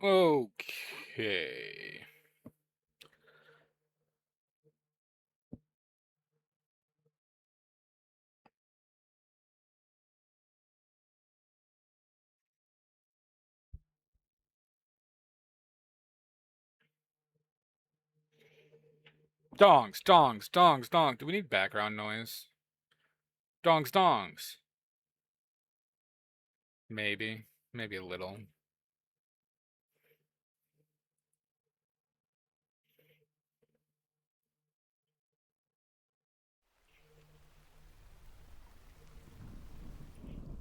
Okay. Dongs, dongs, dongs, dongs. Do we need background noise? Dongs, dongs. Maybe. Maybe a little.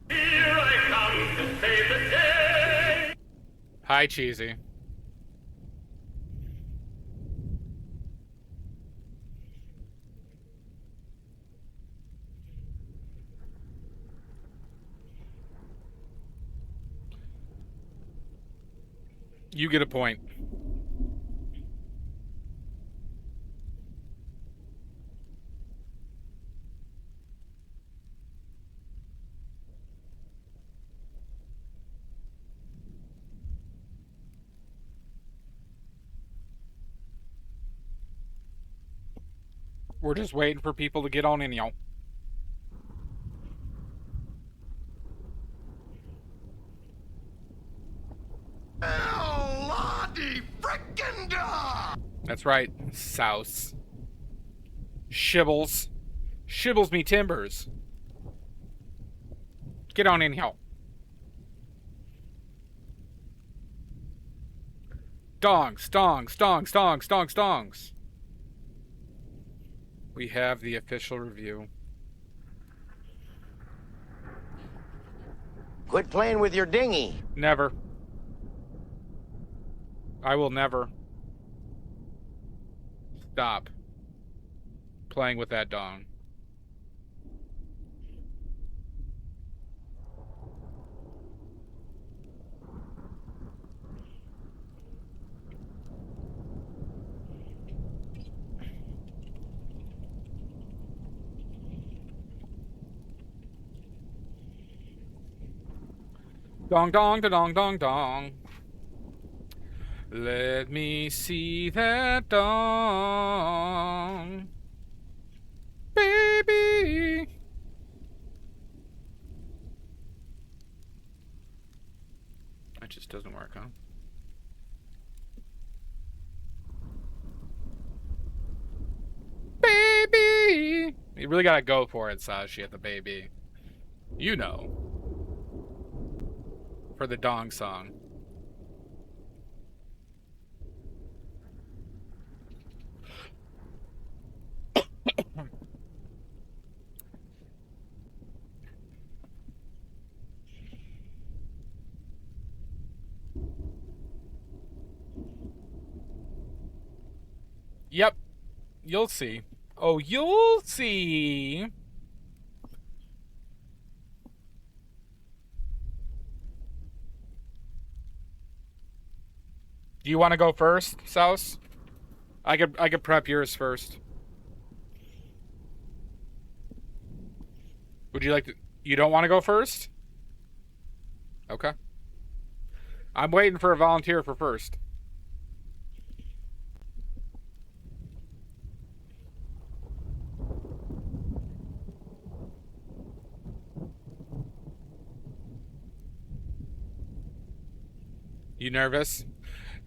Here I come to save the day. Hi, Cheesy. You get a point. We're just waiting for people to get on in, y'all. Lottie frickin' da! That's right. Souse. Shibbles. Shibbles me timbers. Get on in, y'all. Dongs, dongs, dongs, dongs, dongs, dongs. We have the official review. Quit playing with your dinghy. Never. I will never stop playing with that dong. Dong, dong, da, dong, dong, dong. Let me see that dong. Baby. That just doesn't work, huh? Baby. You really gotta go for it, Sashi, at the baby. You know. For the dong song. Yep. You'll see. Oh, you'll see. Do you want to go first, Souse? I could prep yours first. Would you like to? You don't want to go first? Okay. I'm waiting for a volunteer for first. You nervous?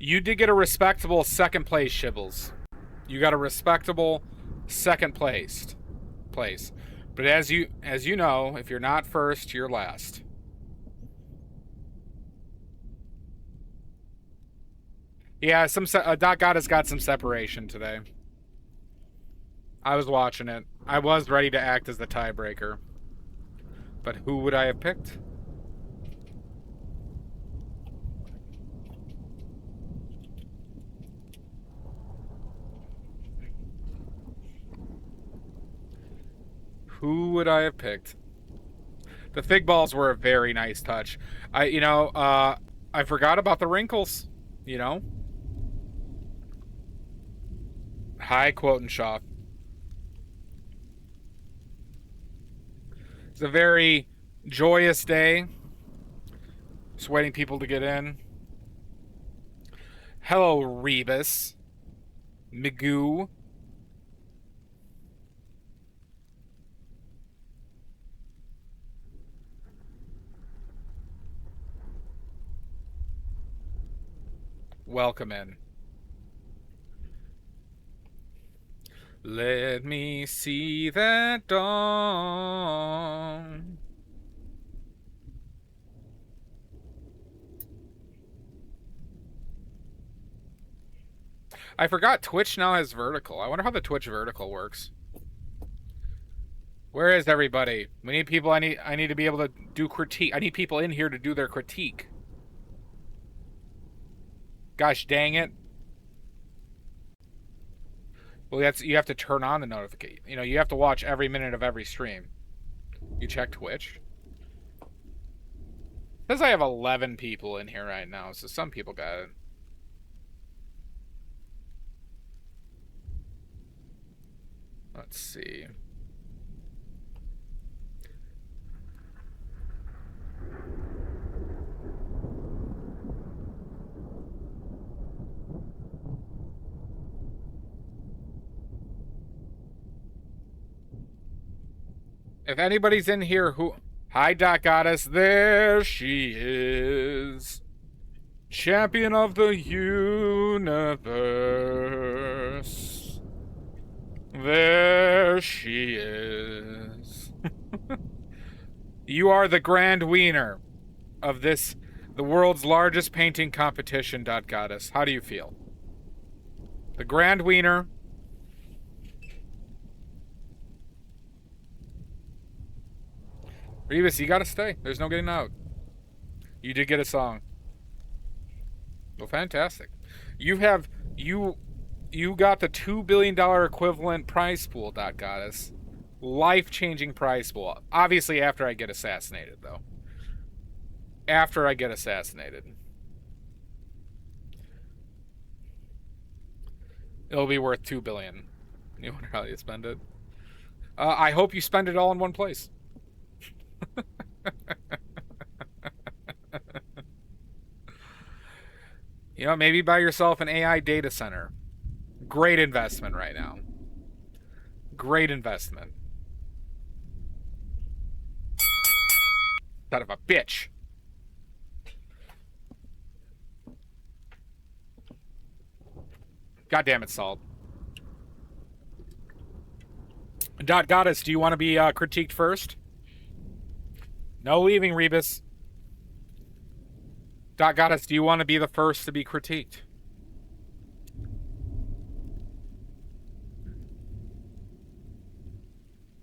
You did get a respectable second place, Shibbles. You got a respectable second place. But as you know, if you're not first, you're last. Yeah, Doc God has got some separation today. I was watching it. I was ready to act as the tiebreaker. But who would I have picked? Who would I have picked? The fig balls were a very nice touch. I forgot about the wrinkles. You know, hi Quotenshaw. It's a very joyous day. Just waiting people to get in. Hello, Rebus. Magoo. Welcome in. Let me see that dawn. I forgot Twitch now has vertical. I wonder how the Twitch vertical works. Where is everybody? We need people. I need to be able to do critique. I need people in here to do their critique. Gosh dang it. Well, you have to turn on the notification. You know, you have to watch every minute of every stream. You check Twitch. It says I have 11 people in here right now, so some people got it. Let's see. If anybody's in here who... Hi, Dot Goddess. There she is. Champion of the universe. There she is. You are the grand wiener of this, the world's largest painting competition, Dot Goddess. How do you feel? The grand wiener... Rebus, you gotta stay. There's no getting out. You did get a song. Well, fantastic. You got the $2 billion equivalent prize pool, Dot Goddess. Life-changing prize pool. Obviously after I get assassinated, though. After I get assassinated. It'll be worth $2 billion. You wonder how you spend it? I hope you spend it all in one place. You know, maybe buy yourself an AI data center. Great investment right now. Great investment. Son of a bitch. God damn it, Salt. Dot Goddess, do you want to be critiqued first? No leaving, Rebus. Dot Goddess, do you want to be the first to be critiqued?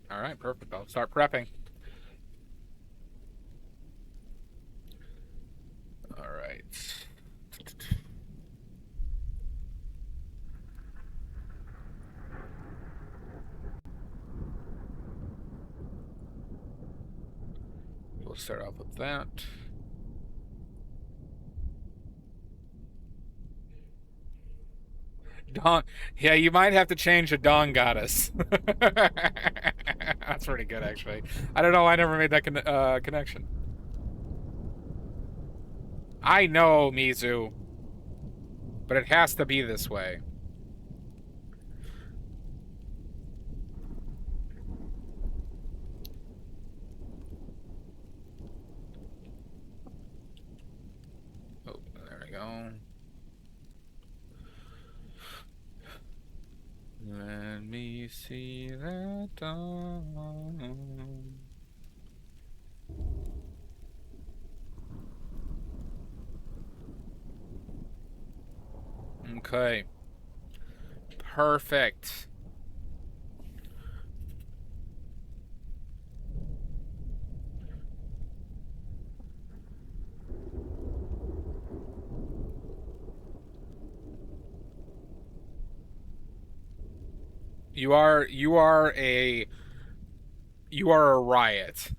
Alright, perfect. I'll start prepping. Alright. We'll start off with that. Dawn. Yeah, you might have to change to Dawn Goddess. That's pretty good, actually. I don't know. I never made that connection. I know, Mizu. But it has to be this way. Oh, there we go. Let me see that dawn. Okay. Perfect. You are a riot.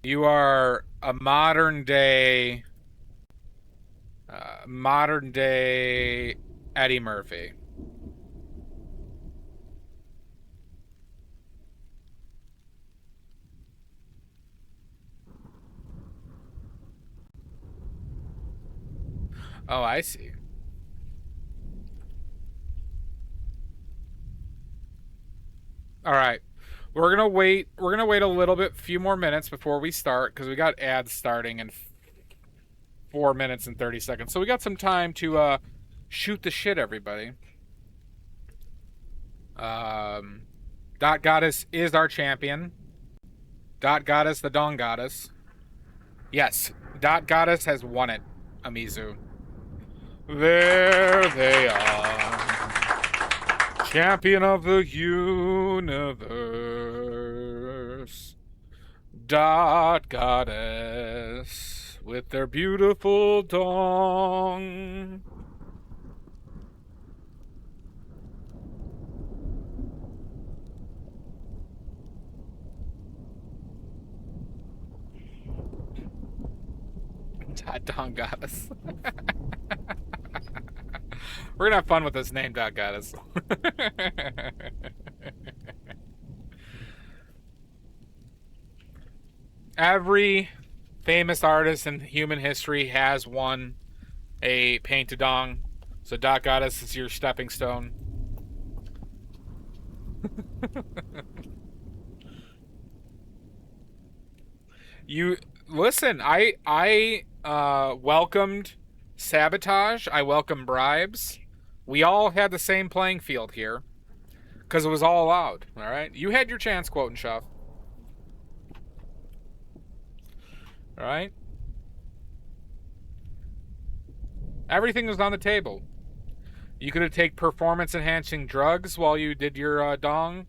You are a modern day Eddie Murphy. Oh, I see. All right. We're gonna wait. We're gonna wait a little bit, few more minutes before we start, because we got ads starting in 4 minutes and 30 seconds. So we got some time to shoot the shit, everybody. Dot Goddess is our champion. Dot Goddess, the Dong Goddess. Yes, Dot Goddess has won it, Amizu. There they are. Champion of the universe. Dot Goddess with their beautiful dong. Dot Dong Goddess. We're gonna have fun with this name, Dot Goddess. Every famous artist in human history has won a painted dong, so Dot Goddess is your stepping stone. You listen. I welcomed sabotage. I welcomed bribes. We all had the same playing field here, because it was all allowed. All right, you had your chance, Quote and Shove. All right, everything was on the table. You could have taken performance-enhancing drugs while you did your dong.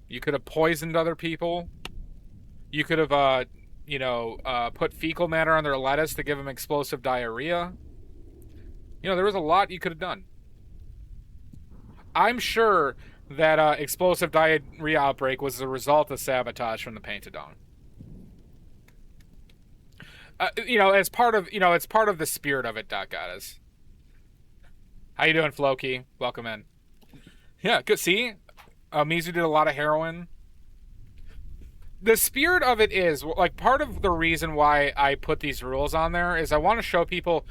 You could have poisoned other people. You could have, put fecal matter on their lettuce to give them explosive diarrhea. There was a lot you could have done. I'm sure that explosive diarrhea outbreak was the result of sabotage from the painted dong. As part of, it's part of the spirit of it, Dot Goddess. How you doing, Floki? Welcome in. Yeah, good. See? Mizu did a lot of heroin. The spirit of it is, like, part of the reason why I put these rules on there is I want to show people,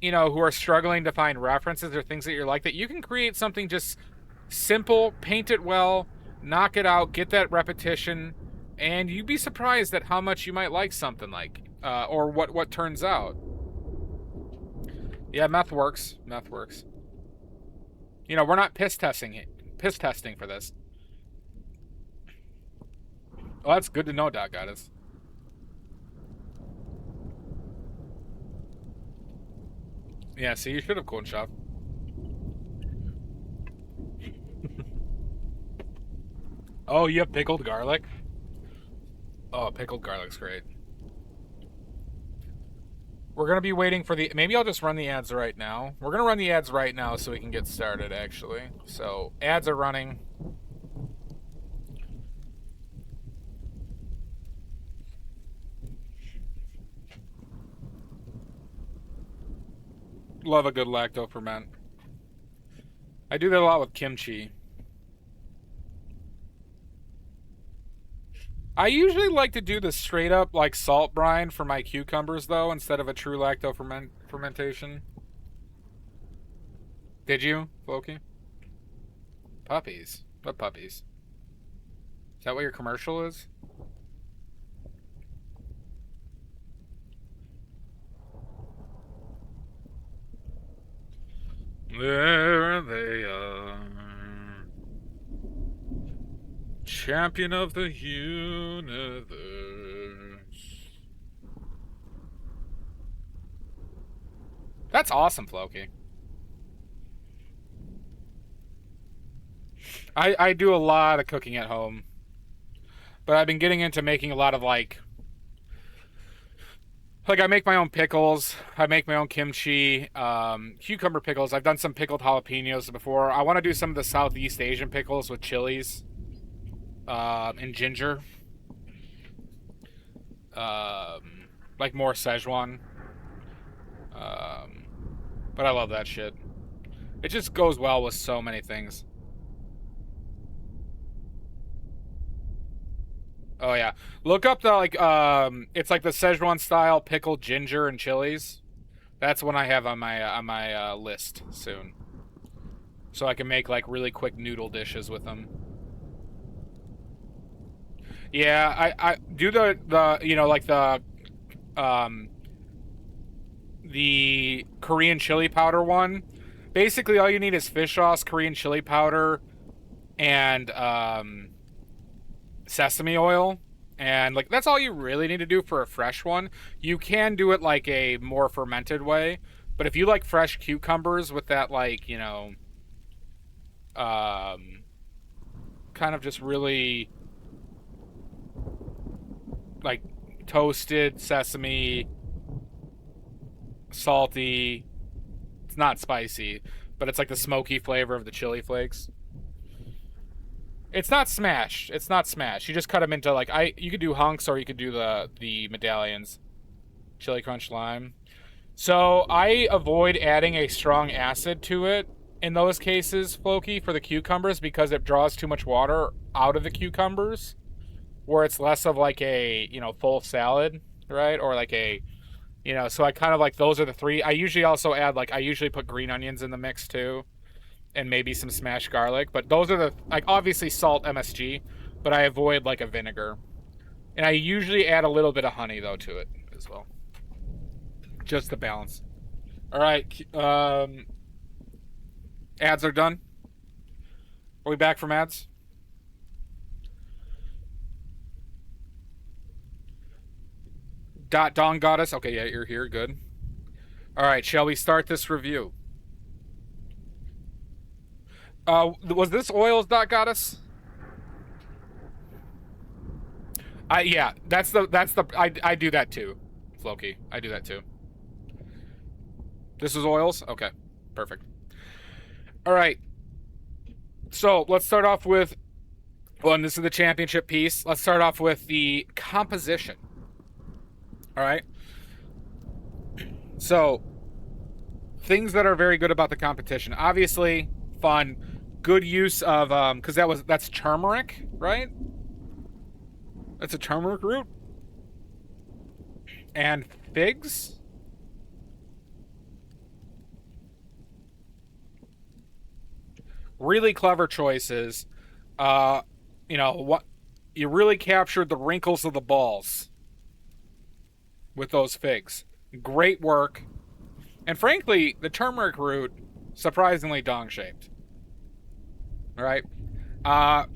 who are struggling to find references or things that you're like, that you can create something just simple, paint it well, knock it out, get that repetition, and you'd be surprised at how much you might like something like, or what turns out. Yeah, meth works. Meth works. We're not piss testing for this. Well, that's good to know, Dot Goddess. Yeah, see, you should have Cold Shop. Oh, you have pickled garlic? Oh, pickled garlic's great. We're going to be waiting for the... Maybe I'll just run the ads right now. We're going to run the ads right now so we can get started, actually. So, ads are running. Love a good lacto ferment. I do that a lot with kimchi. I usually like to do the straight up like salt brine for my cucumbers though, instead of a true lacto fermentation. Did you, Loki? Puppies? What puppies? Is that what your commercial is? There they are. Champion of the universe. That's awesome, Floki. I do a lot of cooking at home. But I've been getting into making a lot of like I make my own pickles. I make my own kimchi, cucumber pickles. I've done some pickled jalapenos before. I want to do some of the Southeast Asian pickles with chilies and ginger. Like more Szechuan. But I love that shit. It just goes well with so many things. Oh yeah, look up the it's like the Szechuan style pickled ginger and chilies. That's one I have on my list soon, so I can make like really quick noodle dishes with them. Yeah, I do the you know, like the Korean chili powder one. Basically, all you need is fish sauce, Korean chili powder, and sesame oil. And like that's all you really need to do for a fresh one. You can do it like a more fermented way, but if you like fresh cucumbers with that, like, you know, kind of just really like toasted sesame, salty. It's not spicy, but it's like the smoky flavor of the chili flakes. It's not smashed. It's not smashed. You just cut them into like you could do hunks or you could do the medallions. Chili crunch lime. So I avoid adding a strong acid to it in those cases, Floki, for the cucumbers because it draws too much water out of the cucumbers, where it's less of like a, you know, full salad, right? Or like a, you know, so I kind of like those are the three. I usually also add like I usually put green onions in the mix too, and maybe some smashed garlic. But those are the, like, obviously salt, MSG, but I avoid like a vinegar, and I usually add a little bit of honey though to it as well, just to balance. All right, ads are done. Are we back from ads? Dawn Goddess. Okay, yeah, you're here. Good. All right, shall we start this review? Was this Oils Goddess? Yeah, that's the I do that too, Floki. I do that too. This is Oils? Okay. Perfect. All right. So, let's start off with, well, and this is the championship piece. Let's start off with the composition. All right. So, things that are very good about the competition. Obviously, fun, good use of because that's turmeric, right? That's a turmeric root. And figs. Really clever choices. You know what? You really captured the wrinkles of the balls with those figs. Great work. And frankly, the root, surprisingly dong shaped. All right. I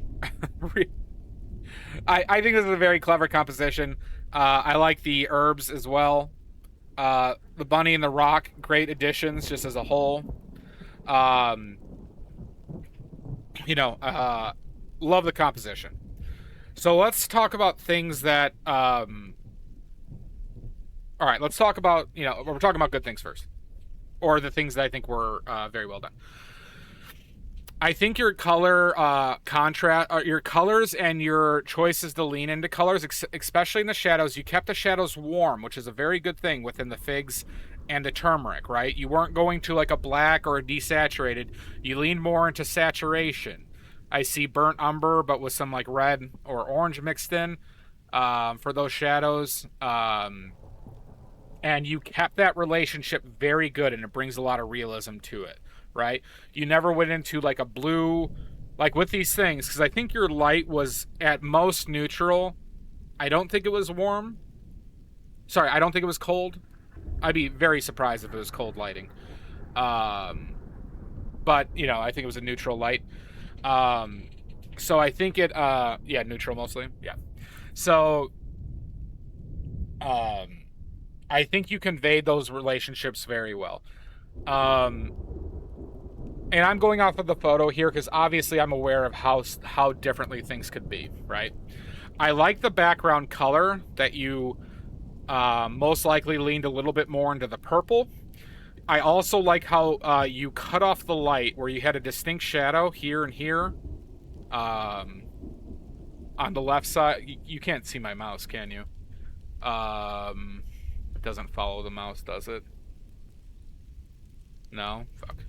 think this is a very clever composition. I like the herbs as well. The bunny and the rock, great additions just as a whole. Love the composition. So let's talk about things that. All right, let's talk about, we're talking about good things first, or the things that I think were very well done. I think your color contrast, your colors and your choices to lean into colors, especially in the shadows, you kept the shadows warm, which is a very good thing within the figs and the turmeric, right? You weren't going to like a black or a desaturated. You leaned more into saturation. I see burnt umber, but with some like red or orange mixed in for those shadows. And you kept that relationship very good, and it brings a lot of realism to it, right? You never went into like a blue, like with these things, because I think your light was at most neutral. I don't think it was warm. Sorry, I don't think it was cold. I'd be very surprised if it was cold lighting. But, I think it was a neutral light. So I think it, neutral mostly. Yeah. So, I think you conveyed those relationships very well. And I'm going off of the photo here because obviously I'm aware of how differently things could be, right? I like the background color that you most likely leaned a little bit more into the purple. I also like how you cut off the light where you had a distinct shadow here and here on the left side. You can't see my mouse, can you? It doesn't follow the mouse, does it? No? Fuck.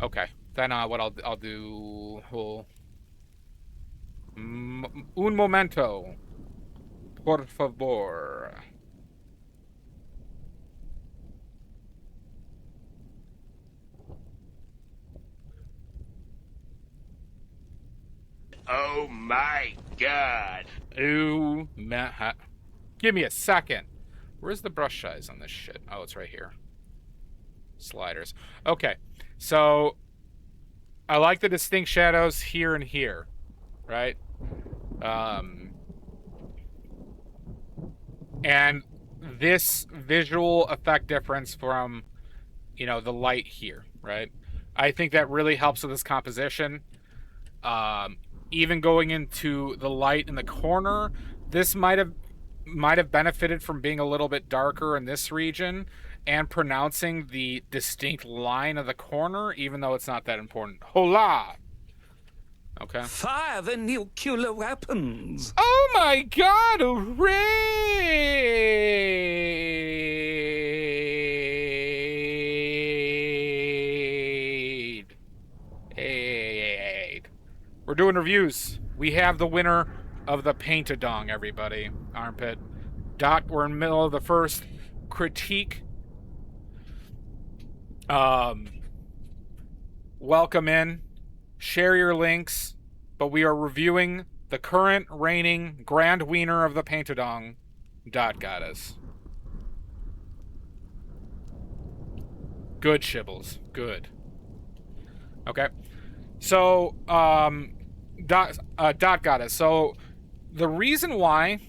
Okay. Then what I'll do... Un momento. Por favor. Oh my God. Ooh, give me a second. Where's the brush size on this shit? Oh, it's right here. Sliders. Okay, so I like the distinct shadows here and here, right? And this visual effect difference from, you know, the light here, right? I think that really helps with this composition. Even going into the light in the corner, this might have benefited from being a little bit darker in this region and pronouncing the distinct line of the corner, even though it's not that important. Hola! Okay. Fire the nuclear weapons! Oh my god, raid! We're doing reviews. We have the winner of the Paint-A-Dong, everybody. Armpit. We're in the middle of the first critique. Welcome in. Share your links. But we are reviewing the current reigning grand wiener of the Paint-A-Dong, Dot Goddess. Good, Shibbles. Good. Okay. So, Dot Goddess. So, the reason why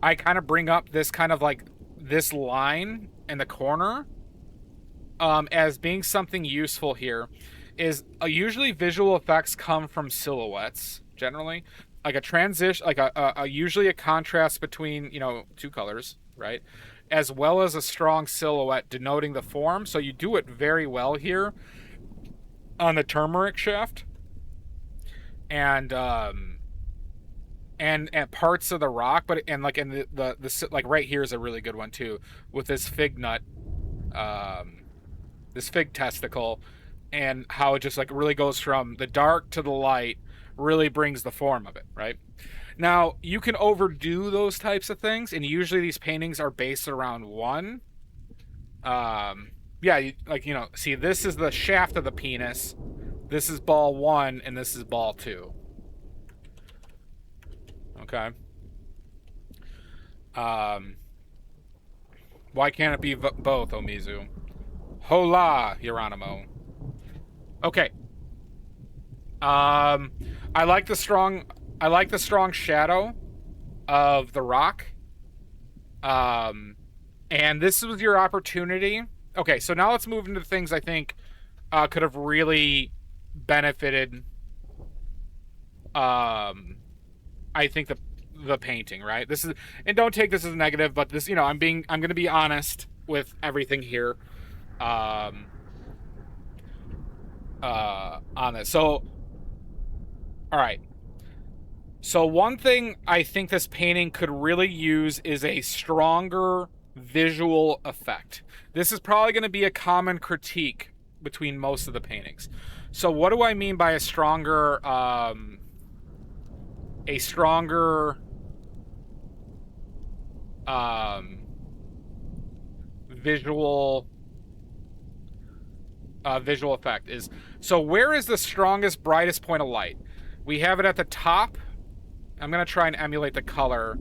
I kind of bring up this kind of like this line in the corner as being something useful here is usually visual effects come from silhouettes, generally. Like a transition, like a usually a contrast between, you know, two colors, right? As well as a strong silhouette denoting the form. So you do it very well here on the turmeric shaft. And parts of the rock, but like in the like right here is a really good one too, with this fig nut, this fig testicle, and how it just like really goes from the dark to the light, really brings the form of it, right? Now, you can overdo those types of things, and usually these paintings are based around one. Yeah, like, you know, see, this is the shaft of the penis, this is ball 1, and this is ball 2. Okay. Why can't it be both, Omizu? Hola, Hieronymo. Okay. I like the strong shadow of the rock. And this was your opportunity. Okay, so now let's move into things I think could have really benefited I think the painting, right? This is, and don't take this as a negative, but this, you know, I'm going to be honest with everything here. On this. So, all right. So one thing I think this painting could really use is a stronger visual effect. This is probably going to be a common critique between most of the paintings. So what do I mean by a stronger visual effect is, so where is the strongest, brightest point of light? We have it at the top. I'm gonna try and emulate the color.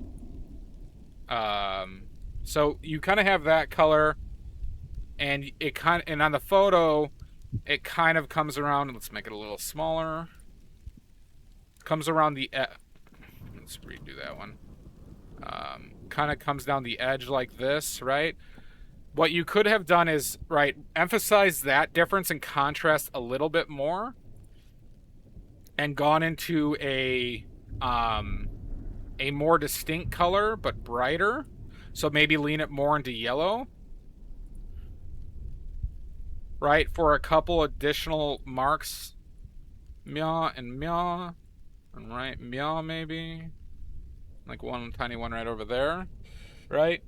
So you kind of have that color, and and on the photo, it kind of comes around. Let's make it a little smaller. Comes around the let's redo that one. Kind of comes down the edge like this, right? What you could have done is, right, emphasize that difference and contrast a little bit more, and gone into a more distinct color but brighter. So maybe lean it more into yellow, right, for a couple additional marks. Mia and Mia, and right, Mia maybe, like one tiny one right over there, right?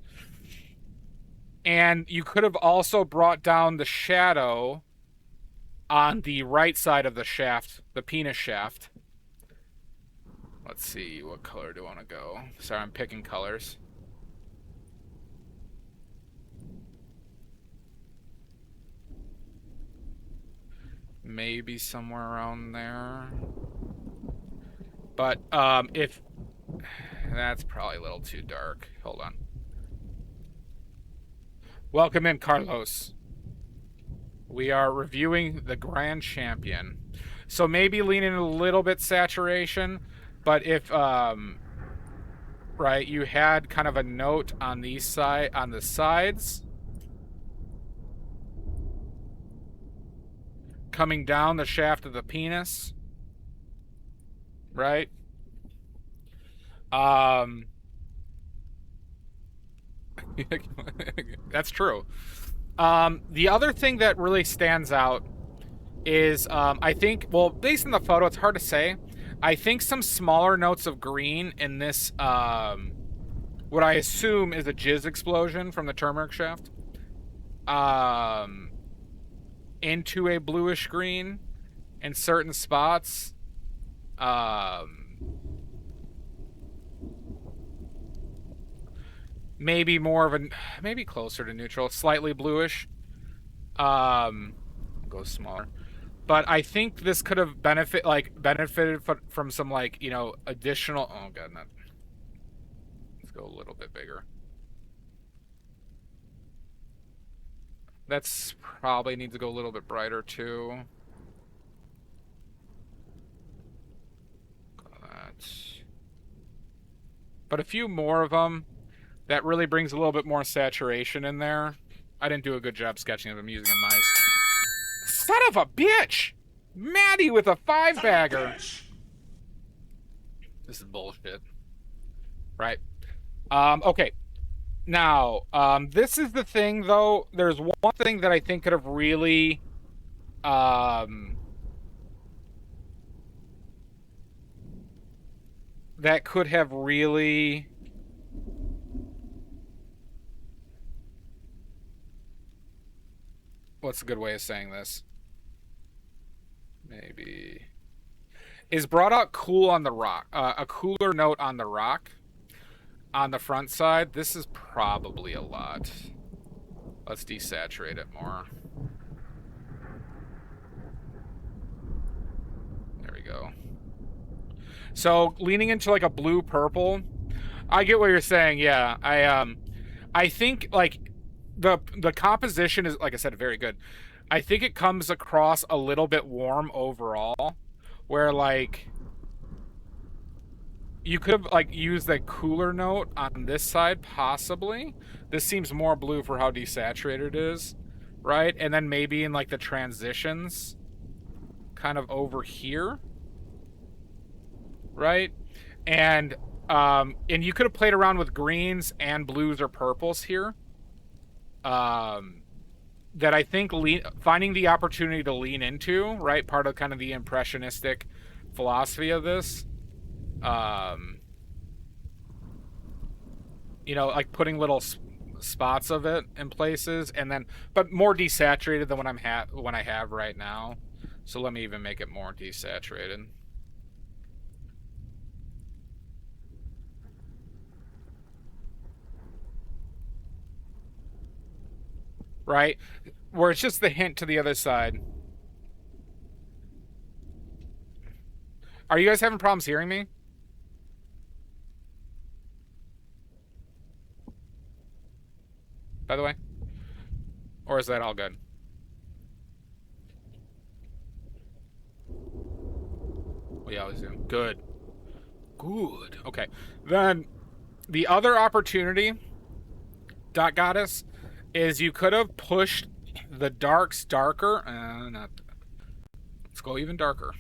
And you could have also brought down the shadow on the right side of the shaft, the penis shaft. Let's see, what color do I want to go? Sorry, I'm picking colors. Maybe somewhere around there. But if That's probably a little too dark. Hold on. Welcome in, Carlos. We are reviewing the Grand Champion. So maybe leaning a little bit saturation, but if right, you had kind of a note on the sides coming down the shaft of the penis, right? That's true. The other thing that really stands out is, I think, well, based on the photo, it's hard to say. I think some smaller notes of green in this, what I assume is a jizz explosion from the turmeric shaft, into a bluish green in certain spots. Maybe more of a, maybe closer to neutral, slightly bluish. Go smaller. But I think this could have benefited from some, like, you know, additional, oh god, not, let's go a little bit bigger. That's probably needs to go a little bit brighter too. But a few more of them, that really brings a little bit more saturation in there. I didn't do a good job sketching of him using a mice. Son of a bitch! Maddie with a 5-bagger. This is bullshit. Right. Okay. Now, this is the thing, though. There's one thing that I think could have really, that could have really, what's a good way of saying this? Maybe is brought out cool on the rock, a cooler note on the rock on the front side. This is probably a lot. Let's desaturate it more. There we go. So leaning into like a blue purple. I get what you're saying. Yeah, I think like the composition is, like I said, very good. I think it comes across a little bit warm overall, where like you could have like used a cooler note on this side possibly. This seems more blue for how desaturated it is, right? And then maybe in like the transitions kind of over here, right? And you could have played around with greens and blues or purples here. That I think finding the opportunity to lean into, right? Part of kind of the impressionistic philosophy of this. You know, like putting little spots of it in places, and then, but more desaturated than what I have right now. So let me even make it more desaturated. Right? Where it's just the hint to the other side. Are you guys having problems hearing me? By the way? Or is that all good? We always do. Good. Good. Okay. Then the other opportunity, Dot Goddess, is you could have pushed the darks darker. Let's go even darker.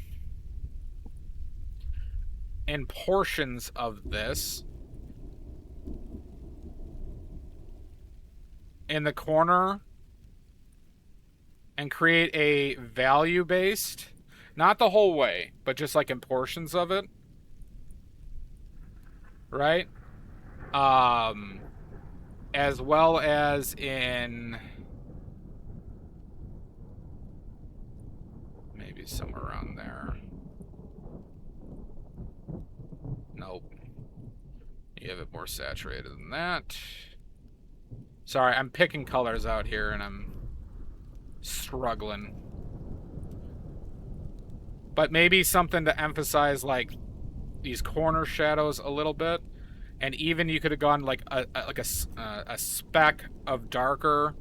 In portions of this. In the corner. And create a value-based. Not the whole way, but just like in portions of it. Right? As well as in maybe somewhere around there. Nope. You have it more saturated than that. Sorry, I'm picking colors out here and I'm struggling. But maybe something to emphasize, like these corner shadows a little bit, and even you could have gone like a speck of darker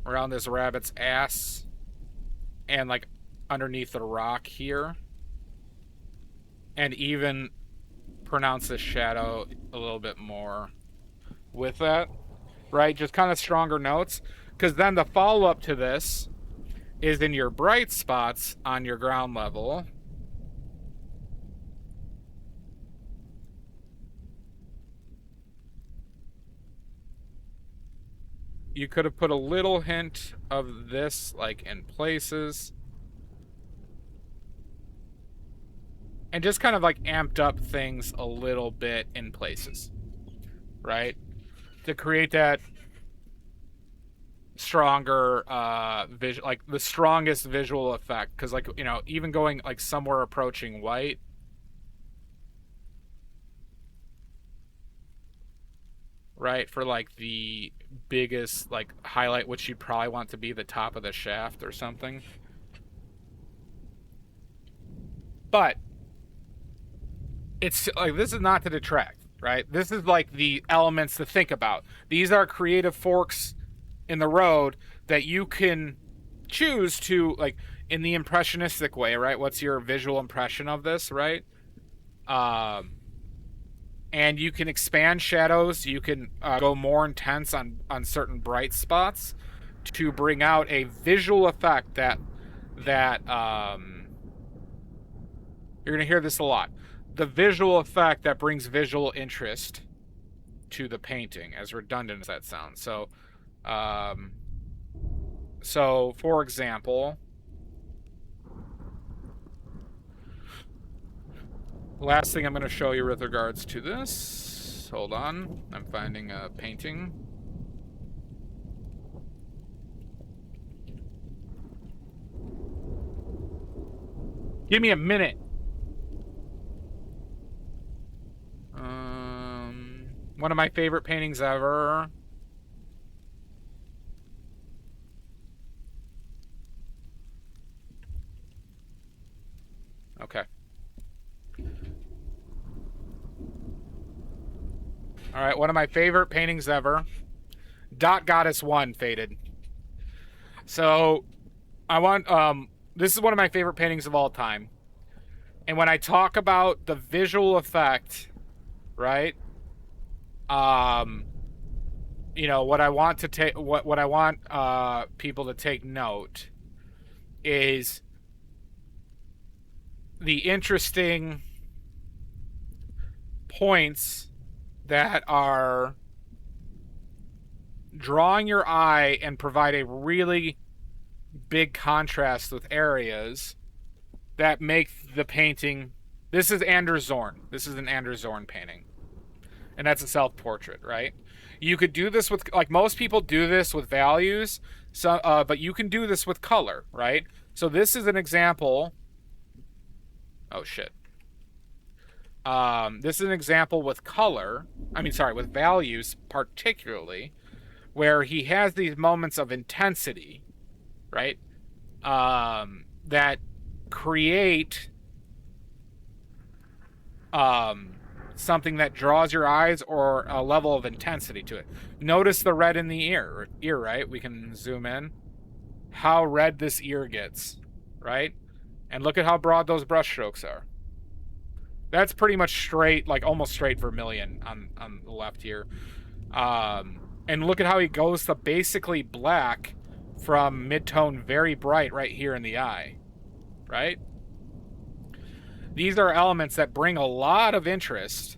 around this rabbit's ass, and like underneath the rock here, and even pronounce this shadow a little bit more with that, right? Just kind of stronger notes, because then the follow-up to this is in your bright spots on your ground level. You could have put a little hint of this, like, in places. And just kind of, like, amped up things a little bit in places. Right? To create that stronger like the strongest visual effect, because, like, you know, even going like somewhere approaching white, right, for like the biggest like highlight, which you'd probably want to be the top of the shaft or something. But it's like, this is not to detract, right? This is like the elements to think about. These are creative forks in the road that you can choose to, like, in the impressionistic way, right? What's your visual impression of this, right? And you can expand shadows. You can go more intense on certain bright spots to bring out a visual effect that you're gonna hear this a lot. The visual effect that brings visual interest to the painting, as redundant as that sounds. So, for example, last thing I'm going to show you with regards to this. Hold on. I'm finding a painting. Give me a minute. One of my favorite paintings ever. Okay. All right, one of my favorite paintings ever. Dot Goddess 1 faded. So, I want this is one of my favorite paintings of all time. And when I talk about the visual effect, right? You know, what I want to take what I want people to take note is the interesting points that are drawing your eye and provide a really big contrast with areas that make the painting. This is Anders Zorn. This is an Anders Zorn painting. And that's a self-portrait, right? You could do this with, like, most people do this with values, so, but you can do this with color, right? So this is an example. Oh, shit. This is an example with color. With values particularly, where he has these moments of intensity, right? That create something that draws your eyes, or a level of intensity to it. Notice the red in the ear, right? We can zoom in. How red this ear gets, right? And look at how broad those brush strokes are. That's pretty much straight, like almost straight vermilion on the left here. And look at how he goes to basically black from mid-tone very bright right here in the eye, right? These are elements that bring a lot of interest,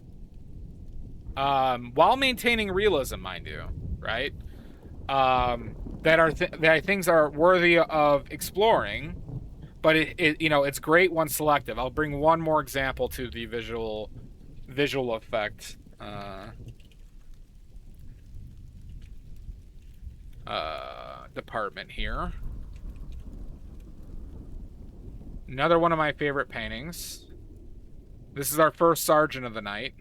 while maintaining realism, mind you, right? That things are worthy of exploring, but it's great when selective. I'll bring one more example to the visual effect department here. Another one of my favorite paintings. This is our first sergeant of the night.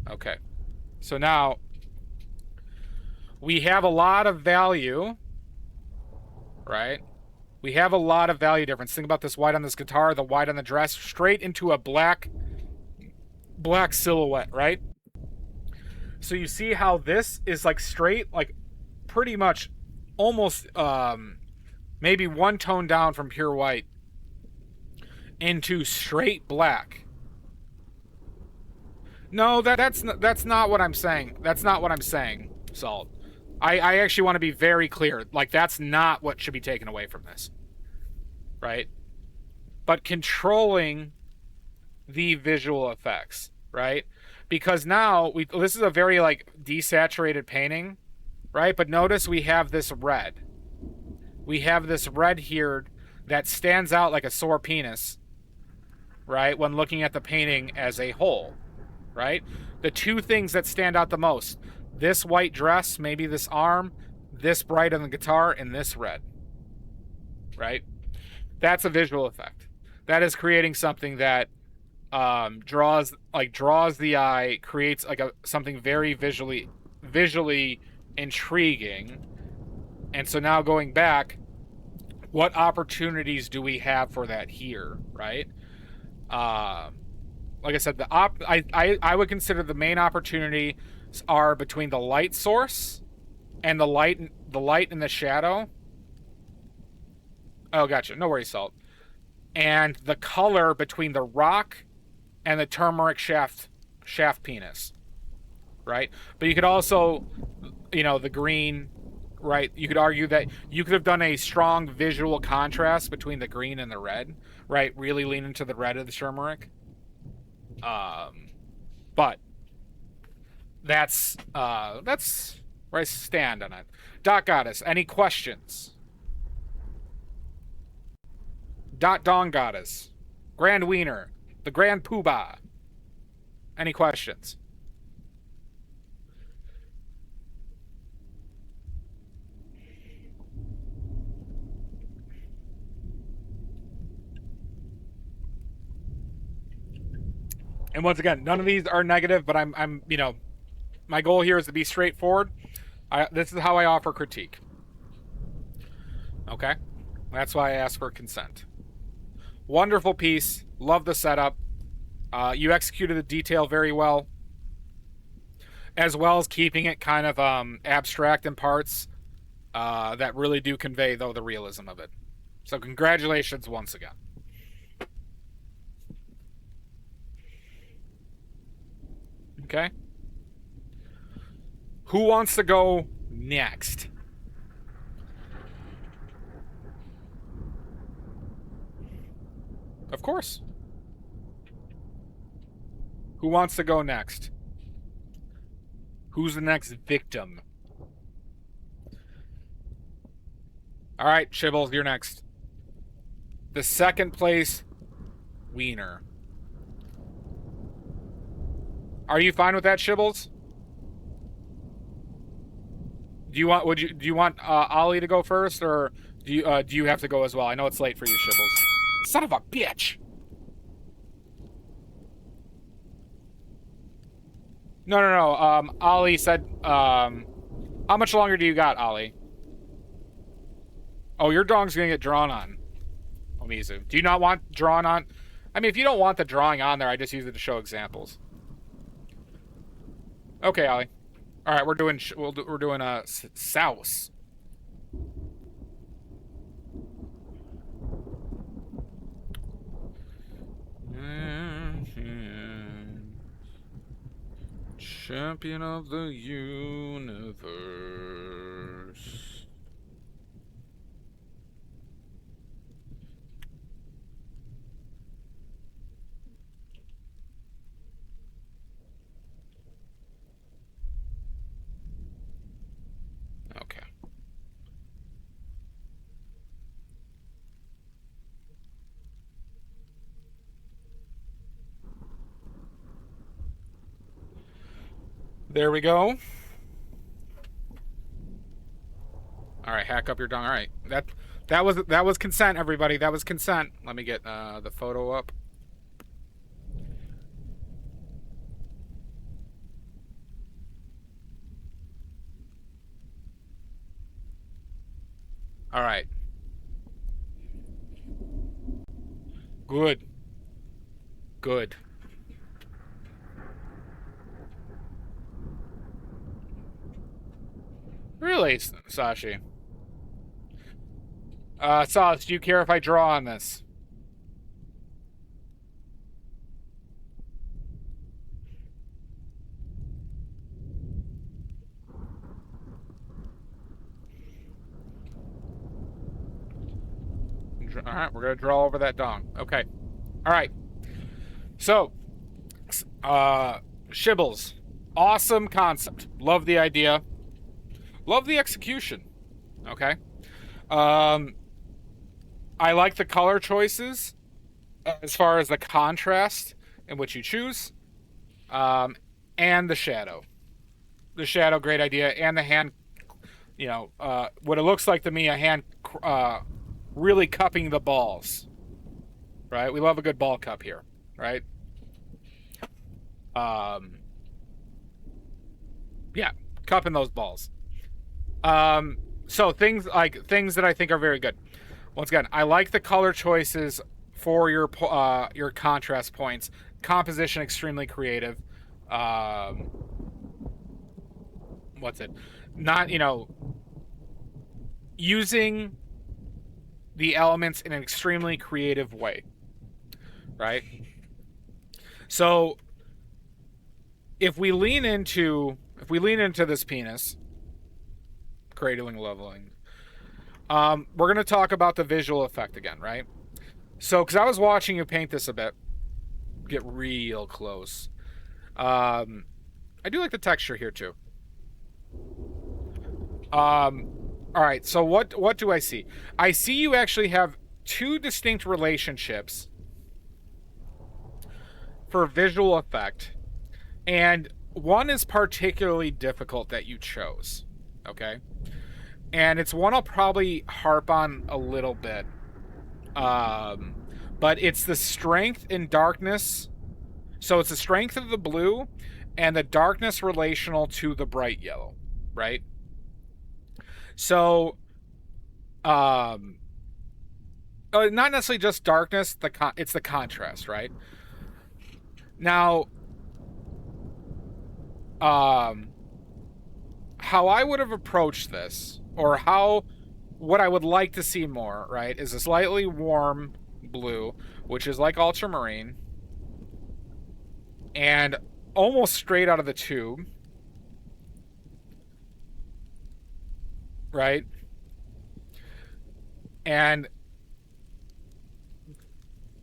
Okay. So now we have a lot of value, right? We have a lot of value difference. Think about this white on this guitar, the white on the dress, straight into a black silhouette, right? So you see how this is like straight, like pretty much almost maybe one tone down from pure white into straight black. No, that's not what I'm saying. That's not what I'm saying, Salt. I actually want to be very clear. Like, that's not what should be taken away from this. Right? But controlling the visual effects, right? Because now, this is a very, like, desaturated painting, right? But notice we have this red. We have this red here that stands out like a sore penis, right? When looking at the painting as a whole, right? The two things that stand out the most, this white dress, maybe this arm, this bright on the guitar, and this red, right? That's a visual effect. That is creating something that draws the eye, creates like something very visually intriguing. And so now going back, what opportunities do we have for that here, right? Like I said, I would consider the main opportunity are between the light source and the light and the shadow. Oh, gotcha. No worries, Salt. And the color between the rock and the turmeric shaft penis, right? But you could also, the green, right? You could argue that you could have done a strong visual contrast between the green and the red, right? Really lean into the red of the turmeric. But that's where I stand on it. Dot Goddess, any questions? Dot Dong Goddess, Grand Wiener, the Grand Poobah. Any questions? And once again, none of these are negative, but I'm my goal here is to be straightforward. This is how I offer critique. Okay? That's why I ask for consent. Wonderful piece. Love the setup. You executed the detail very well. As well as keeping it kind of abstract in parts that really do convey, though, the realism of it. So congratulations once again. Okay? Who wants to go next? Of course. Who wants to go next? Who's the next victim? All right, Shibbles, you're next. The second place wiener. Are you fine with that, Shibbles? Do you want Ollie to go first, or do you have to go as well? I know it's late for you, Shibbles. Son of a bitch! No. Ollie said, how much longer do you got, Ollie? Oh, your dong's gonna get drawn on, Omizu. Do you not want drawn on? I mean, if you don't want the drawing on there, I just use it to show examples. Okay, Ollie. All right, we're doing souse. Champion of the universe. Okay. There we go. All right, hack up your dong. All right, that was consent, everybody. That was consent. Let me get the photo up. All right. Good. Good. Really, Sashi? Sauce, do you care if I draw on this? All right, we're gonna draw over that dong. Okay. All right. So, Shibbles, awesome concept. Love the idea. Love the execution. Okay. I like the color choices as far as the contrast in which you choose, and the shadow. The shadow, great idea, and the hand. You know, what it looks like to me, a hand really cupping the balls. Right? We love a good ball cup here, right? Yeah, cupping those balls. So things that I think are very good. Once again, I like the color choices for your contrast points. Composition extremely creative. What's it? Not, using the elements in an extremely creative way. Right? So if we lean into this penis, cradling, leveling, we're going to talk about the visual effect again, right? So, because I was watching you paint this a bit, get real close. I do like the texture here too. All right, so what do I see? I see you actually have two distinct relationships for visual effect, and one is particularly difficult that you chose, okay? And it's one I'll probably harp on a little bit. But it's the strength in darkness. So it's the strength of the blue and the darkness relational to the bright yellow, right? So, not necessarily just darkness, it's the contrast, right? Now, how I would have approached this, or what I would like to see more, right, is a slightly warm blue, which is like ultramarine, and almost straight out of the tube, right? And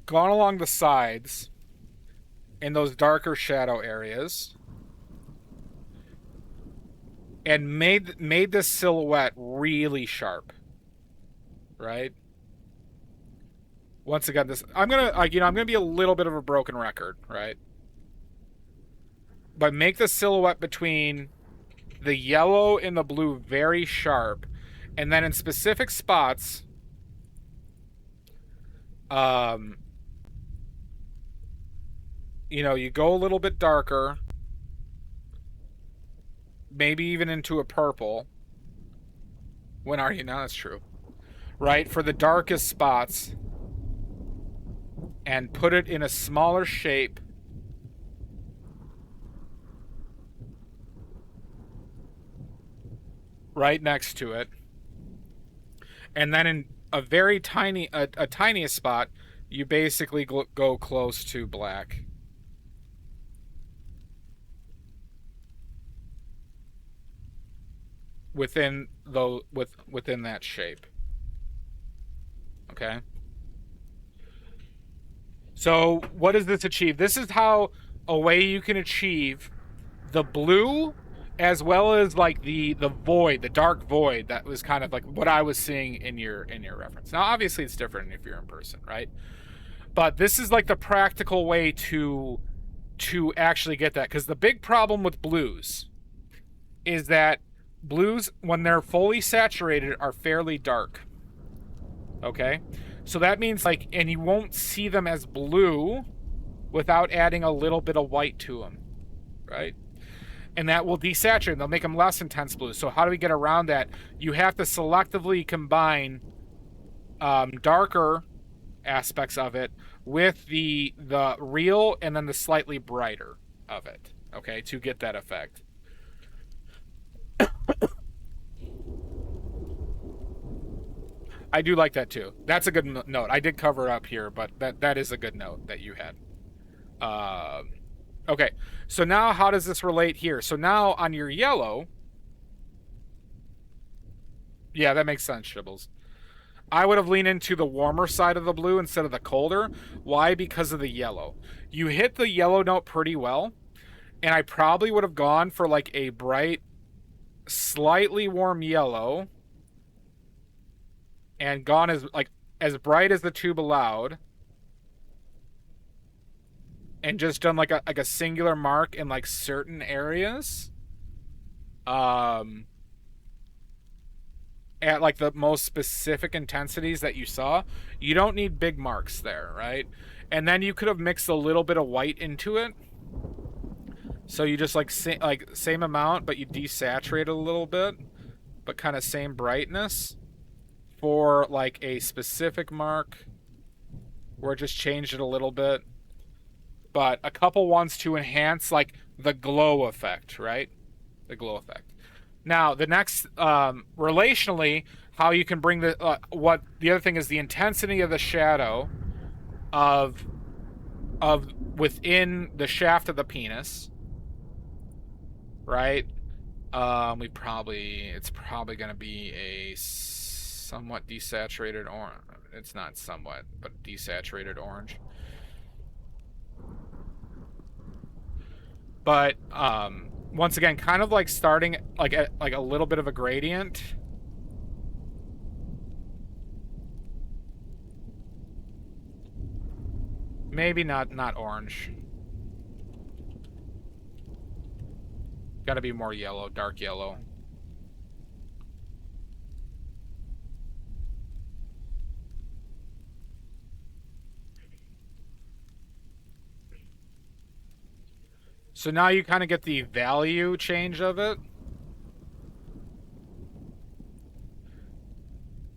gone along the sides in those darker shadow areas, and made this silhouette really sharp, right? Once again, I'm gonna be a little bit of a broken record, right? But make the silhouette between the yellow and the blue very sharp, and then in specific spots, you go a little bit darker, maybe even into a purple. When are you? Now that's true. Right? For the darkest spots. And put it in a smaller shape. Right next to it. And then in a very tiniest spot, you basically go close to black. Within that shape. Okay? So, what does this achieve? This is how a way you can achieve the blue as well as like the void, the dark void that was kind of like what I was seeing in your reference. Now, obviously it's different if you're in person, right? But this is like the practical way to actually get that, because the big problem with blues is that blues, when they're fully saturated, are fairly dark. Okay? So that means and you won't see them as blue without adding a little bit of white to them. Right? and that will desaturate. They'll make them less intense blue. So how do we get around that? You have to selectively combine darker aspects of it with the real and then the slightly brighter of it, okay, to get that effect. I do like that too. That's a good note. I did cover it up here, but that is a good note that you had. Okay, so now how does this relate here? So now on your yellow, yeah, that makes sense, Shibbles. I would have leaned into the warmer side of the blue instead of the colder. Why? Because of the yellow. You hit the yellow note pretty well, and I probably would have gone for like a bright, slightly warm yellow, and gone as bright as the tube allowed, and just done like a singular mark in like certain areas. At like the most specific intensities that you saw. You don't need big marks there, right? And then you could have mixed a little bit of white into it. So you just like same amount, but you desaturate it a little bit, but kind of same brightness for like a specific mark where it just changed it a little bit. But a couple ones to enhance like the glow effect, right? The glow effect. Now, the next, relationally, how you can bring the other thing is the intensity of the shadow of within the shaft of the penis, right? It's probably going to be a somewhat desaturated orange. It's not somewhat, but desaturated orange. But, once again, kind of like starting like at like a little bit of a gradient. Maybe not orange. Got to be more yellow, dark yellow. So now you kind of get the value change of it.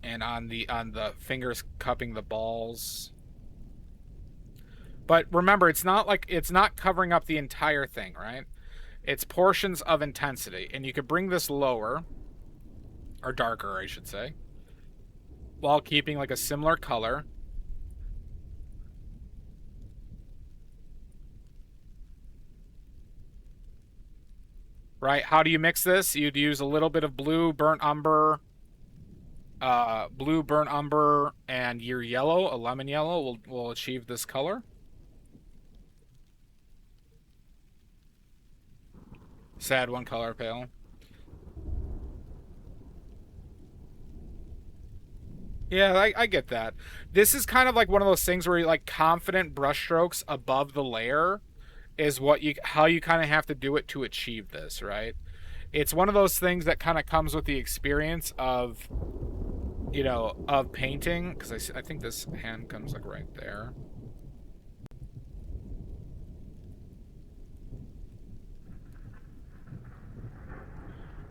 And on the fingers cupping the balls. But remember, it's not covering up the entire thing, right? It's portions of intensity. And you could bring this lower, or darker, I should say, while keeping like a similar color. Right? How do you mix this? You'd use a little bit of blue, burnt umber, and your yellow, a lemon yellow, will achieve this color. Sad one color pale. Yeah, I get that. This is kind of like one of those things where you like confident brushstrokes above the layer is how you kind of have to do it to achieve this, right? It's one of those things that kind of comes with the experience of, of painting, because I think this hand comes like right there.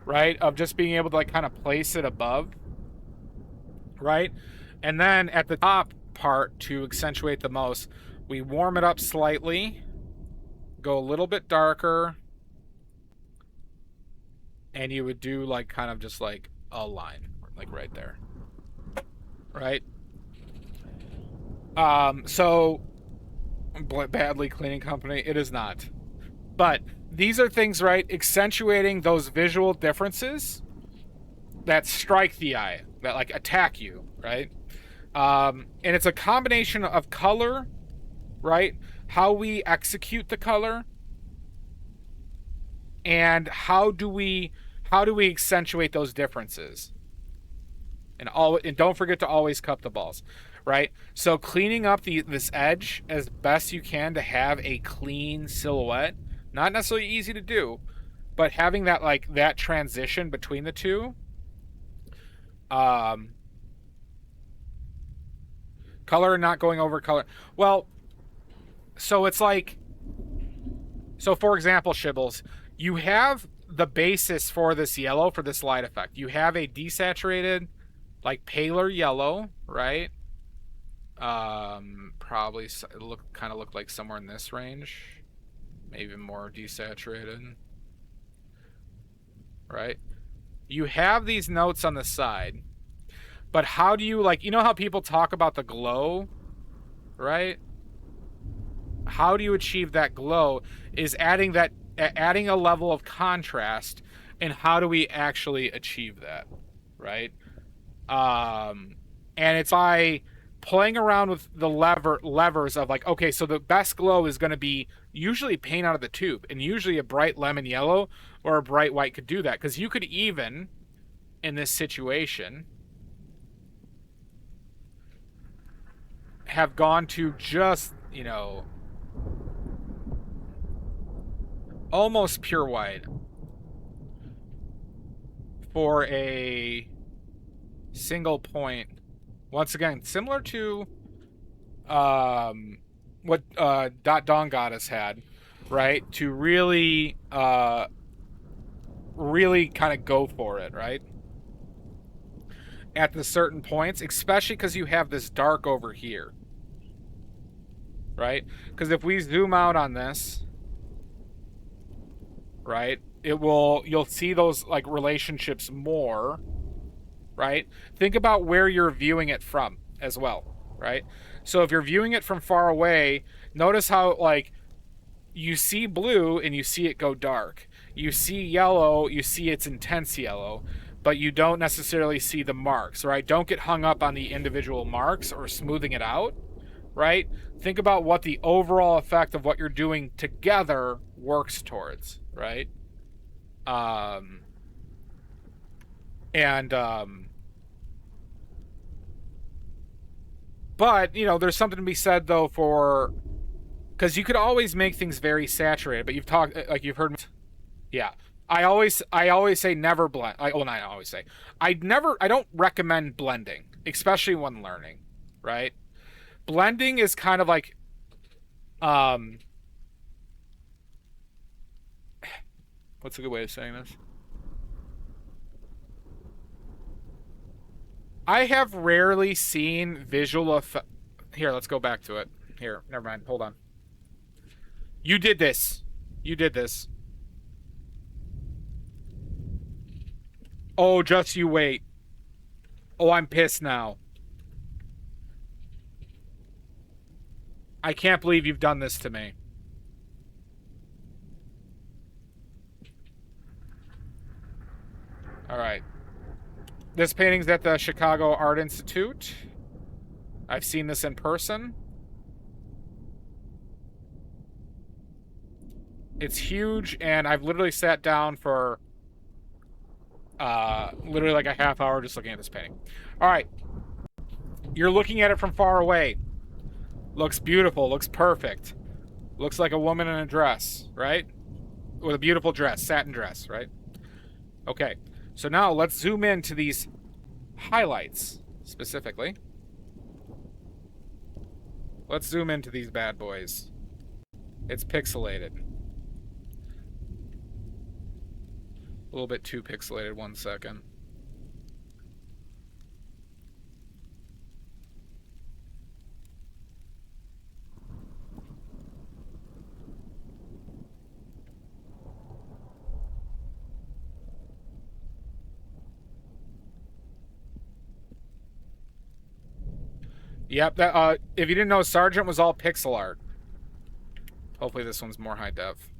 Right? Of just being able to like kind of place it above, right? And then at the top part, to accentuate the most, we warm it up slightly, go a little bit darker, and you would do like kind of just like a line like right there, right? So badly cleaning company, it is not, but these are things, right, accentuating those visual differences that strike the eye, that like attack you, right? And it's a combination of color, right? How we execute the color, and how do we accentuate those differences, and don't forget to always cup the balls, right? So cleaning up this edge as best you can to have a clean silhouette, not necessarily easy to do, but having that transition between the two, color and not going over color. Well, so it's like, so for example, Shibbles, you have the basis for this yellow, for this light effect. You have a desaturated, like paler yellow, right? Probably kind of looked like somewhere in this range, maybe more desaturated, right? You have these notes on the side, but how do you, like, you know how people talk about the glow, right? How do you achieve that glow is adding a level of contrast, and how do we actually achieve that, right? And it's by playing around with the levers of like, okay, so the best glow is going to be usually paint out of the tube, and usually a bright lemon yellow or a bright white could do that, because you could even, in this situation, have gone to just, you know, almost pure white for a single point. Once again, similar to what Dawn Goddess had, right? To really really kind of go for it, right? At the certain points, especially because you have this dark over here, right? Because if we zoom out on this, right, you'll see those like relationships more, right? Think about where you're viewing it from as well, right? So if you're viewing it from far away, notice how like you see blue and you see it go dark. You see yellow, you see its intense yellow, but you don't necessarily see the marks, right? Don't get hung up on the individual marks or smoothing it out, right? Think about what the overall effect of what you're doing together works towards, right? But, you know, there's something to be said, though, for... Because you could always make things very saturated, but you've talked... Like, you've heard... Yeah. I always say never blend... Well, not always say. I don't recommend blending, especially when learning, right? Blending is kind of like... What's a good way of saying this? I have rarely seen visual effect. Here, let's go back to it. Here, never mind. Hold on. You did this. You did this. Oh, just you wait. Oh, I'm pissed now. I can't believe you've done this to me. All right. This painting's at the Chicago Art Institute. I've seen this in person. It's huge, and I've literally sat down for literally like a half hour just looking at this painting. All right. You're looking at it from far away. Looks beautiful. Looks perfect. Looks like a woman in a dress, right? With a beautiful dress, satin dress, right? Okay. So now let's zoom in to these highlights specifically. Let's zoom into these bad boys. It's pixelated. A little bit too pixelated, 1 second. Yep, that if you didn't know, Sargent was all pixel art. Hopefully this one's more high def.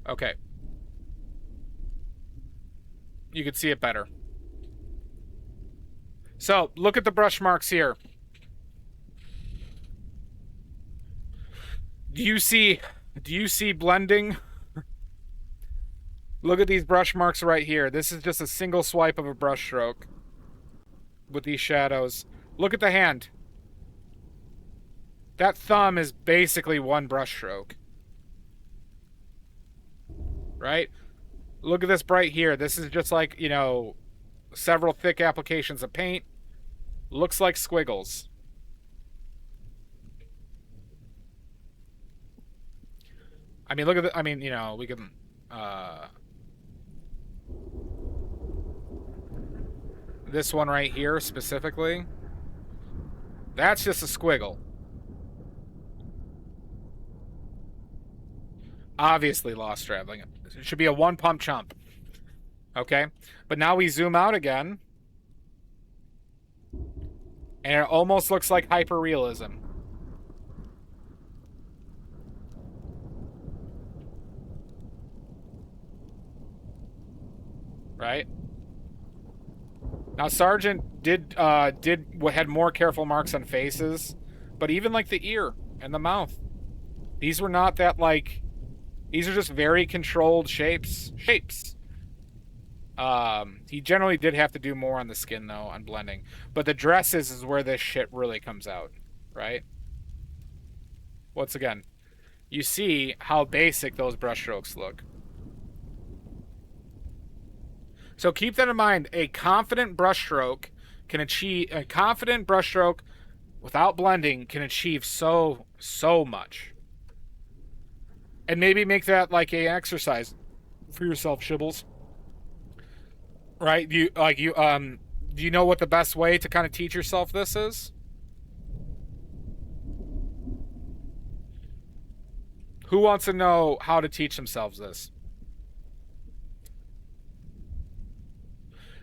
Okay. You can see it better. So, look at the brush marks here. Do you see blending? Look at these brush marks right here. This is just a single swipe of a brush stroke with these shadows. Look at the hand. That thumb is basically one brush stroke. Right? Look at this bright here. This is just like, you know, several thick applications of paint. Looks like squiggles. I mean, look at the, I mean, you know, we can, this one right here specifically, that's just a squiggle. Obviously lost traveling. It should be a one pump chump. Okay? But now we zoom out again. And it almost looks like hyperrealism. Right? Now Sargent had more careful marks on faces, but even like the ear and the mouth. These were not that like, these are just very controlled shapes. He generally did have to do more on the skin though, on blending. But the dresses is where this shit really comes out, right? Once again, you see how basic those brushstrokes look. So keep that in mind. A confident brushstroke without blending can achieve so much. And maybe make that like a exercise for yourself, Shibbles. Right? Do you know what the best way to kind of teach yourself this is? Who wants to know how to teach themselves this?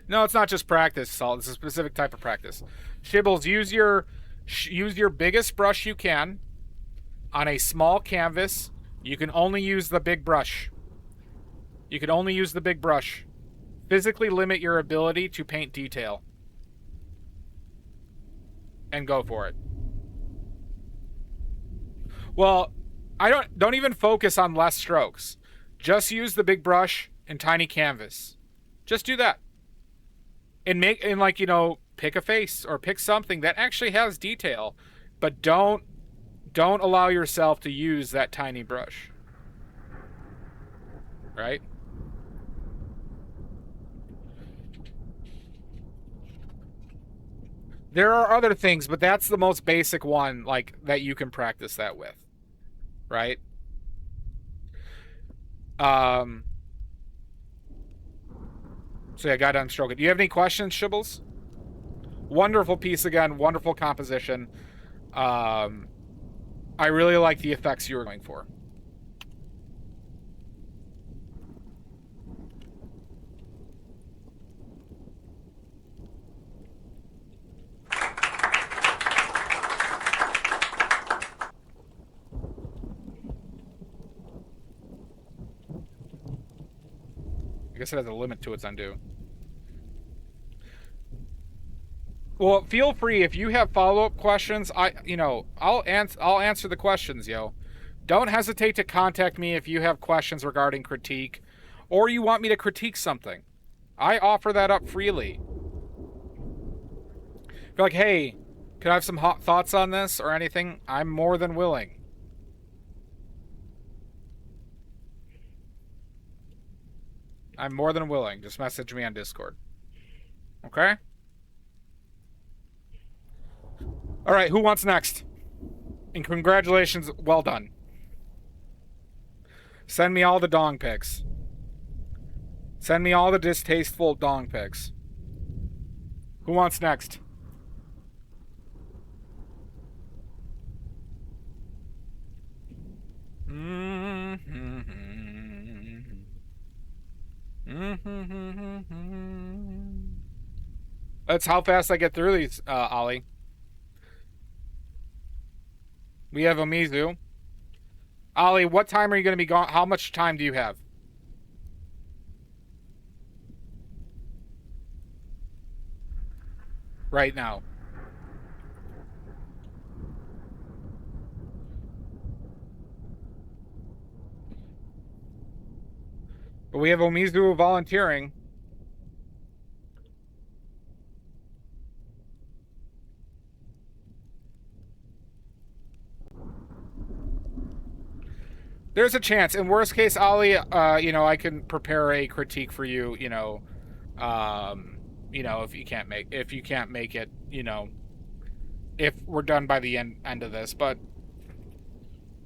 No, it's not just practice, Salt. It's a specific type of practice. Shibbles, use your biggest brush you can on a small canvas. You can only use the big brush. You can only use the big brush. Physically limit your ability to paint detail. And go for it. Well, don't even focus on less strokes. Just use the big brush and tiny canvas. Just do that. And like, you know, pick a face or pick something that actually has detail, but don't allow yourself to use that tiny brush. Right? There are other things, but that's the most basic one, like, that you can practice that with. Right? So yeah, Goddamn Stroke It. Do you have any questions, Shibbles? Wonderful piece again, wonderful composition. I really like the effects you were going for. I guess it has a limit to its undo. Well, feel free if you have follow-up questions. I'll answer the questions, yo. Don't hesitate to contact me if you have questions regarding critique, or you want me to critique something. I offer that up freely. If you're like, hey, can I have some hot thoughts on this or anything? I'm more than willing. I'm more than willing. Just message me on Discord. Okay? Alright, who wants next? And congratulations, well done. Send me all the dong pics. Send me all the distasteful dong pics. Who wants next? That's how fast I get through these, Ollie. We have Omizu. Ollie, what time are you going to be gone? How much time do you have? Right now. But we have Omizu volunteering. There's a chance. In worst case, Ollie, I can prepare a critique for you, if you can't make it, if we're done by the end of this. But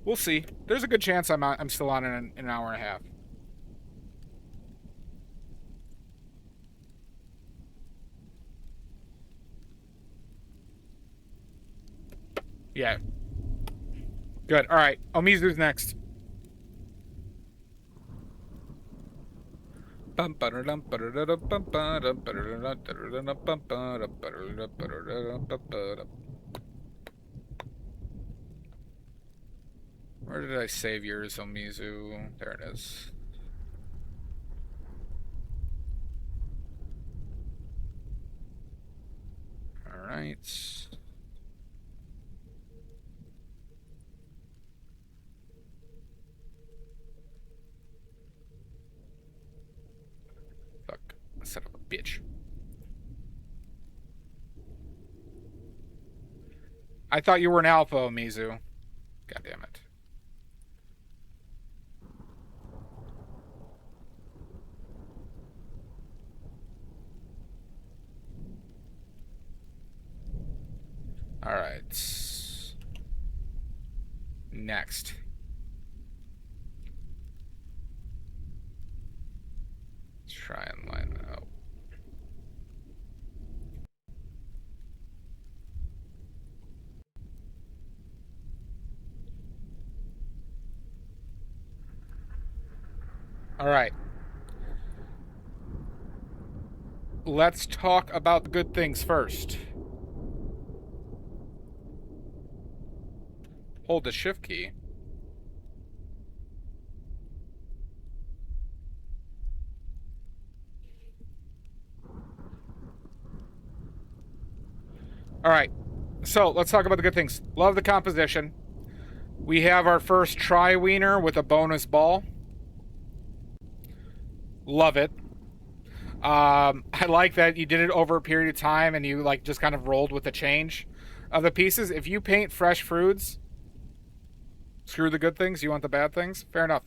We'll see. There's a good chance I'm still on in an hour and a half. Yeah. Good. All right. Omizu's next. Where did I save yours, Omizu? There it is. All right. Fuck. Son of a bitch. I thought you were an alpha, Omizu. God damn it. All right. Next. Let's try and line that up. All right. Let's talk about the good things first. Hold the shift key. All right. So let's talk about the good things. Love the composition. We have our first tri-wiener with a bonus ball. Love it. I like that you did it over a period of time and you like just kind of rolled with the change of the pieces. If you paint fresh fruits, screw the good things, you want the bad things? Fair enough.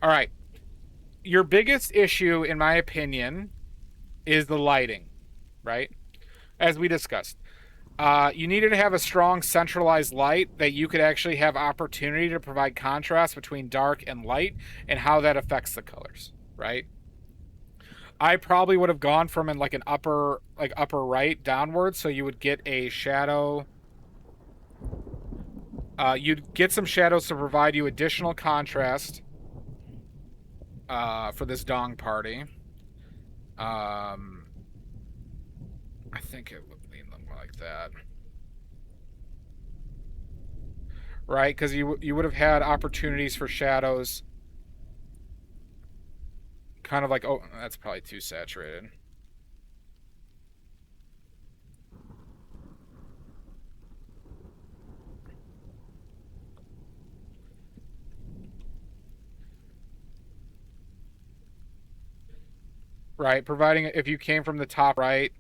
All right. Your biggest issue, in my opinion, is the lighting, right? As we discussed. You needed to have a strong centralized light that you could actually have opportunity to provide contrast between dark and light and how that affects the colors, right? I probably would have gone from an upper right downwards, so you would get a shadow. You'd get some shadows to provide you additional contrast for this dong party. I think it would lean them like that. Right? Because you would have had opportunities for shadows. Kind of like, oh, that's probably too saturated. Right, providing if you came from the top right,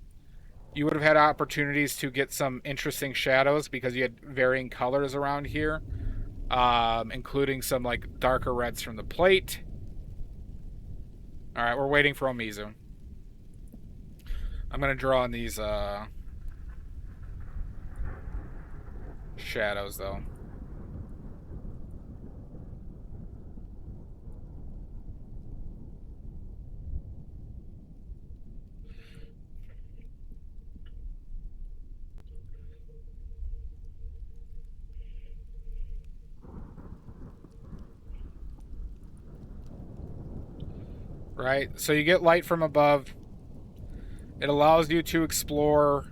you would have had opportunities to get some interesting shadows because you had varying colors around here, including some like darker reds from the plate. All right, we're waiting for Omizu. I'm gonna draw on these shadows though. Right? So you get light from above. It allows you to explore.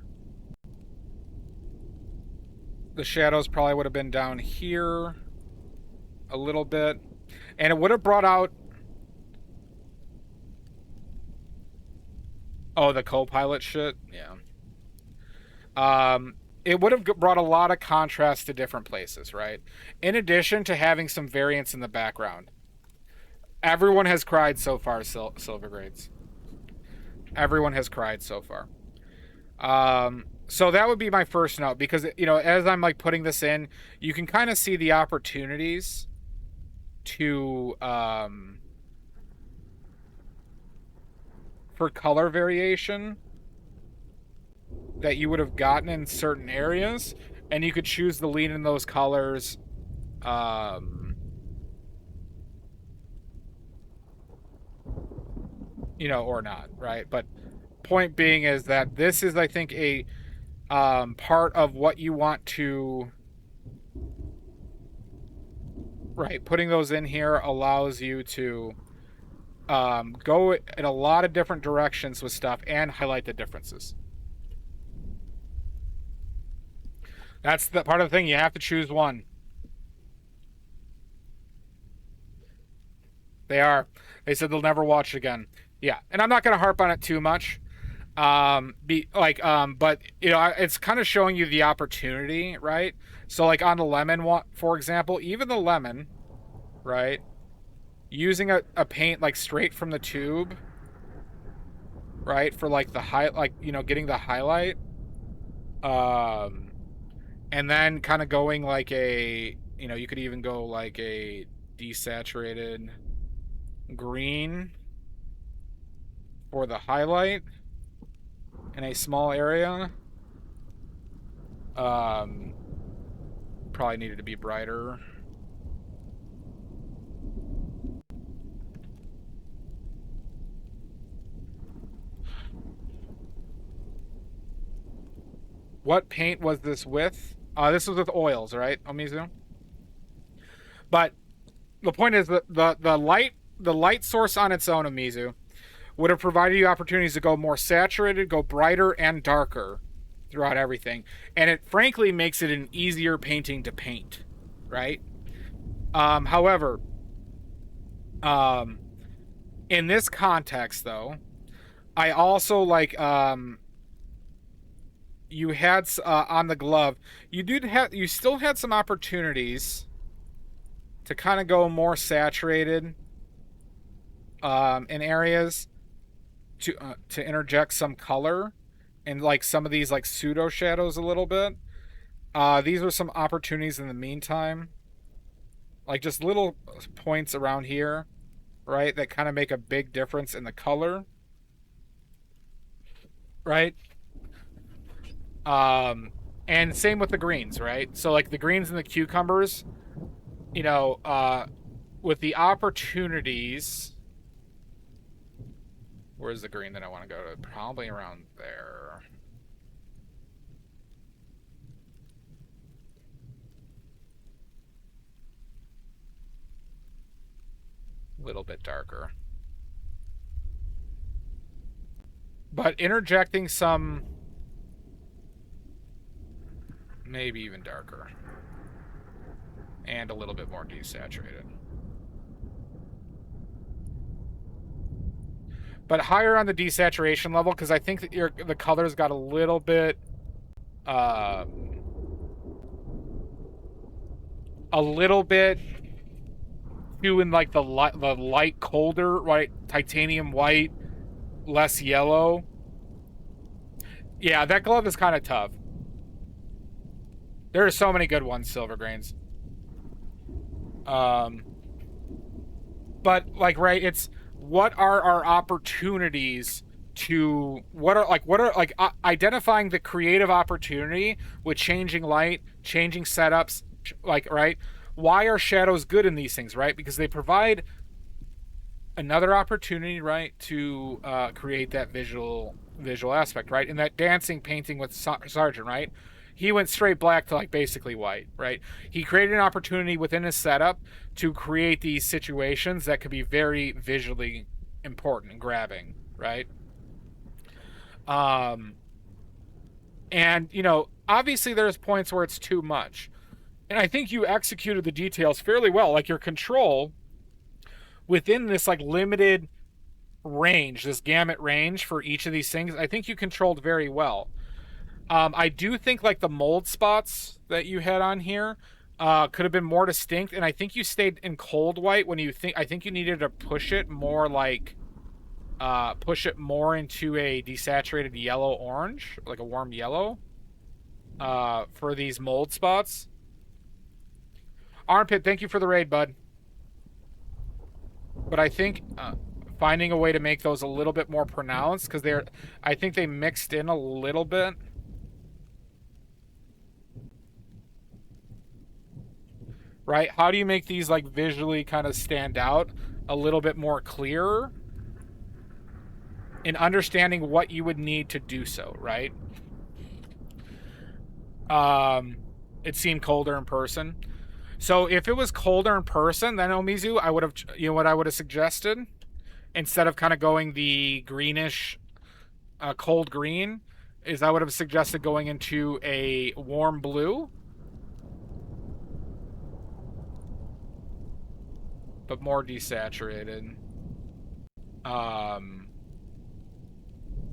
The shadows probably would have been down here a little bit. And it would have brought out... Oh, the co-pilot shit? Yeah. It would have brought a lot of contrast to different places, right? In addition to having some variance in the background. Everyone has cried so far, Silvergrades. Everyone has cried so far. So that would be my first note, because, you know, as I'm like putting this in, you can kind of see the opportunities to, for color variation that you would have gotten in certain areas, and you could choose to lean in those colors you know, or not, right? But point being is that this is, I think, a part of what you want to, right? Putting those in here allows you to go in a lot of different directions with stuff and highlight the differences. That's the part of the thing. You have to choose one. They said they'll never watch it again. Yeah, and I'm not going to harp on it too much. But you know, it's kind of showing you the opportunity, right? So like on the lemon one, for example, even the lemon, right? Using a paint like straight from the tube, right? For like you know, getting the highlight. And then kind of going like you know, you could even go like a desaturated green for the highlight in a small area. Probably needed to be brighter. What paint was this with? This was with oils, right, Omizu? But the point is that the light source on its own, Omizu, would have provided you opportunities to go more saturated, go brighter and darker throughout everything. And it frankly makes it an easier painting to paint, right? However, in this context, though, I also like you had on the glove, you still had some opportunities to kind of go more saturated in areas to interject some color and like some of these like pseudo shadows a little bit. These were some opportunities in the meantime, like just little points around here, right, that kind of make a big difference in the color, right? And same with the greens, right? So like the greens and the cucumbers, you know, with the opportunities. Where's the green that I want to go to? Probably around there. A little bit darker. But interjecting some, maybe even darker. And a little bit more desaturated. But higher on the desaturation level, because I think that the colors got a little bit too in like the light colder, right? Titanium white, less yellow. Yeah, that glove is kind of tough. There are so many good ones, Silver Grains. But like, right, it's what are our opportunities to identifying the creative opportunity with changing light, changing setups, like, right? Why are shadows good in these things, right? Because they provide another opportunity, right, to create that visual aspect, right? In that dancing painting with Sargent, right? He went straight black to like basically white, right? He created an opportunity within his setup to create these situations that could be very visually important and grabbing, right? And, you know, obviously there's points where it's too much. And I think you executed the details fairly well. Like your control within this like limited range, this gamut range for each of these things, I think you controlled very well. I do think like the mold spots that you had on here could have been more distinct, and I think you stayed in cold white when I think you needed to push it more like into a desaturated yellow orange, like a warm yellow, for these mold spots. Armpit, thank you for the raid, bud. But I think finding a way to make those a little bit more pronounced, because I think they mixed in a little bit. right? How do you make these like visually kind of stand out a little bit more clearer in understanding what you would need to do so, right? It seemed colder in person. So if it was colder in person, then Omizu, I would have, you know what I would have suggested? Instead of kind of going the greenish, cold green, is I would have suggested going into a warm blue. But more desaturated. Hold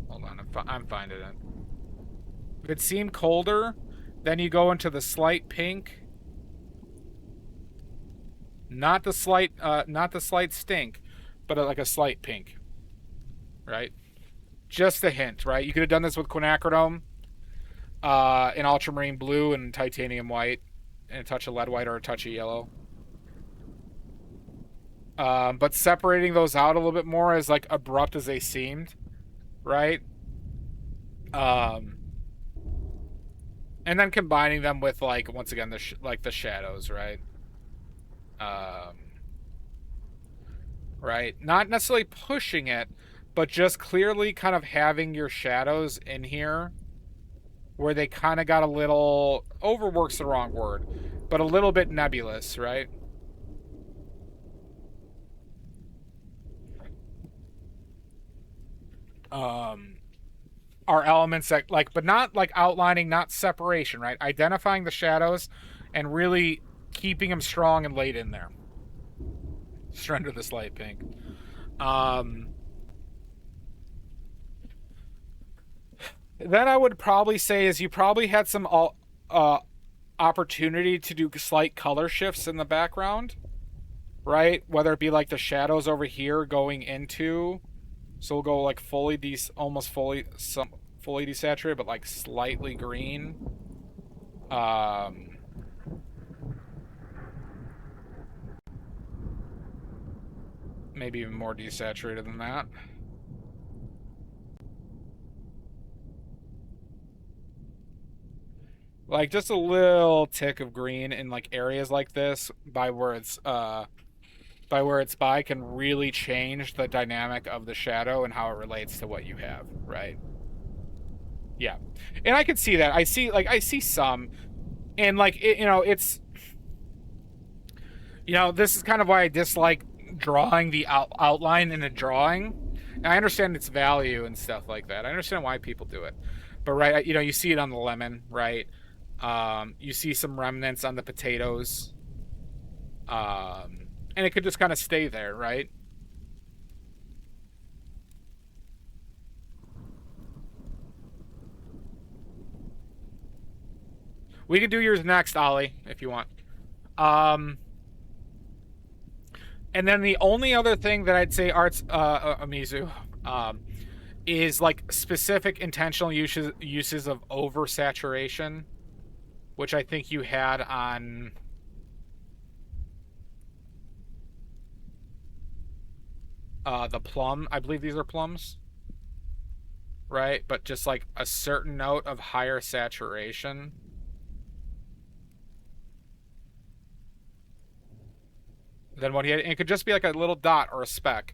on, I'm finding it. If it seemed colder, then you go into the slight pink. Not the slight stink, but like a slight pink, right? Just a hint, right? You could have done this with quinacridone, in ultramarine blue and titanium white, and a touch of lead white or a touch of yellow. But separating those out a little bit more as like abrupt as they seemed, right? And then combining them with like once again the shadows, right? Right? Not necessarily pushing it, but just clearly kind of having your shadows in here where they kind of got a little, overwork's the wrong word, but a little bit nebulous, right? Are elements that like, but not like outlining, not separation, right? Identifying the shadows and really keeping them strong and laid in there. Surrender this light pink. Then I would probably say is you probably had some opportunity to do slight color shifts in the background, right? Whether it be like the shadows over here going into, so we'll go like almost fully desaturated, but like slightly green. Maybe even more desaturated than that. Like just a little tick of green in like areas like this by where it's can really change the dynamic of the shadow and how it relates to what you have, right? Yeah. And I can see that. I see some, and like it's this is kind of why I dislike drawing the outline in a drawing. And I understand its value and stuff like that. I understand why people do it. But right, you see it on the lemon, right? You see some remnants on the potatoes. And it could just kind of stay there, right? We can do yours next, Ollie, if you want. And then the only other thing that I'd say Omizu, is like specific intentional uses of oversaturation, which I think you had on the plum. I believe these are plums, right? But just like a certain note of higher saturation. Than what he had. And it could just be like a little dot or a speck.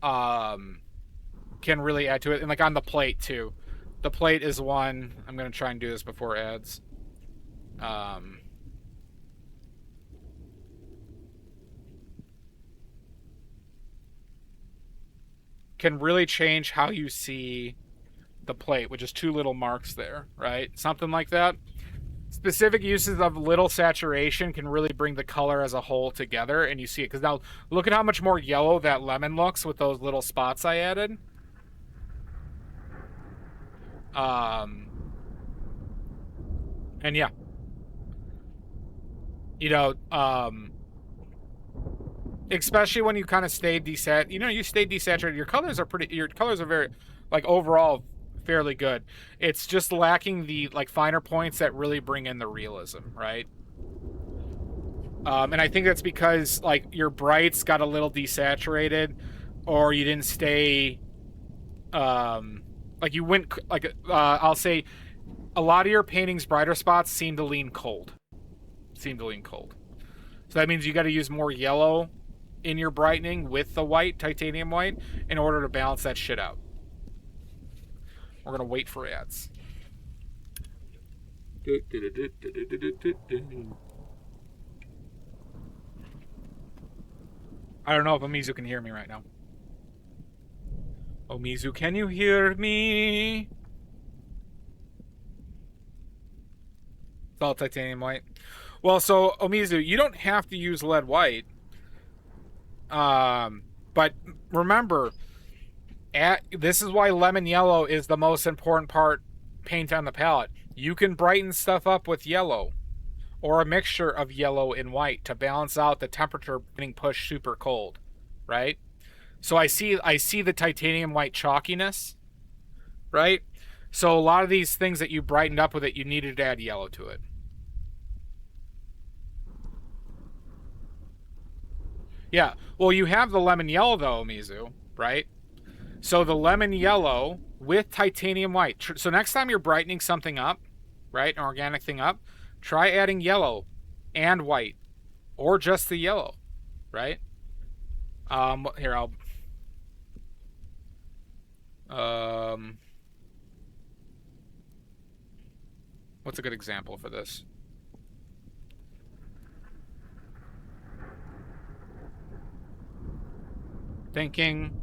Can really add to it. And like on the plate too. The plate is one. I'm going to try and do this before ads. Can really change how you see the plate, which is two little marks there, right? Something like that. Specific uses of little saturation can really bring the color as a whole together, and you see it. Because now, look at how much more yellow that lemon looks with those little spots I added. And yeah. Especially when you kind of stay you stay desaturated. Your colors are very, like, overall fairly good. It's just lacking the like finer points that really bring in the realism, right? And I think that's because like your brights got a little desaturated, or you didn't stay like you went like I'll say a lot of your painting's brighter spots seem to lean cold. So that means you got to use more yellow in your brightening with the white, titanium white, in order to balance that shit out. We're going to wait for ads. I don't know if Omizu can hear me right now. Omizu, can you hear me? It's all titanium white. Well, so Omizu, you don't have to use lead white. But remember, this is why lemon yellow is the most important part paint on the palette. You can brighten stuff up with yellow or a mixture of yellow and white to balance out the temperature getting pushed super cold, right? So I see the titanium white chalkiness, right? So a lot of these things that you brightened up with it, you needed to add yellow to it. Yeah, well, you have the lemon yellow though, Mizu, right? So the lemon yellow with titanium white. So next time you're brightening something up, right, an organic thing up, try adding yellow and white, or just the yellow, right? Here, what's a good example for this? Thinking.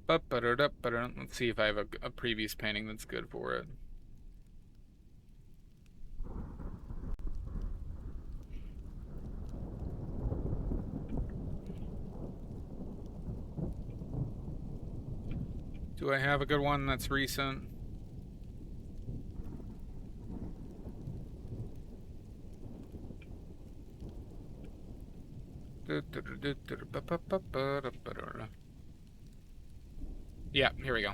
Let's see if I have a previous painting that's good for it. Do I have a good one that's recent? Yeah, here we go.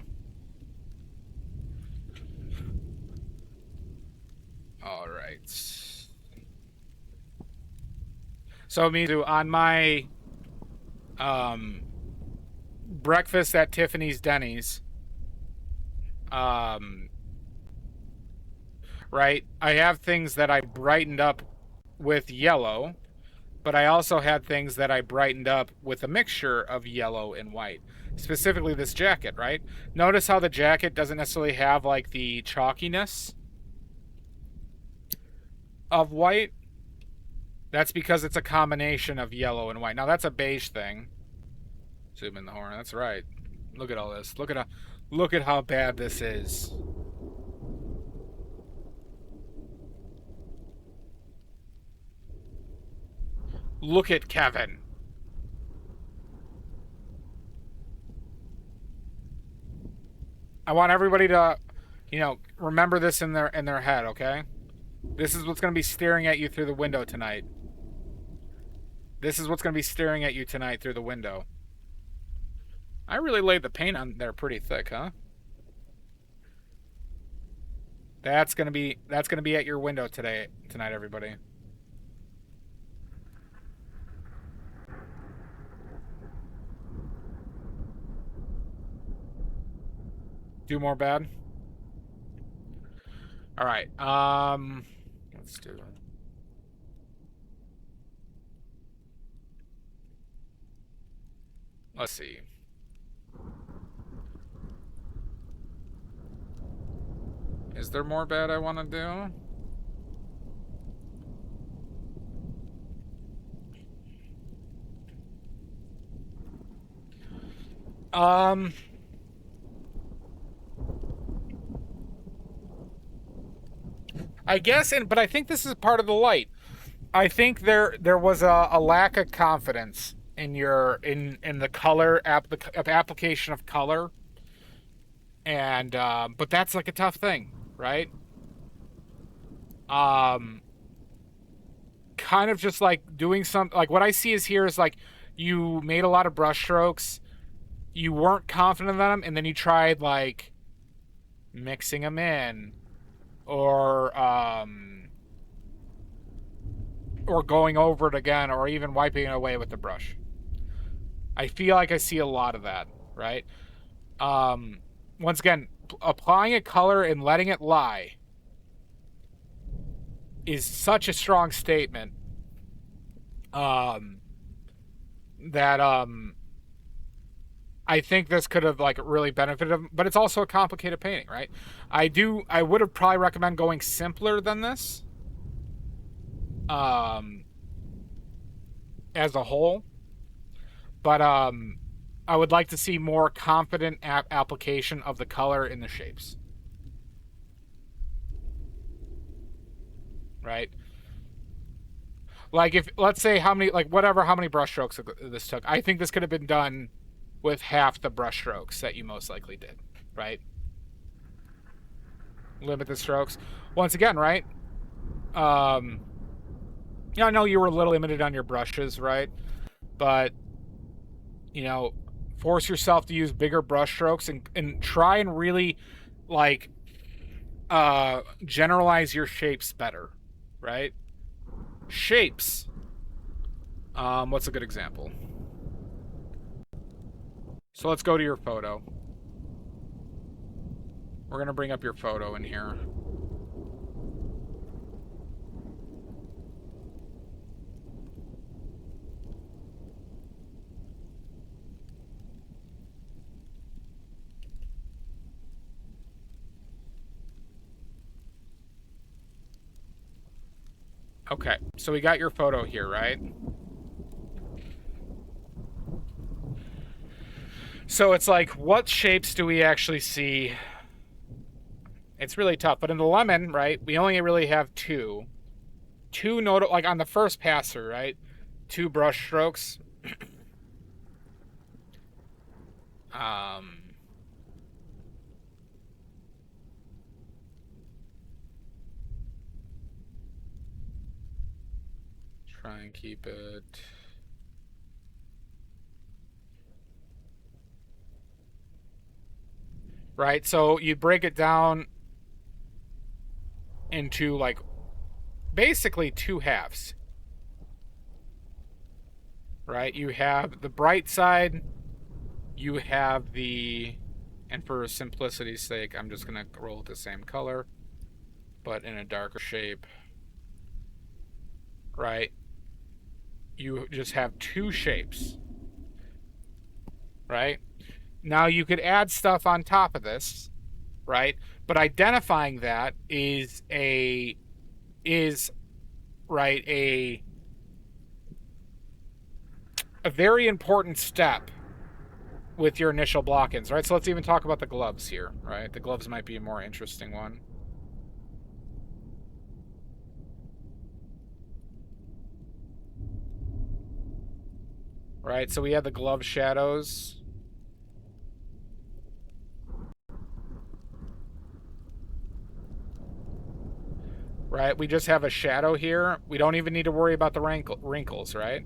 All right. So Mizu, on my breakfast at Tiffany's Denny's, right, I have things that I brightened up with yellow, but I also had things that I brightened up with a mixture of yellow and white. Specifically this jacket, right? Notice how the jacket doesn't necessarily have like the chalkiness of white. That's because it's a combination of yellow and white. Now that's a beige thing. Zoom in the horn. That's right. Look at all this. Look at how bad this is. Look at Kevin. I want everybody to, remember this in their head, okay? This is what's going to be staring at you through the window tonight. This is what's going to be staring at you tonight through the window. I really laid the paint on there pretty thick, huh? That's going to be at your window tonight, everybody. Do more bad? All right. Let's do it. Let's see. Is there more bad I want to do? I guess, but I think this is part of the light. I think there was a lack of confidence in the color application of color, and but that's like a tough thing, right? Kind of just like doing some, like what I see is here is like you made a lot of brush strokes, you weren't confident in them, and then you tried like mixing them in. Or going over it again, or even wiping it away with the brush. I feel like I see a lot of that, right? Once again, applying a color and letting it lie is such a strong statement that I think this could have like really benefited him, but it's also a complicated painting, right? I would have probably recommend going simpler than this as a whole, but I would like to see more confident application of the color in the shapes. Right? Like if, let's say how many brush strokes this took. I think this could have been done with half the brush strokes that you most likely did, right? Limit the strokes. Once again, right? Yeah, I know you were a little limited on your brushes, right? But, you know, force yourself to use bigger brush strokes and try and really, like, generalize your shapes better, right? Shapes. What's a good example? So let's go to your photo. We're going to bring up your photo in here. Okay, so we got your photo here, right? So it's like, what shapes do we actually see? It's really tough. But in the lemon, right, we only really have two. Like on the first passer, right? 2 brush strokes. Try and keep it... Right, so you break it down into like basically 2 halves. Right, you have the bright side, you have the, and for simplicity's sake, I'm just gonna roll with the same color, but in a darker shape. Right, you just have 2 shapes. Right? Now you could add stuff on top of this, right? But identifying that is a very important step with your initial block-ins, right? So let's even talk about the gloves here, right? The gloves might be a more interesting one. Right, so we have the glove shadows. Right, we just have a shadow here. We don't even need to worry about the wrinkles, right?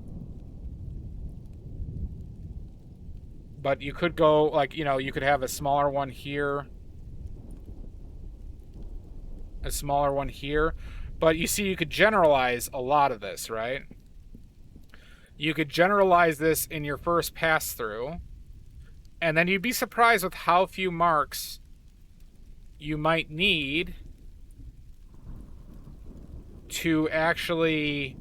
But you could go, like, you know, you could have a smaller one here. A smaller one here. But you see, you could generalize a lot of this, right? You could generalize this in your first pass through. And then you'd be surprised with how few marks you might need to actually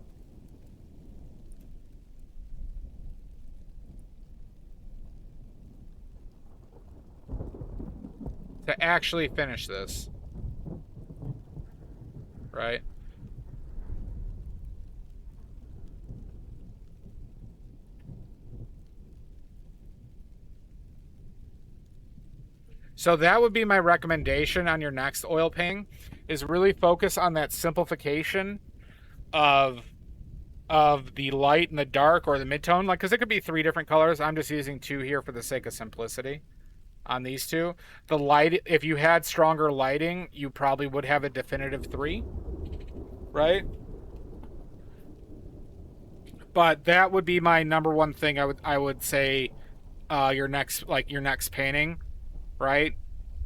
finish this, right? So that would be my recommendation on your next oil painting, is really focus on that simplification of the light and the dark, or the mid-tone, like, because it could be 3 different colors. I'm just using 2 here for the sake of simplicity on these 2. The light, if you had stronger lighting, you probably would have a definitive 3, right? But that would be my number one thing. I would say your next painting, right?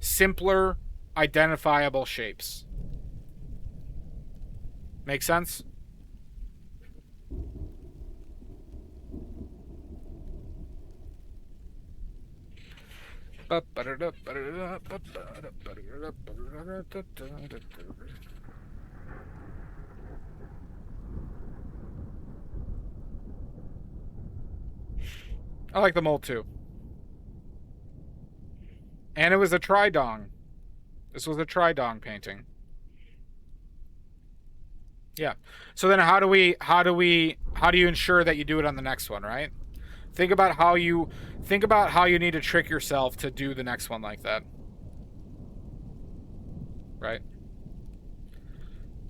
Simpler, identifiable shapes. Make sense? I like the mold too. And it was a Tridong. This was a Tridong painting. Yeah. So then how do you ensure that you do it on the next one, right? Think about how you need to trick yourself to do the next one like that. Right?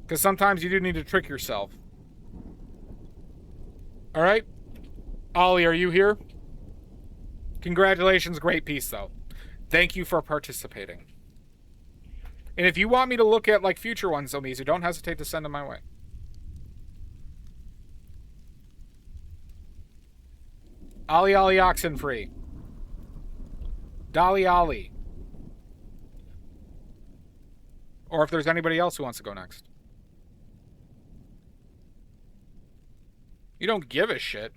Because sometimes you do need to trick yourself. All right? Ollie, are you here? Congratulations, great piece though. Thank you for participating. And if you want me to look at like future ones, Omizu, don't hesitate to send them my way. Ollie Oxenfree. Dolly Ollie. Or if there's anybody else who wants to go next. You don't give a shit.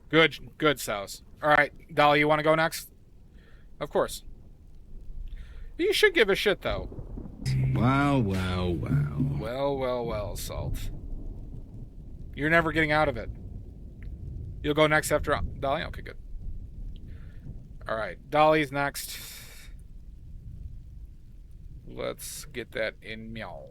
Good, Souse. Alright, Dolly, you want to go next? Of course. But you should give a shit, though. Wow. Well, Salt. You're never getting out of it. You'll go next after Dolly? Okay, good. Alright, Dolly's next. Let's get that in meow.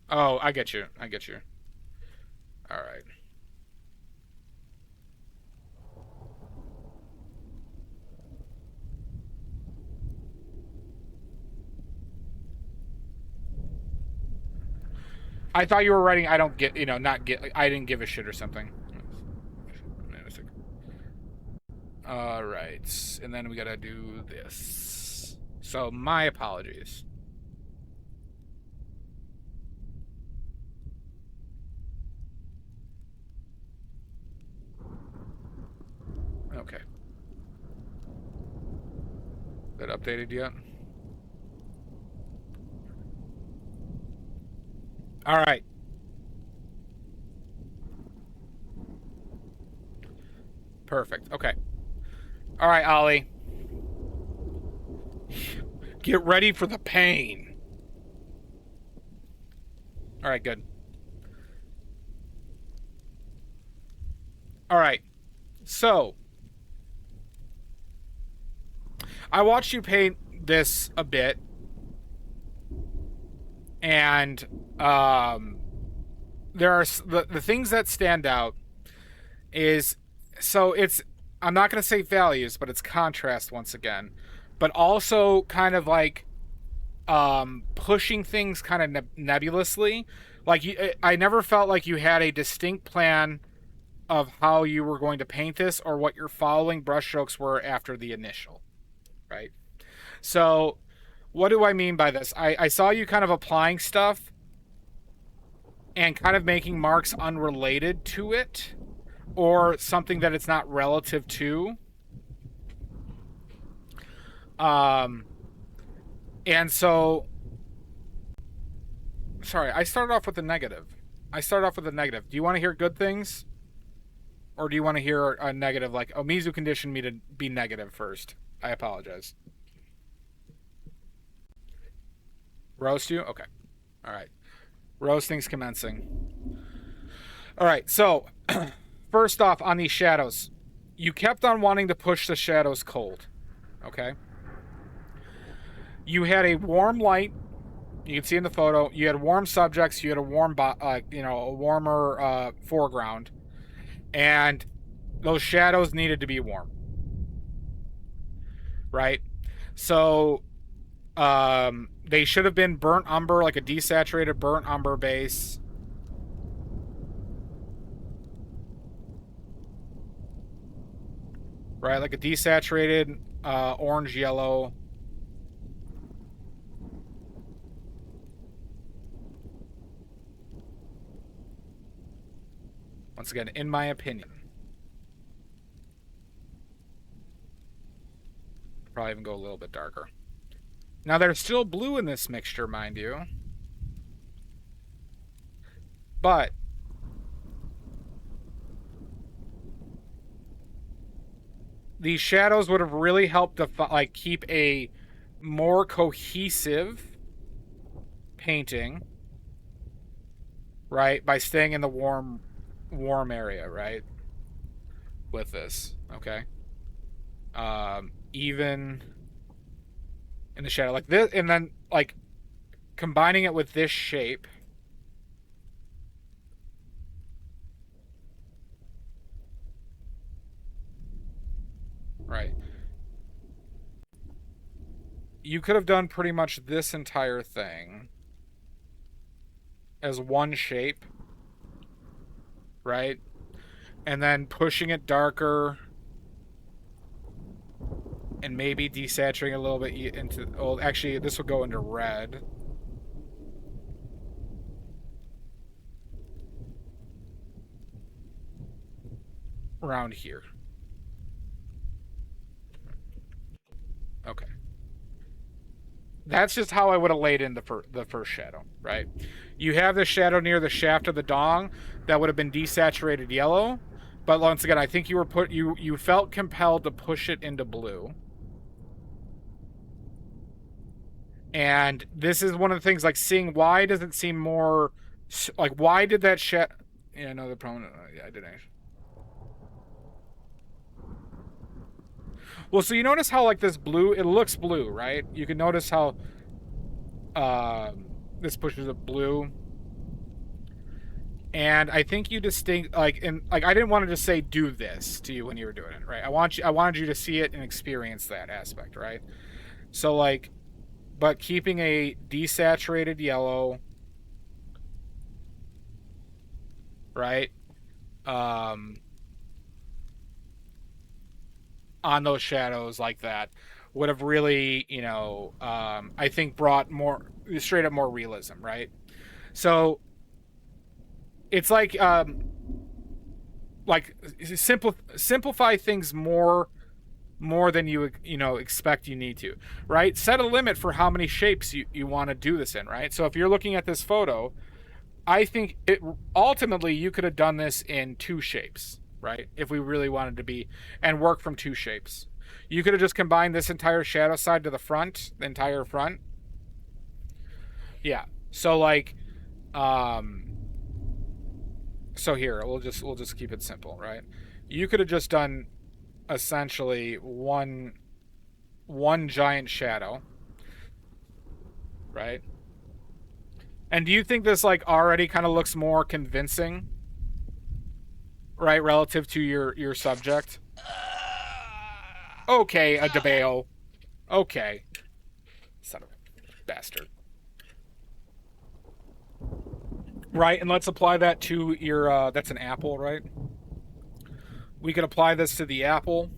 Oh, I get you. All right. I thought you were writing I don't get, I didn't give a shit or something. All right. And then we got to do this. So, my apologies. Okay. That updated yet? All right. Perfect. Okay. All right, Ollie. Get ready for the pain. All right, good. All right. So, I watched you paint this a bit, and there are the things that stand out is, so it's, I'm not going to say values, but it's contrast once again, but also kind of like pushing things kind of nebulously. Like I never felt like you had a distinct plan of how you were going to paint this or what your following brushstrokes were after the initial, right? So what do I mean by this? I saw you kind of applying stuff and kind of making marks unrelated to it or something that it's not relative to. And so, sorry, I started off with a negative. Do you want to hear good things? Or do you want to hear a negative, like, Omizu conditioned me to be negative first? I apologize. Roast you? Okay. All right. Roasting's commencing. All right, so, first off, on these shadows, you kept on wanting to push the shadows cold, okay? You had a warm light. You can see in the photo. You had warm subjects. You had a warm, a warmer foreground, and those shadows needed to be warm, right? So, they should have been burnt umber, like a desaturated burnt umber base. Right, like a desaturated orange yellow. Once again, in my opinion. Probably even go a little bit darker. Now, there's still blue in this mixture, mind you. But these shadows would have really helped to keep a more cohesive painting, right? By staying in the warm area, right? With this, okay? Even in the shadow, like this, and then like combining it with this shape. Right. You could have done pretty much this entire thing as one shape, right? And then pushing it darker and maybe desaturating a little bit into... Oh, actually, this would go into red. Around here. Okay. That's just how I would have laid in the first shadow, right? You have the shadow near the shaft of the dong that would have been desaturated yellow, but once again, I think you felt compelled to push it into blue. And this is one of the things, like, seeing why does it seem more like, why did that shadow... Yeah, no, the problem... Yeah, I did actually. Well, so you notice how, like, this blue, it looks blue, right? You can notice how this pushes up blue. And I think you I didn't want to just say do this to you when you were doing it, right? I wanted you to see it and experience that aspect, right? So, like, but keeping a desaturated yellow, right? On those shadows like that would have really, you know, I think brought more, straight up more realism, right? So it's like simplify things more than you expect you need to, right? Set a limit for how many shapes you want to do this in, right? So if you're looking at this photo, I think ultimately you could have done this in 2 shapes, right? If we really wanted to be, and work from 2 shapes. You could have just combined this entire shadow side to the front, the entire front. Yeah. So like, so here, we'll just keep it simple, right? You could have just done essentially one giant shadow, right? And do you think this, like, already kind of looks more convincing, right, relative to your subject? Okay, a DeBale. Okay. Son of a bastard. Right, and let's apply that to your, that's an apple, right? We could apply this to the apple.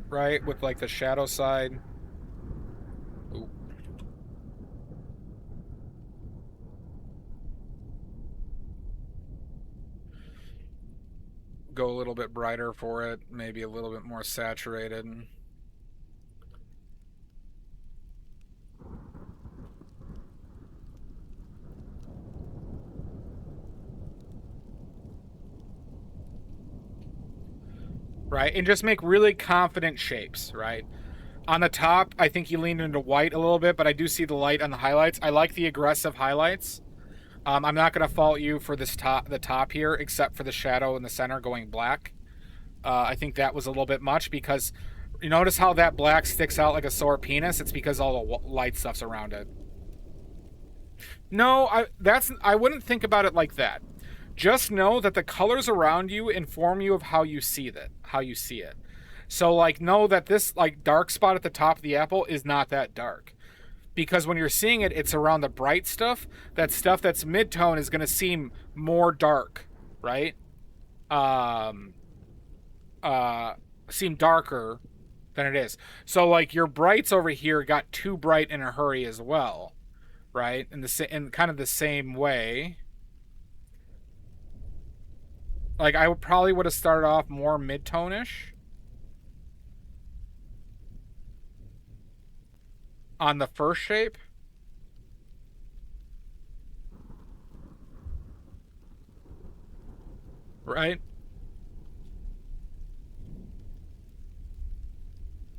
Right, with, like, the shadow side. Ooh. Go a little bit brighter for it, maybe a little bit more saturated. Right, and just make really confident shapes, right? On the top, I think you lean into white a little bit, but I do see the light on the highlights. I like the aggressive highlights. I'm not going to fault you for the top here, except for the shadow in the center going black. I think that was a little bit much, because you notice how that black sticks out like a sore penis? It's because all the light stuff's around it. No, I wouldn't think about it like that. Just know that the colors around you inform you of how you see it. So, like, know that this, like, dark spot at the top of the apple is not that dark. Because when you're seeing it, it's around the bright stuff. That stuff that's mid-tone is going to seem more dark, right? Seem darker than it is. So, like, your brights over here got too bright in a hurry as well, right? In kind of the same way. Like, I probably would have started off more mid-tone-ish on the first shape. Right?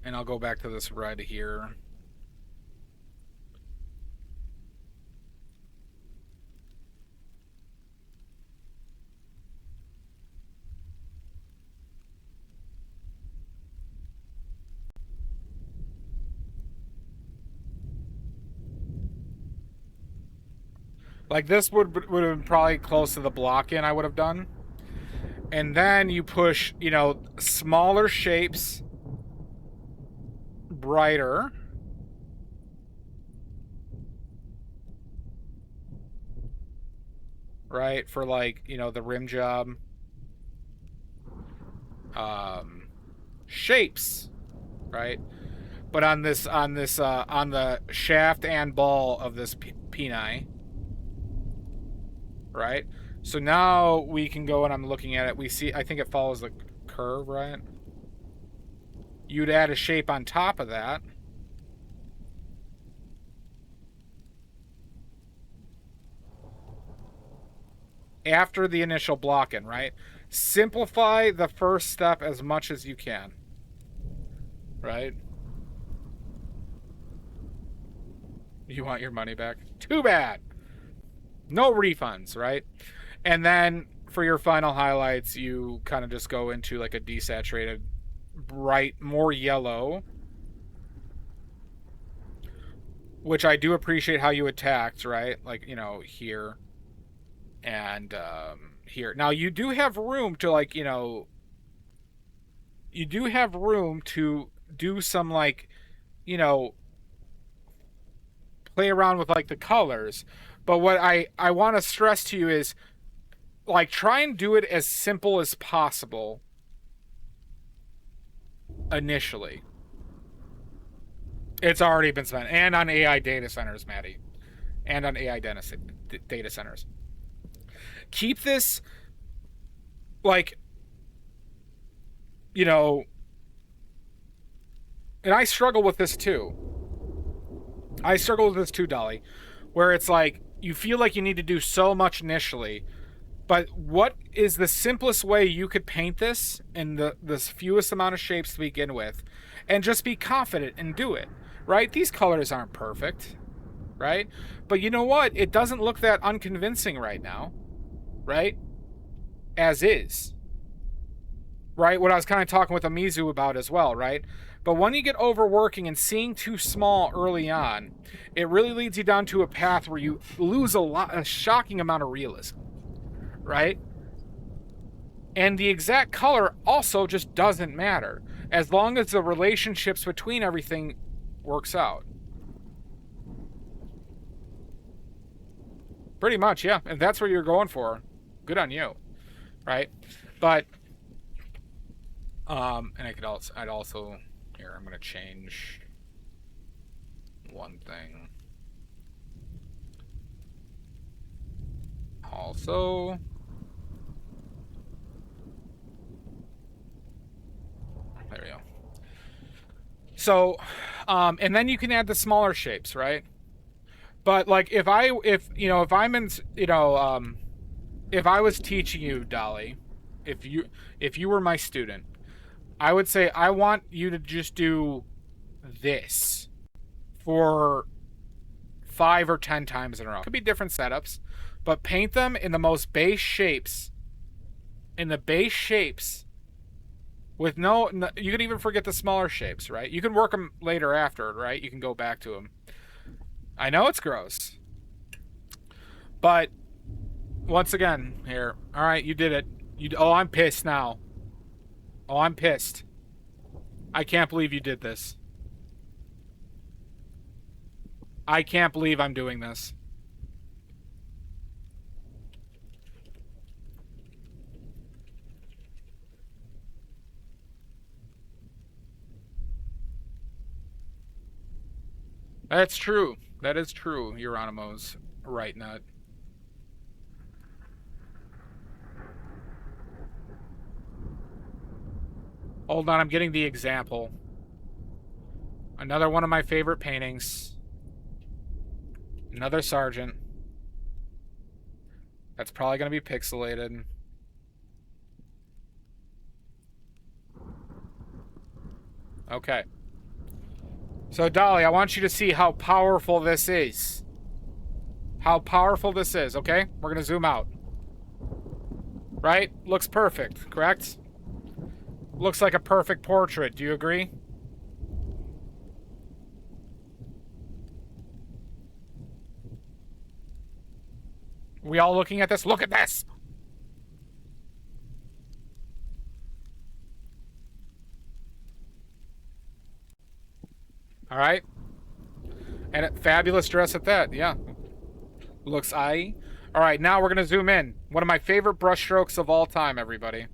And I'll go back to this red here. Like, this would have been probably close to the block in I would have done. And then you push, you know, smaller shapes, brighter. Right? For, like, you know, the rim job. Shapes. Right? But on the shaft and ball of this peni. Right? So now we can go, and I'm looking at it. We see, I think it follows the curve, right? You'd add a shape on top of that. After the initial block-in, right? Simplify the first step as much as you can. Right? You want your money back? Too bad! No refunds, right? And then for your final highlights, you kind of just go into like a desaturated, bright, more yellow. Which I do appreciate how you attacked, right? Like, you know, here. And here. Now, you do have room to, like, you know... You do have room to do some, like, you know... play around with, like, the colors. But what I want to stress to you is, like, try and do it as simple as possible initially. It's already been spent. And on AI data centers, Maddie. And on AI data centers. Keep this, like, you know... And I struggle with this, too. I struggle with this, too, Dolly. Where it's like, you feel like you need to do so much initially, but what is the simplest way you could paint this in the fewest amount of shapes to begin with, and just be confident and do it, right? These colors aren't perfect, right? But you know what? It doesn't look that unconvincing right now, right? As is, right? What I was kind of talking with Amizu about as well, right? But when you get overworking and seeing too small early on, it really leads you down to a path where you lose a shocking amount of realism, right? And the exact color also just doesn't matter, as long as the relationships between everything works out. Pretty much, yeah. And that's what you're going for. Good on you, right? But, and I'd also... Here, I'm going to change one thing. Also, there we go. So, and then you can add the smaller shapes, right? But like, if I was teaching you, Dolly, if you were my student, I would say, I want you to just do this for 5 or 10 times in a row. Could be different setups, but paint them in the most base shapes. In the base shapes with no, you can even forget the smaller shapes, right? You can work them later after, right? You can go back to them. I know it's gross. But once again, here. All right, you did it. Oh, I'm pissed now. Oh, I'm pissed. I can't believe you did this. I can't believe I'm doing this. That's true. That is true, Euronymous. Right, Nut. Hold on, I'm getting the example. Another one of my favorite paintings. Another Sargent. That's probably going to be pixelated. Okay. So, Dolly, I want you to see how powerful this is. How powerful this is, okay? We're going to zoom out. Right? Looks perfect, correct? Looks like a perfect portrait. Do you agree? We all looking at this? Look at this! All right. And a fabulous dress at that, yeah. Looks eye. All right, now we're going to zoom in. One of my favorite brushstrokes of all time, everybody.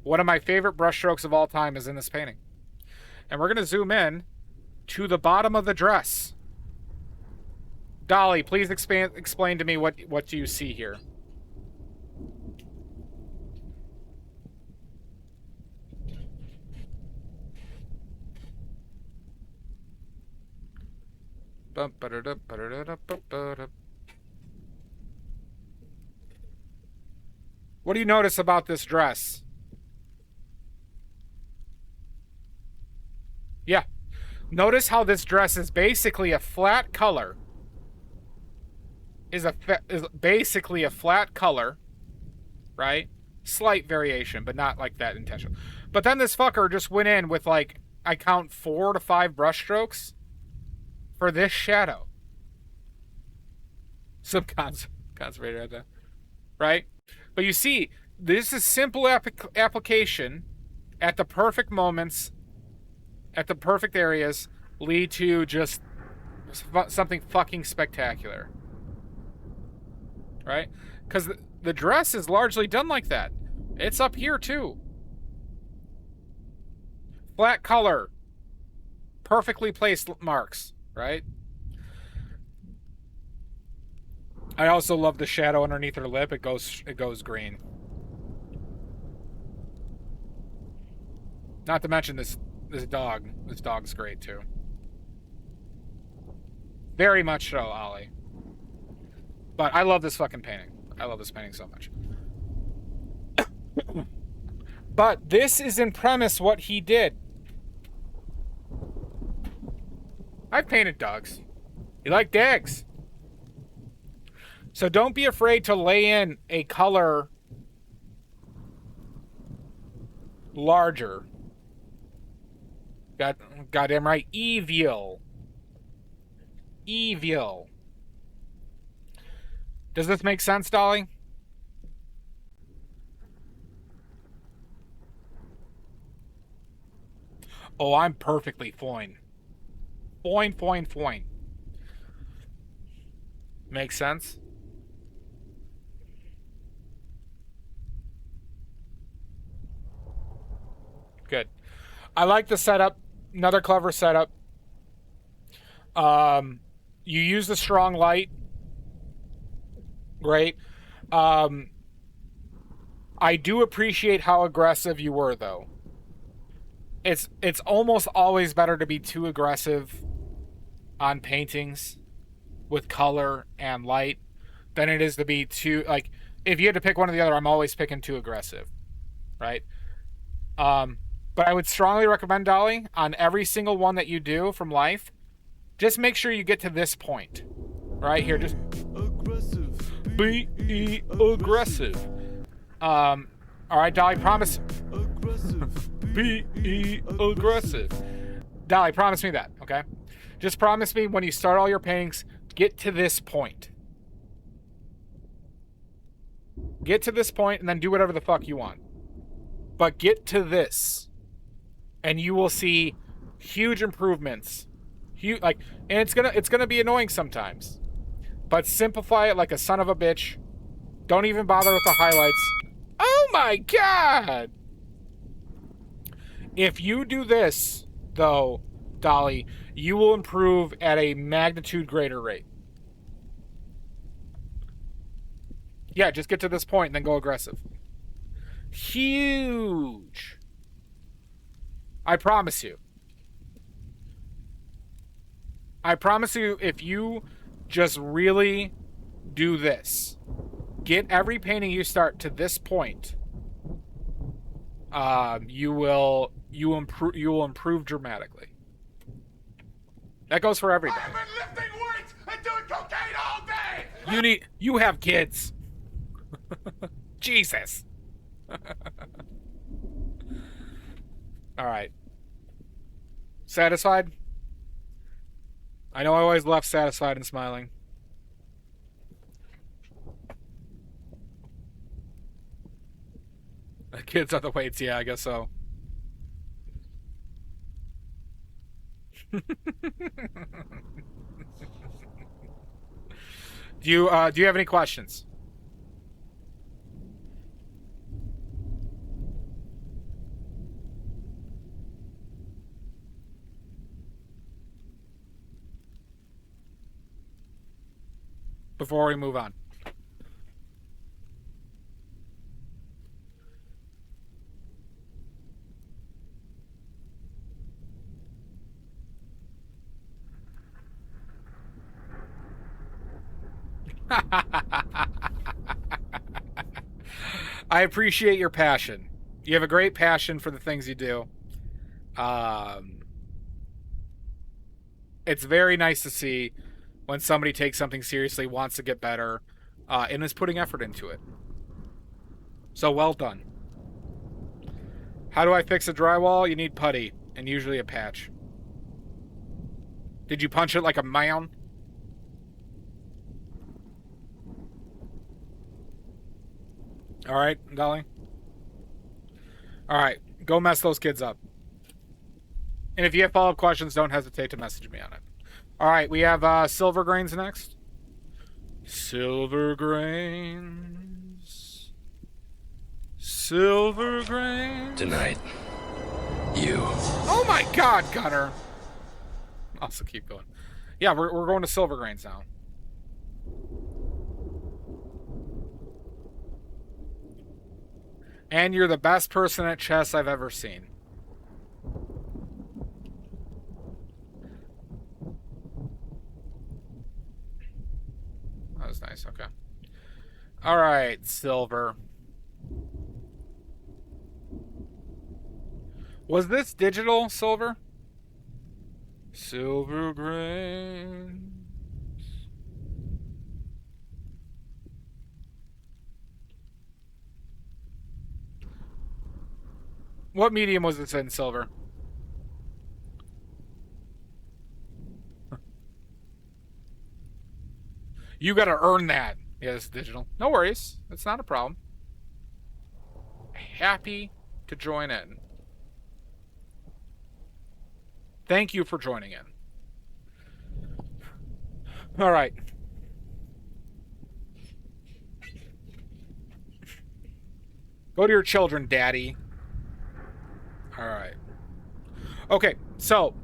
One of my favorite brushstrokes of all time is in this painting. And we're going to zoom in to the bottom of the dress. Dolly, please explain to me what do you see here? What do you notice about this dress? Yeah. Notice how this dress is basically a flat color. Is basically a flat color, right? Slight variation, but not like that intentional. But then this fucker just went in with like, I count 4 to 5 brush strokes for this shadow. Some conservator at that, right? But you see, this is simple application at the perfect moments, at the perfect areas, lead to just something fucking spectacular. Right? Because the dress is largely done like that. It's up here, too. Flat color. Perfectly placed marks, right? I also love the shadow underneath her lip. It goes green. Not to mention this dog. This dog's great, too. Very much so, Ollie. But I love this fucking painting. I love this painting so much. But this is in premise what he did. I've painted dogs. You like dogs. So don't be afraid to lay in a color larger. Goddamn right. Evil. Evil. Does this make sense, Dolly? Oh, I'm perfectly fine. Fine. Makes sense? Good. I like the setup. Another clever setup. You use the strong light. Great. I do appreciate how aggressive you were, though. It's almost always better to be too aggressive on paintings with color and light than it is to be too, like, if you had to pick one or the other, I'm always picking too aggressive, right? But I would strongly recommend, Dolly, on every single one that you do from life, just make sure you get to this point. Right here, just be aggressive. All right, Dolly, promise. Be aggressive. Dolly, promise me that, okay? Just promise me when you start all your paintings, get to this point. Get to this point and then do whatever the fuck you want. But get to this. And you will see huge improvements. And it's gonna be annoying sometimes. But simplify it like a son of a bitch. Don't even bother with the highlights. Oh my god! If you do this, though, Dolly, you will improve at a magnitude greater rate. Yeah, just get to this point and then go aggressive. Huge. I promise you. I promise you, if you just really do this, get every painting you start to this point, you will improve dramatically. That goes for everybody. I've been lifting weights and doing cocaine all day! You have kids. Jesus. All right. Satisfied? I know I always left satisfied and smiling. The kids are the weights, yeah, I guess so. Do you have any questions? Before we move on. I appreciate your passion. You have a great passion for the things you do. It's very nice to see when somebody takes something seriously, wants to get better, and is putting effort into it. So well done. How do I fix a drywall? You need putty, and usually a patch. Did you punch it like a man? All right, Dolly. All right, go mess those kids up. And if you have follow-up questions, don't hesitate to message me on it. All right, we have silver grains next. Silver grains. Silver grains. Tonight, you. Oh my God, Gunner. Also keep going. Yeah, we're going to silver grains now. And you're the best person at chess I've ever seen. That was nice, okay. Alright, silver. Was this digital silver? Silver grains. What medium was this in, silver? You gotta earn that. Yeah, it's digital. No worries. It's not a problem. Happy to join in. Thank you for joining in. All right. Go to your children, Daddy. All right. Okay, so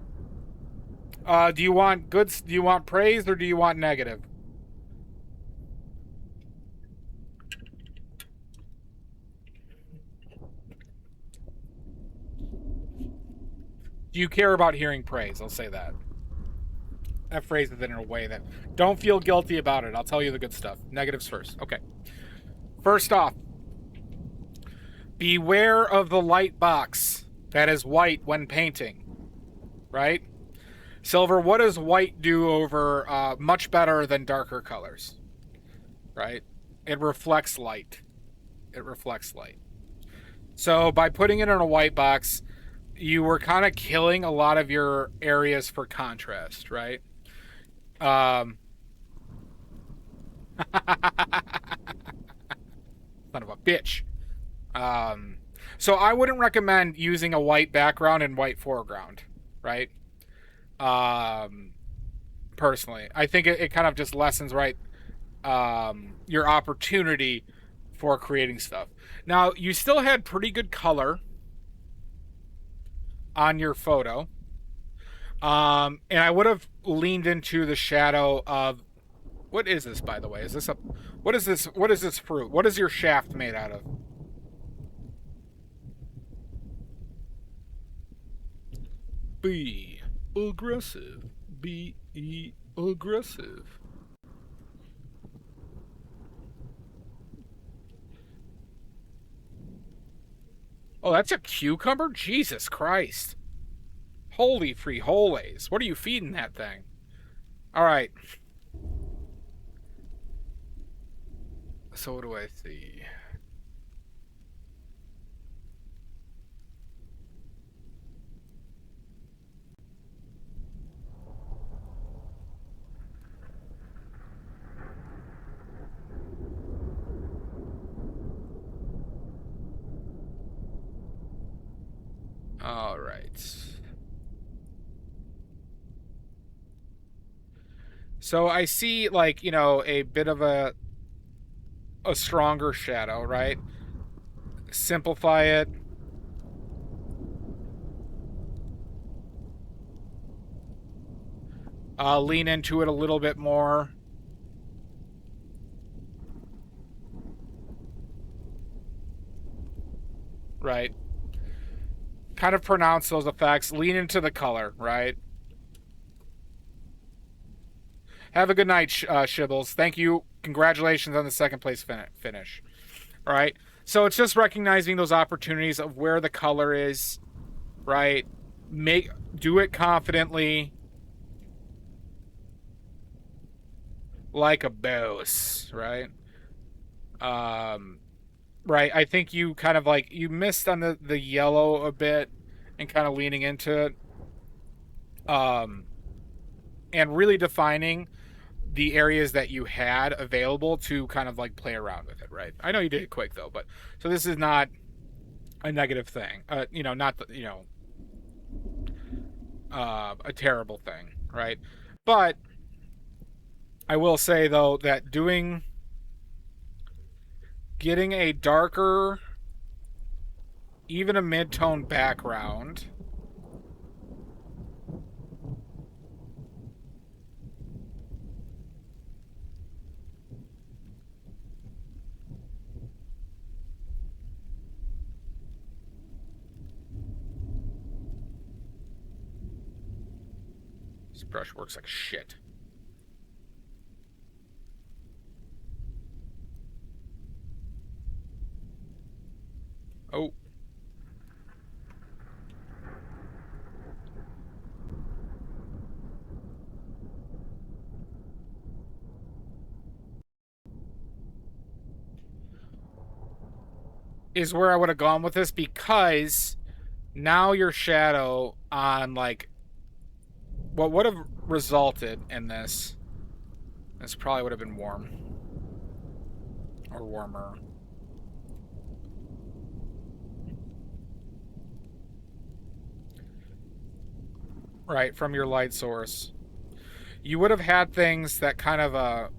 do you want goods? Do you want praise or do you want negative? Do you care about hearing praise? I'll say that. That phrases it in a way that don't feel guilty about it. I'll tell you the good stuff. Negatives first. Okay. First off, beware of the light box that is white when painting. Right? Silver, what does white do over much better than darker colors? Right? It reflects light. It reflects light. So by putting it in a white box, you were kind of killing a lot of your areas for contrast, right? Son of a bitch. So I wouldn't recommend using a white background and white foreground, right? Personally, I think it kind of just lessens, right, your opportunity for creating stuff. Now, you still had pretty good color on your photo. And I would have leaned into the shadow of, what is this, by the way? Is this what is this fruit? What is your shaft made out of? Be aggressive. Be aggressive. Oh, that's a cucumber? Jesus Christ. Holy frijoles. What are you feeding that thing? Alright. So what do I see? All right. So I see, like, you know, a bit of a stronger shadow, right? Simplify it. Lean into it a little bit more. Right. Kind of pronounce those effects. Lean into the color, right? Have a good night, Shibbles. Thank you. Congratulations on the second place finish. All right. So it's just recognizing those opportunities of where the color is, right? Do it confidently, like a boss, right? Right. I think you kind of like you missed on the yellow a bit and kind of leaning into it. And really defining the areas that you had available to kind of like play around with it, right? I know you did it quick though, but so this is not a negative thing. You know, not the, you know, a terrible thing, right? But I will say though that getting a darker, even a mid-tone background this brush works like shit. Oh. Is where I would have gone with this, because now your shadow on like what would have resulted in this probably would have been warm or warmer. Right, from your light source. You would have had things that kind of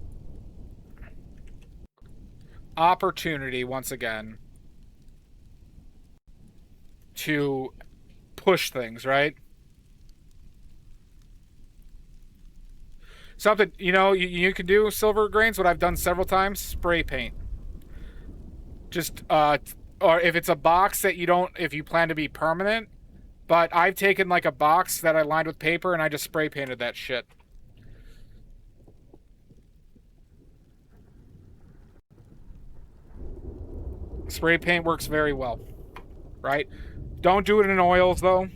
opportunity once again to push things, right? Something, you know, you can do silver grains, what I've done several times, spray paint. Just, or if it's a box that you don't, if you plan to be permanent, but I've taken like a box that I lined with paper and I just spray painted that shit. Spray paint works very well, right? Don't do it in oils though.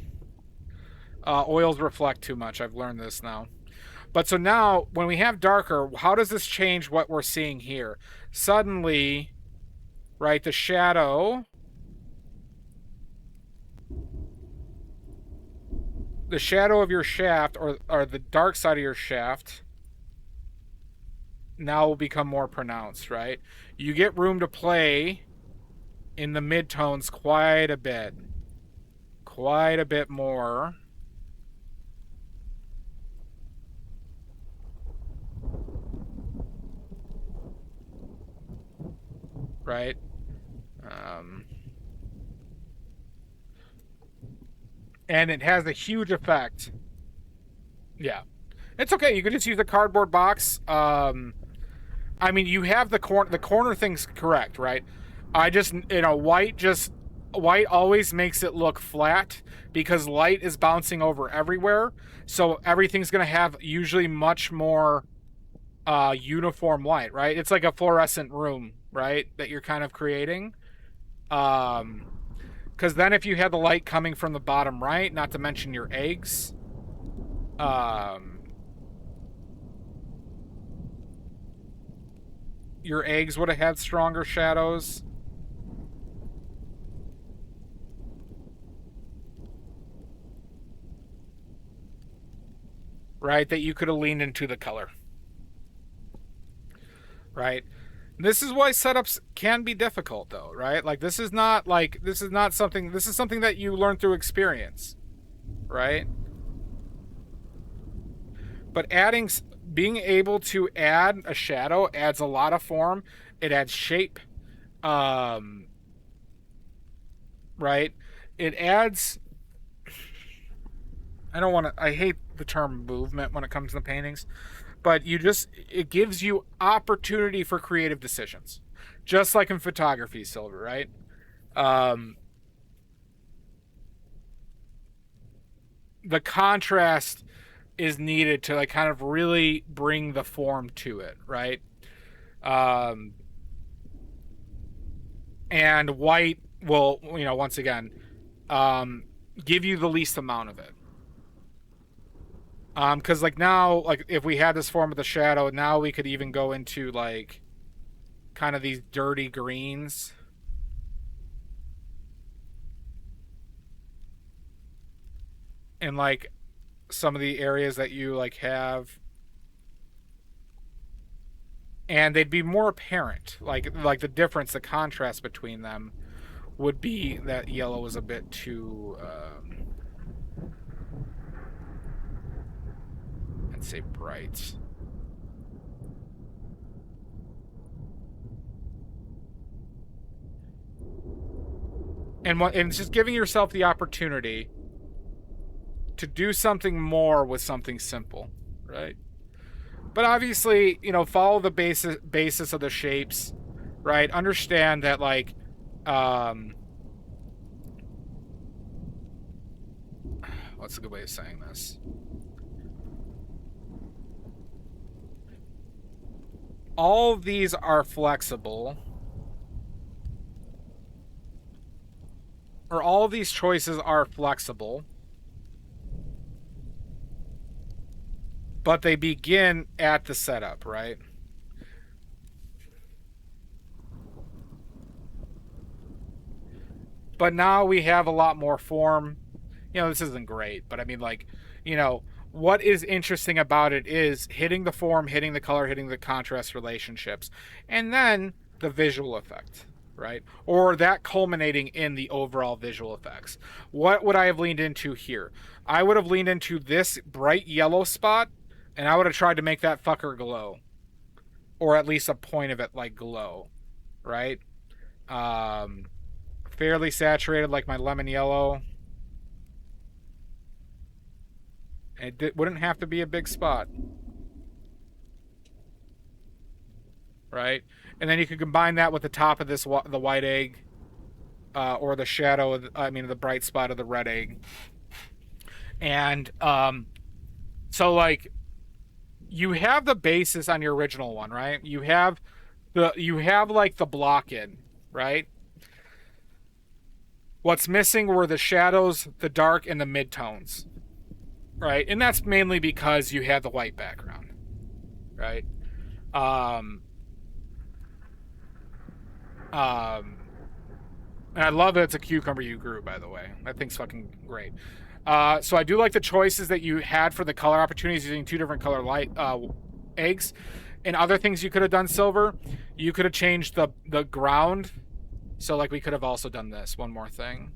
Oils reflect too much. I've learned this now. But so now, when we have darker, how does this change what we're seeing here? Suddenly, right, the shadow of your shaft, or the dark side of your shaft, now will become more pronounced, right? You get room to play in the midtones quite a bit. Quite a bit more. Right? And it has a huge effect. Yeah. It's okay. You could just use a cardboard box. I mean, you have the corner thing's correct, right? I just, you know, white just white always makes it look flat because light is bouncing over everywhere. So everything's going to have usually much more uniform light, right? It's like a fluorescent room, right? That you're kind of creating. Because then if you had the light coming from the bottom right, not to mention your eggs, your eggs would have had stronger shadows. Right? That you could have leaned into the color. Right? This is why setups can be difficult, though, right? Like, this is something that you learn through experience, right? But being able to add a shadow adds a lot of form. It adds shape, right? It adds, I hate the term movement when it comes to paintings, but it gives you opportunity for creative decisions. Just like in photography, Silver, right? The contrast is needed to like kind of really bring the form to it, right? And white will, once again, give you the least amount of it. Because like now, like if we had this form of the shadow, now we could even go into like kind of these dirty greens. And like some of the areas that you like have, and they'd be more apparent. Like the difference, the contrast between them would be that yellow is a bit too I'd say bright. And it's just giving yourself the opportunity to do something more with something simple, right? But obviously, follow the basis of the shapes, right? Understand that, like, what's a good way of saying this? All of these are flexible, or all of these choices are flexible, but they begin at the setup, right? But now we have a lot more form. This isn't great, but I mean, like, what is interesting about it is hitting the form, hitting the color, hitting the contrast relationships, and then the visual effect, right? Or that culminating in the overall visual effects. What would I have leaned into here? I would have leaned into this bright yellow spot, and I would have tried to make that fucker glow. Or at least a point of it, like, glow, right? Fairly saturated, like my lemon yellow. It wouldn't have to be a big spot. Right? And then you could combine that with the top of the white egg. Or the shadow, the bright spot of the red egg. And, so, like, you have the basis on your original one, right? You have like the block in, right? What's missing were the shadows, the dark, and the midtones. Right? And that's mainly because you have the white background. Right? And I love that it's a cucumber you grew, by the way. That thing's fucking great. So I do like the choices that you had for the color opportunities using two different color light eggs. And other things you could have done, Silver, you could have changed the ground. So like we could have also done this. One more thing.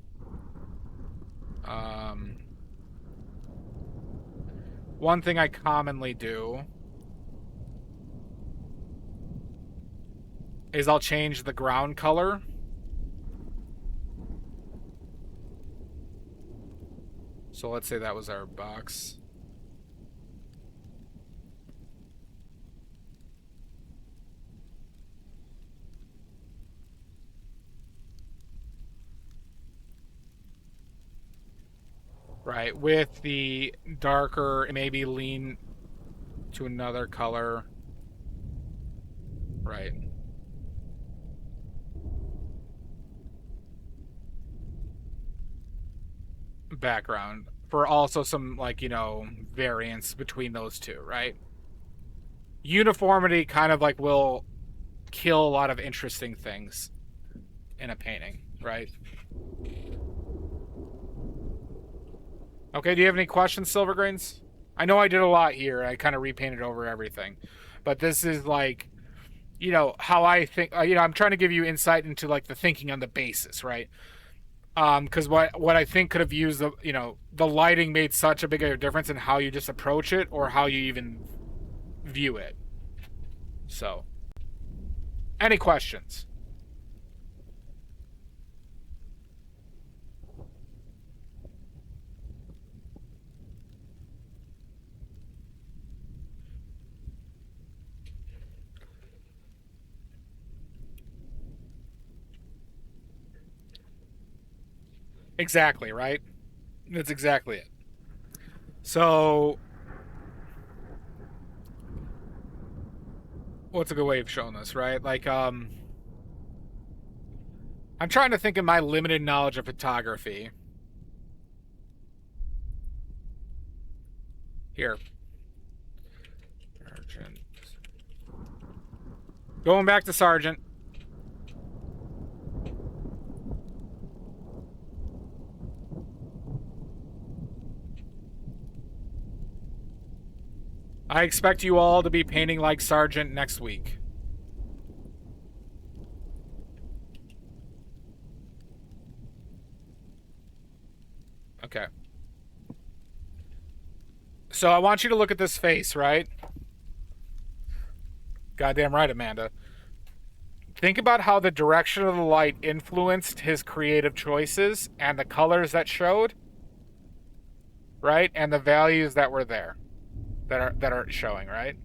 One thing I commonly do is I'll change the ground color. So let's say that was our box. right? With the darker, maybe lean to another color, right? Background for also some, like, you know, variance between those two, right? Uniformity kind of like will kill a lot of interesting things in a painting, right? Okay, do you have any questions, Silvergrains? I know I did a lot here. I kind of repainted over everything. But this is like, you know, how I think, you know, I'm trying to give you insight into like the thinking on the basis, right? Because what I think could have used, the, you know, the lighting made such a big a difference in how you just approach it or how you even view it. So, any questions? Exactly, right? That's exactly it. So, what's a good way of showing this, right? Like, I'm trying to think of my limited knowledge of photography. Here. Sargent. Going back to Sargent. I expect you all to be painting like Sargent next week. Okay. So I want you to look at this face, right? Goddamn right, Amanda. Think about how the direction of the light influenced his creative choices and the colors that showed, right? And the values that were there, that are showing, right?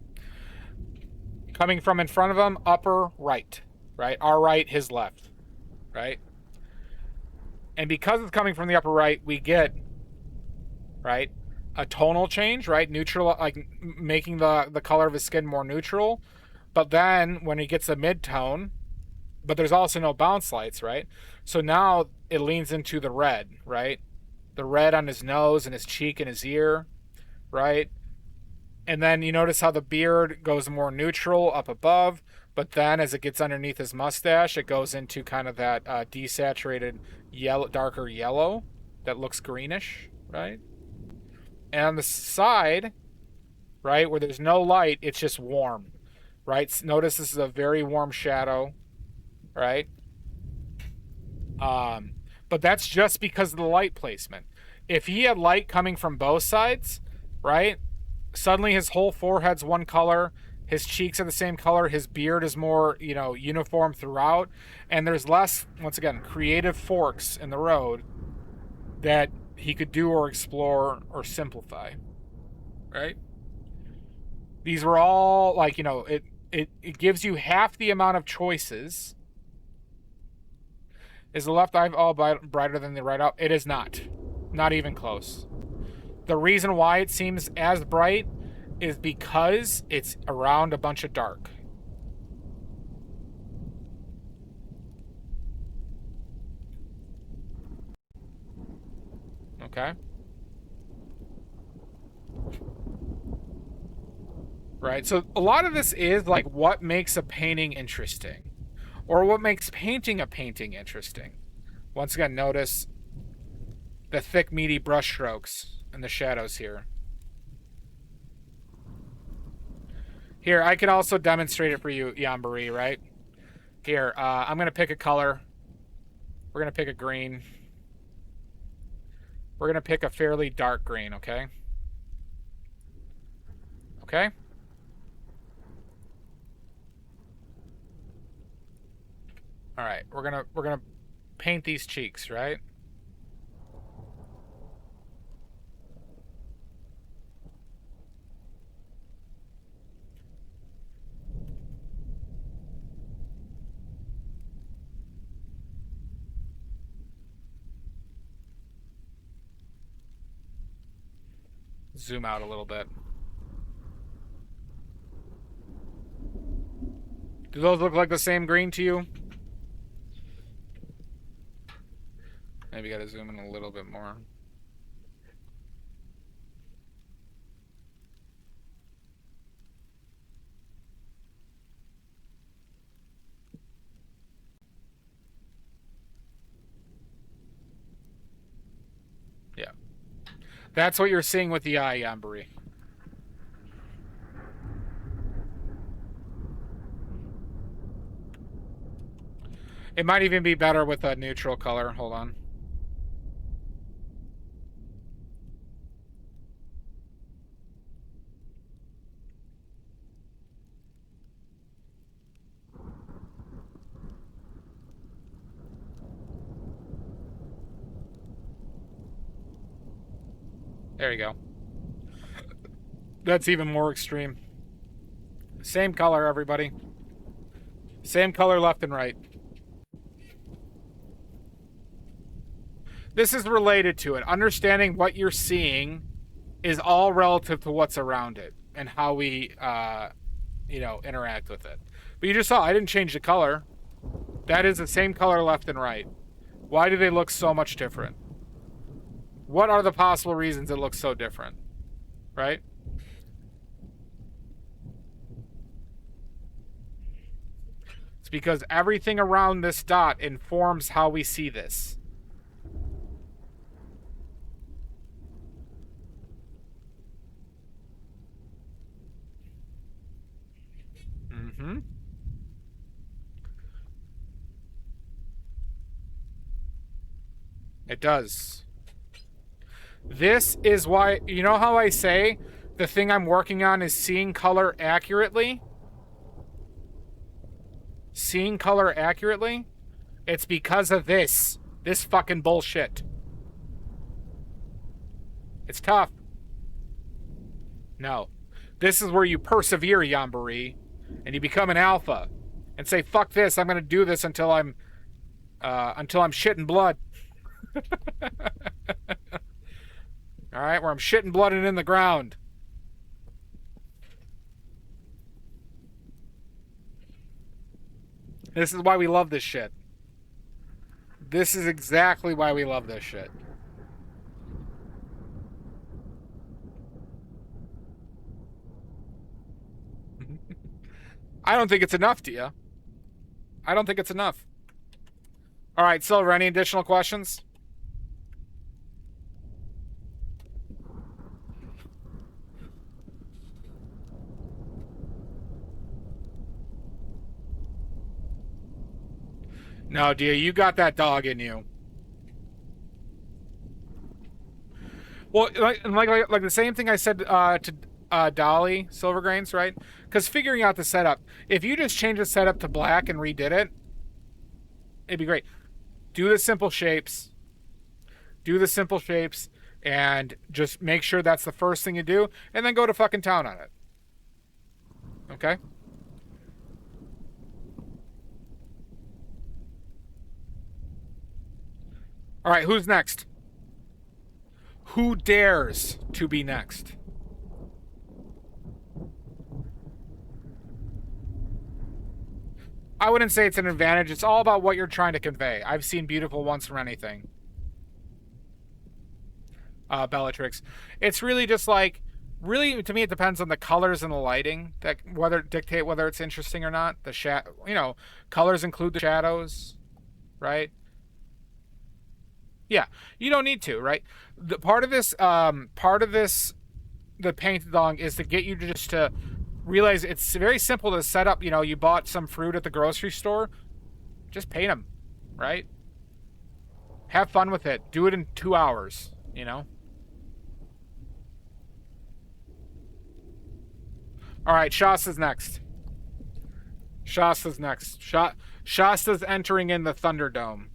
Coming from in front of him, upper right, right? Our right, his left, right? And because it's coming from the upper right, we get, right, a tonal change, right? Neutral, like making the color of his skin more neutral. But then when he gets a mid-tone, but there's also no bounce lights, right? So now it leans into the red, right? The red on his nose and his cheek and his ear, right? And then you notice how the beard goes more neutral up above, but then as it gets underneath his mustache, it goes into kind of that desaturated yellow, darker yellow that looks greenish, right? And on the side, right, where there's no light, it's just warm, right? Notice this is a very warm shadow, right? But that's just because of the light placement. If he had light coming from both sides, right, suddenly his whole forehead's one color, his cheeks are the same color, his beard is more, you know, uniform throughout, and there's less, once again, creative forks in the road that he could do or explore or simplify, right? These were all, like, you know, it gives you half the amount of choices. Is the left eye all brighter than the right eye? It is not. Not even close. The reason why it seems as bright is because it's around a bunch of dark. Okay? Right, so a lot of this is like what makes a painting interesting. Or what makes painting a painting interesting. Once again, notice the thick, meaty brush strokes and the shadows here. Here, I can also demonstrate it for you, Yambari, right? Here, I'm going to pick a color. We're going to pick a green. We're going to pick a fairly dark green, okay? Okay? All right, we're gonna paint these cheeks, right? zoom out a little bit. Do those look like the same green to you? Maybe gotta zoom in a little bit more. Yeah. That's what you're seeing with the eye, Yambury. It might even be better with a neutral color. Hold on. There you go. That's even more extreme. Same color, everybody. Same color left and right. This is related to it. Understanding what you're seeing is all relative to what's around it and how we, interact with it. But you just saw, I didn't change the color. That is the same color left and right. Why do they look so much different? What are the possible reasons it looks so different? Right? It's because everything around this dot informs how we see this. Mm-hmm. It does. This is why, you know how I say the thing I'm working on is seeing color accurately? Seeing color accurately? It's because of this. This fucking bullshit. It's tough. No. This is where you persevere, Yambury, and you become an alpha. And say, fuck this, I'm gonna do this until I'm shitting blood. Alright, where I'm shitting blood and in the ground. This is why we love this shit. This is exactly why we love this shit. I don't think it's enough, do you? I don't think it's enough. Alright, Silver, any additional questions? No, dear, you got that dog in you. Well, like the same thing I said to Dolly Silvergrains, right? Because figuring out the setup, if you just change the setup to black and redid it, it'd be great. Do the simple shapes. Do the simple shapes, and just make sure that's the first thing you do, and then go to fucking town on it. Okay? All right, who's next? Who dares to be next? I wouldn't say it's an advantage. It's all about what you're trying to convey. I've seen beautiful once from anything. Bellatrix. It's really just like, really, to me, it depends on the colors and the lighting that dictate whether it's interesting or not. Colors include the shadows, right? Yeah, you don't need to, right? The part of this, the paint dong is to get you to realize it's very simple to set up. You bought some fruit at the grocery store, just paint them, right? Have fun with it. Do it in 2 hours, All right, Shasta's next. Shasta's entering in the Thunderdome.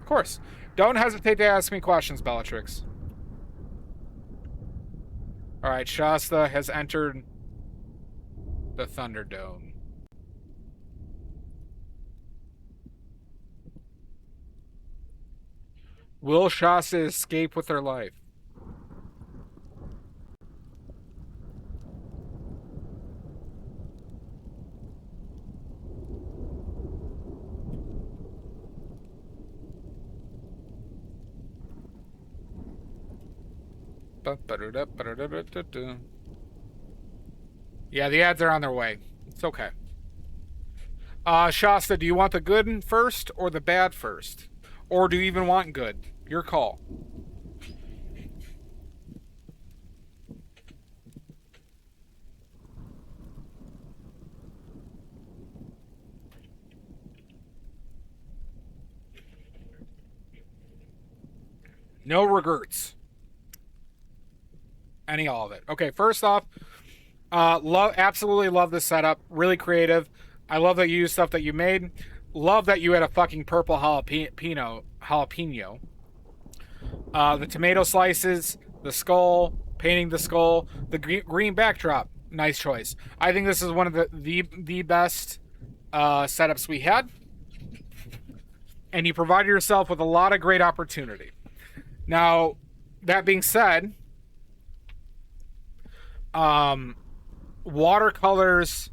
Of course. Don't hesitate to ask me questions, Bellatrix. Alright, Shasta has entered the Thunderdome. Will Shasta escape with her life? Yeah, the ads are on their way. It's okay. Shasta, do you want the good first or the bad first? Or do you even want good? Your call. No regrets. All of it. Okay, first off, absolutely love this setup. Really creative. I love that you used stuff that you made. Love that you had a fucking purple jalapeno. The tomato slices, the skull, painting the skull, the green backdrop. Nice choice. I think this is one of the best setups we had. And you provided yourself with a lot of great opportunity. Now, that being said, watercolors,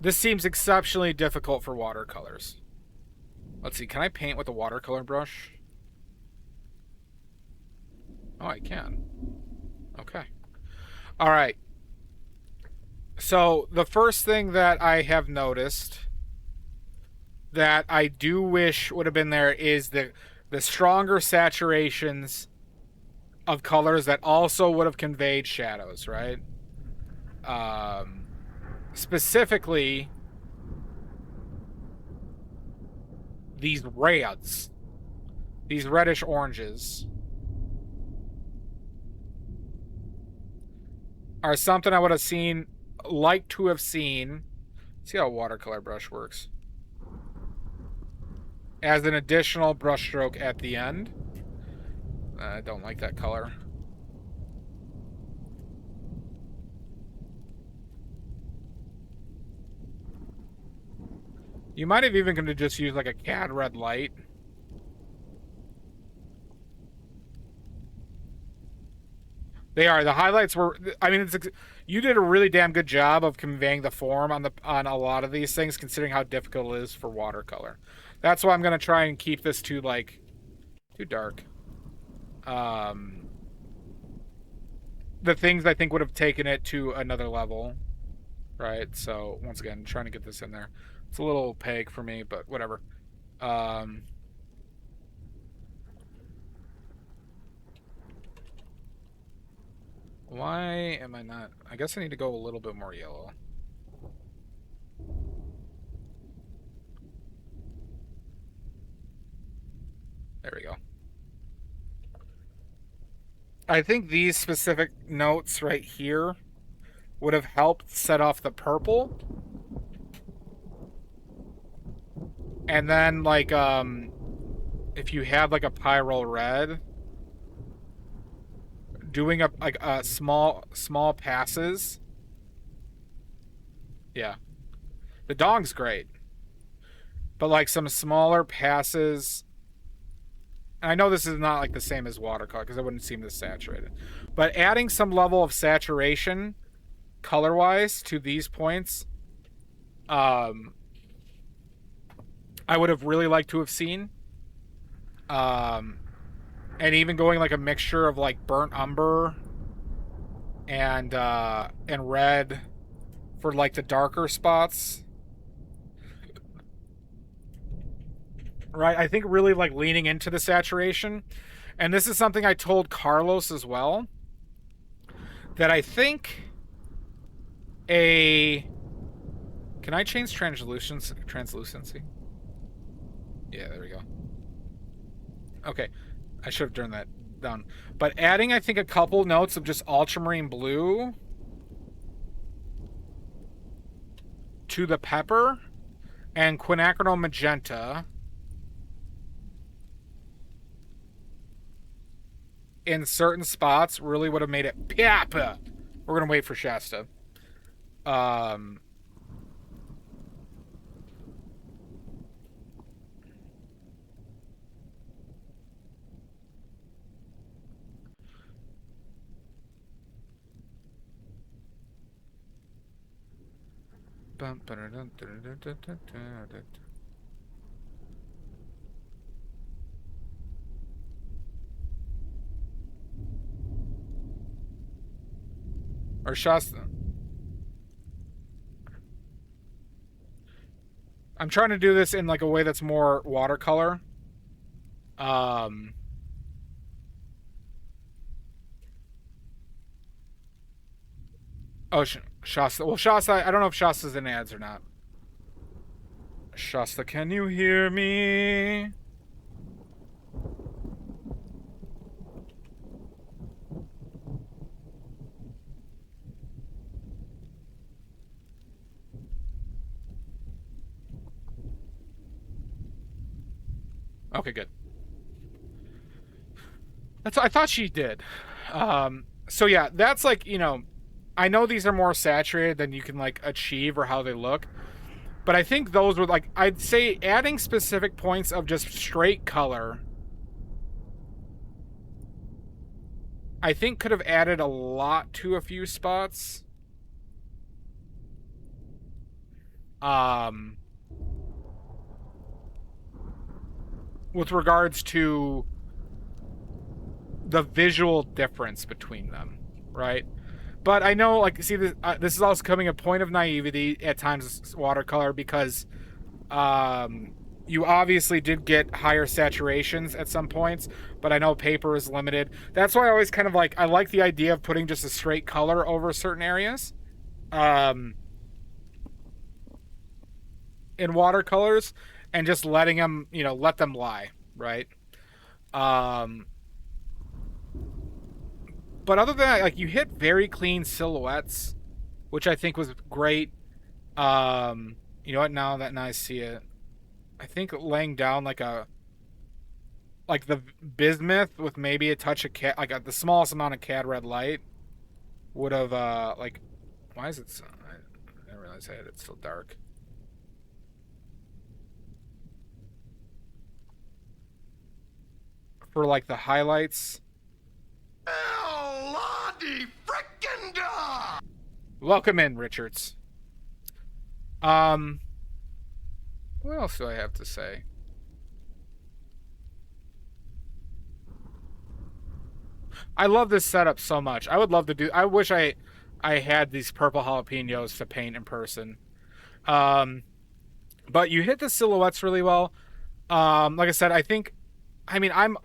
this seems exceptionally difficult for watercolors. Let's see, can I paint with a watercolor brush? Oh, I can. Okay. All right. So, the first thing that I have noticed that I do wish would have been there is the stronger saturations of colors that also would have conveyed shadows, right? Specifically, these reds, these reddish oranges, are something I would have liked to have seen. See how a watercolor brush works. As an additional brushstroke at the end. I don't like that color. You might have even gonna just use like a cad red light. They are. The highlights were, I mean, you did a really damn good job of conveying the form on a lot of these things, considering how difficult it is for watercolor. That's why I'm gonna try and keep this too dark. The things I think would have taken it to another level, right? So once again, trying to get this in there. It's a little opaque for me, but whatever. Why am I not? I guess I need to go a little bit more yellow. There we go. I think these specific notes right here would have helped set off the purple. And then, like, if you had, like, a Pyrrole red, doing a small passes. Yeah. The dong's great. But, like, some smaller passes. And I know this is not, like, the same as watercolor, because it wouldn't seem this saturated. But adding some level of saturation, color-wise, to these points, I would have really liked to have seen. And even going like a mixture of like burnt umber and red for like the darker spots. Right? I think really like leaning into the saturation. And this is something I told Carlos as well. That I think can I change translucency? Yeah, there we go. Okay. I should have turned that down. But adding, I think, a couple notes of just ultramarine blue to the pepper and quinacridone magenta in certain spots really would have made it papa. We're going to wait for Shasta. Or Shasta. I'm trying to do this in like a way that's more watercolor. Oh, Shasta. Well, Shasta, I don't know if Shasta's in ads or not. Shasta, can you hear me? Okay, good. I thought she did. So yeah, that's like, you know, I know these are more saturated than you can like achieve or how they look, but I think those were like, I'd say adding specific points of just straight color, I think could have added a lot to a few spots. With regards to the visual difference between them, right? But I know, like, see, this is also coming a point of naivety at times, watercolor, because you obviously did get higher saturations at some points, but I know paper is limited. That's why I always kind of like, I like the idea of putting just a straight color over certain areas in watercolors and just letting them, you know, let them lie, right? But other than that, like, you hit very clean silhouettes, which I think was great. You know what? Now I see it, I think laying down like the bismuth with maybe a touch of the smallest amount of cad red light would have like, why is it? I didn't realize it's still dark. For like the highlights. Welcome in, Richards. What else do I have to say? I love this setup so much. I would love to do. I wish I had these purple jalapenos to paint in person. But you hit the silhouettes really well. Like I said, I think. I mean, I'm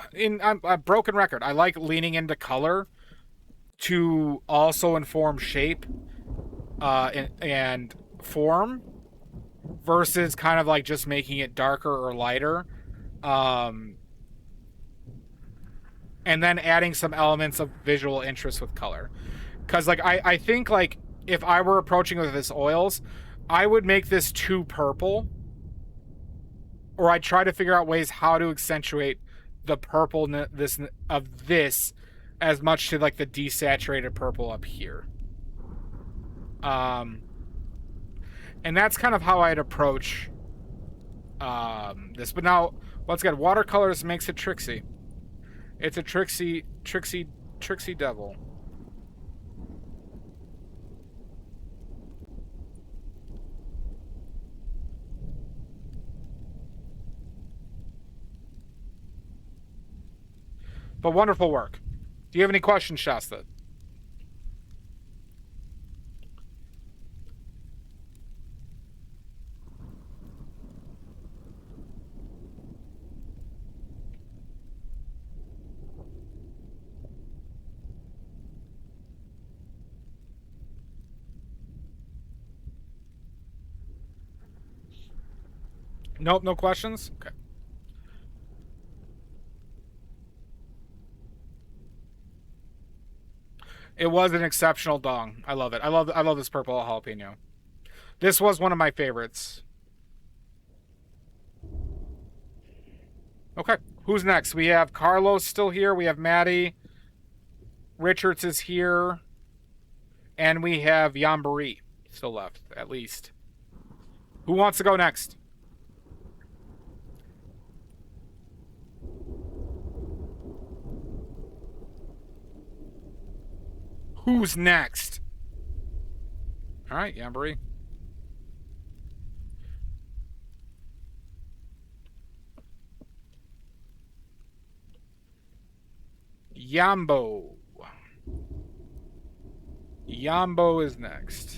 a broken record. I like leaning into color to also inform shape and form versus kind of like just making it darker or lighter. And then adding some elements of visual interest with color. Because like I think like if I were approaching with this oils, I would make this too purple. Or I'd try to figure out ways how to accentuate the purpleness of this as much to like the desaturated purple up here. And that's kind of how I'd approach this. But now, once again, watercolors makes it tricksy. It's a tricksy devil. But wonderful work. Do you have any questions, Shasta? Nope, no questions? Okay. It was an exceptional dong. I love it. I love this purple jalapeno. This was one of my favorites. Okay, who's next? We have Carlos still here. We have Maddie. Richards is here. And we have Yambari still left, at least. Who wants to go next? Who's next? All right, Yambari. Yambo. Yambo is next.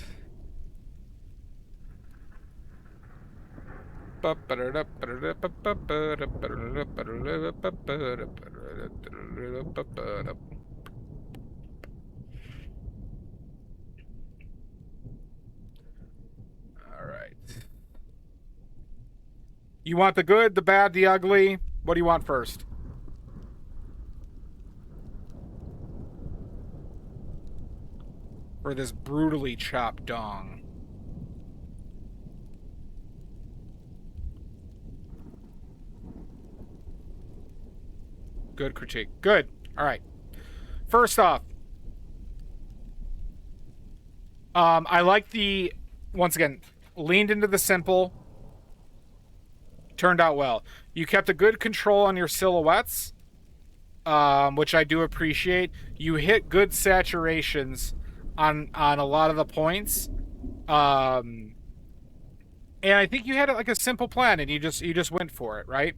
Alright. You want the good, the bad, the ugly? What do you want first? For this brutally chopped dong. Good critique. Good. All right. First off, I like the, once again, leaned into the simple. Turned out well. You kept a good control on your silhouettes, which I do appreciate. You hit good saturations on a lot of the points, and I think you had like a simple plan, and you just went for it, right?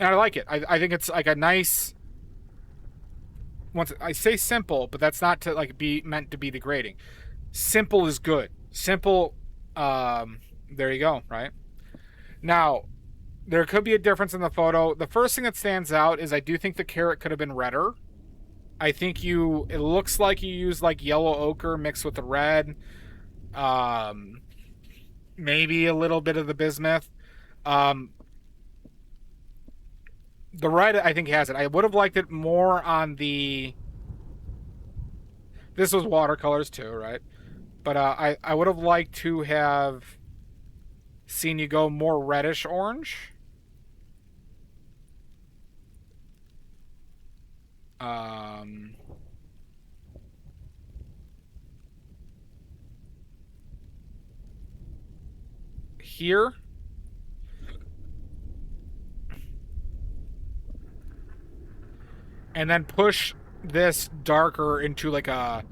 And I like it. I think it's like a nice. Once I say simple, but that's not to like be meant to be degrading. Simple is good. Simple. There you go. Right now, there could be a difference in the photo. The first thing that stands out is I do think the carrot could have been redder. I think it looks like you used like yellow ochre mixed with the red. Maybe a little bit of the bismuth. The red, I think, has it. I would have liked it more on the... This was watercolors too, right? But I would have liked to have seen you go more reddish orange. Here. And then push this darker into like a...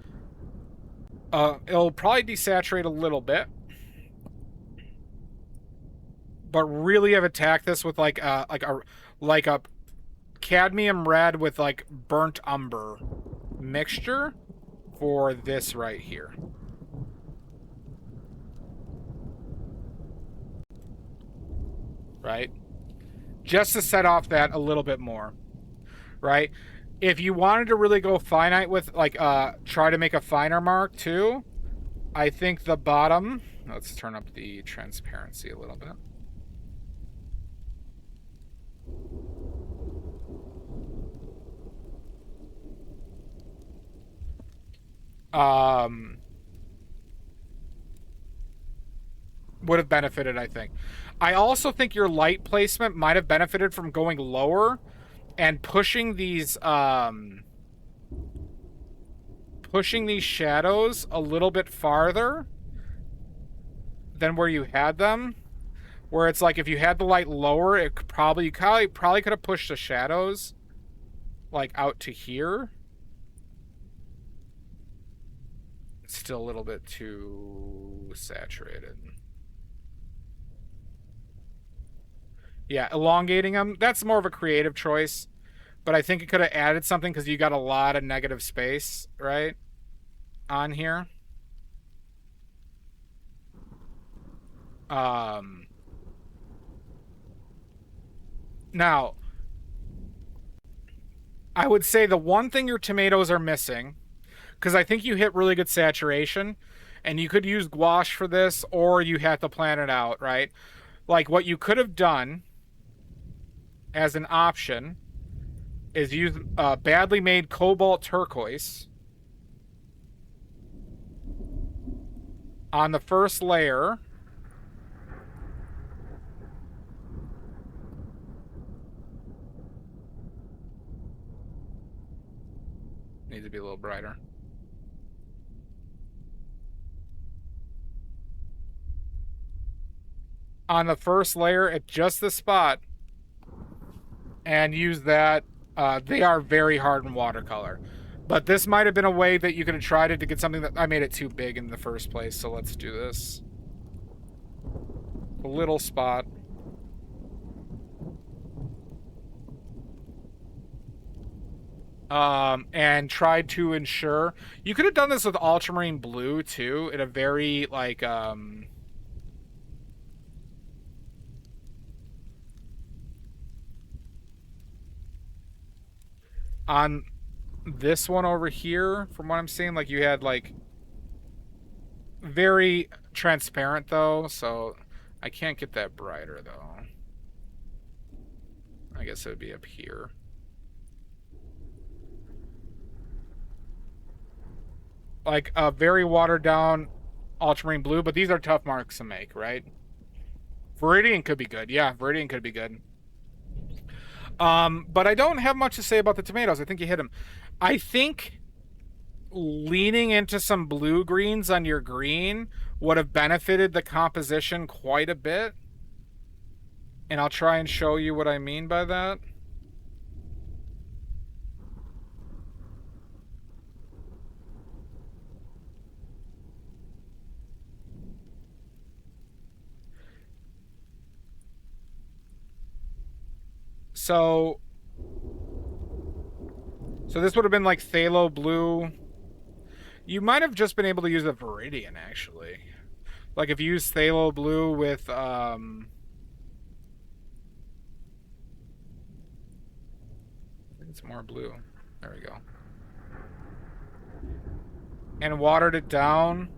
it'll probably desaturate a little bit. But really have attacked this with like a cadmium red with like burnt umber mixture for this right here. Right? Just to set off that a little bit more. Right? If you wanted to really go finite with like try to make a finer mark too, I think the bottom, let's turn up the transparency a little bit. Would have benefited, I think. I also think your light placement might have benefited from going lower and pushing these shadows a little bit farther than where you had them. Where it's like if you had the light lower, it could probably could have pushed the shadows like out to here. It's still a little bit too saturated. Yeah, elongating them, that's more of a creative choice. But I think it could have added something because you got a lot of negative space, right? On here. Now, I would say the one thing your tomatoes are missing, because I think you hit really good saturation, and you could use gouache for this, or you have to plan it out, right? Like what you could have done as an option is use badly made cobalt turquoise on the first layer. Needs to be a little brighter. On the first layer at just the spot, and use that. They are very hard in watercolor, but this might have been a way that you could have tried it to get something that... I made it too big in the first place, so let's do this. A little spot. and tried to ensure you could have done this with ultramarine blue too, in a very like on this one over here, from what I'm seeing, like you had like very transparent though, so I can't get that brighter though. I guess it would be up here. Like a very watered down ultramarine blue, but these are tough marks to make, right? Viridian could be good. Yeah, Viridian could be good. But I don't have much to say about the tomatoes. I think you hit them. I think leaning into some blue greens on your green would have benefited the composition quite a bit. And I'll try and show you what I mean by that. So this would have been like phthalo blue. You might have just been able to use a Viridian, actually. Like if you use phthalo blue with I think it's more blue. There we go. And watered it down.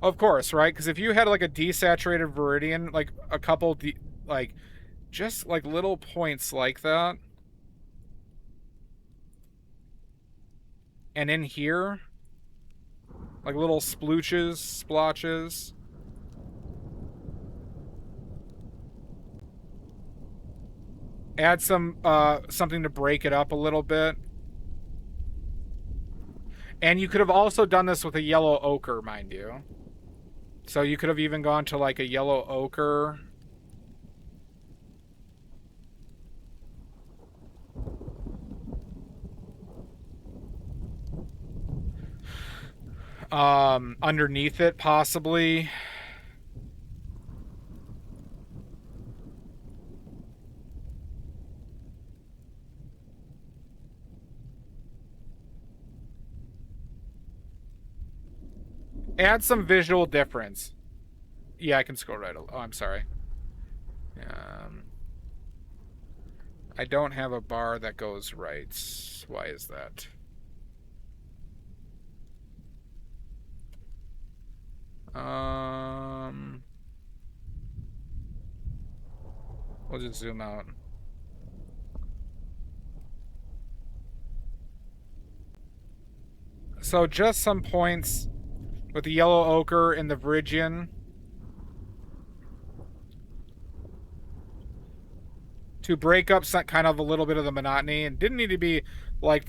Of course, right? Because if you had like a desaturated Viridian, like a couple just like little points like that. And in here, like little splooches, splotches. Add some something to break it up a little bit. And you could have also done this with a yellow ochre, mind you. So you could have even gone to like a yellow ochre. Underneath it, possibly. Add some visual difference. Yeah, I can scroll right. Oh, I'm sorry. I don't have a bar that goes right. Why is that? We'll just zoom out. So just some points with the yellow ochre and the Viridian to break up some kind of a little bit of the monotony, and didn't need to be like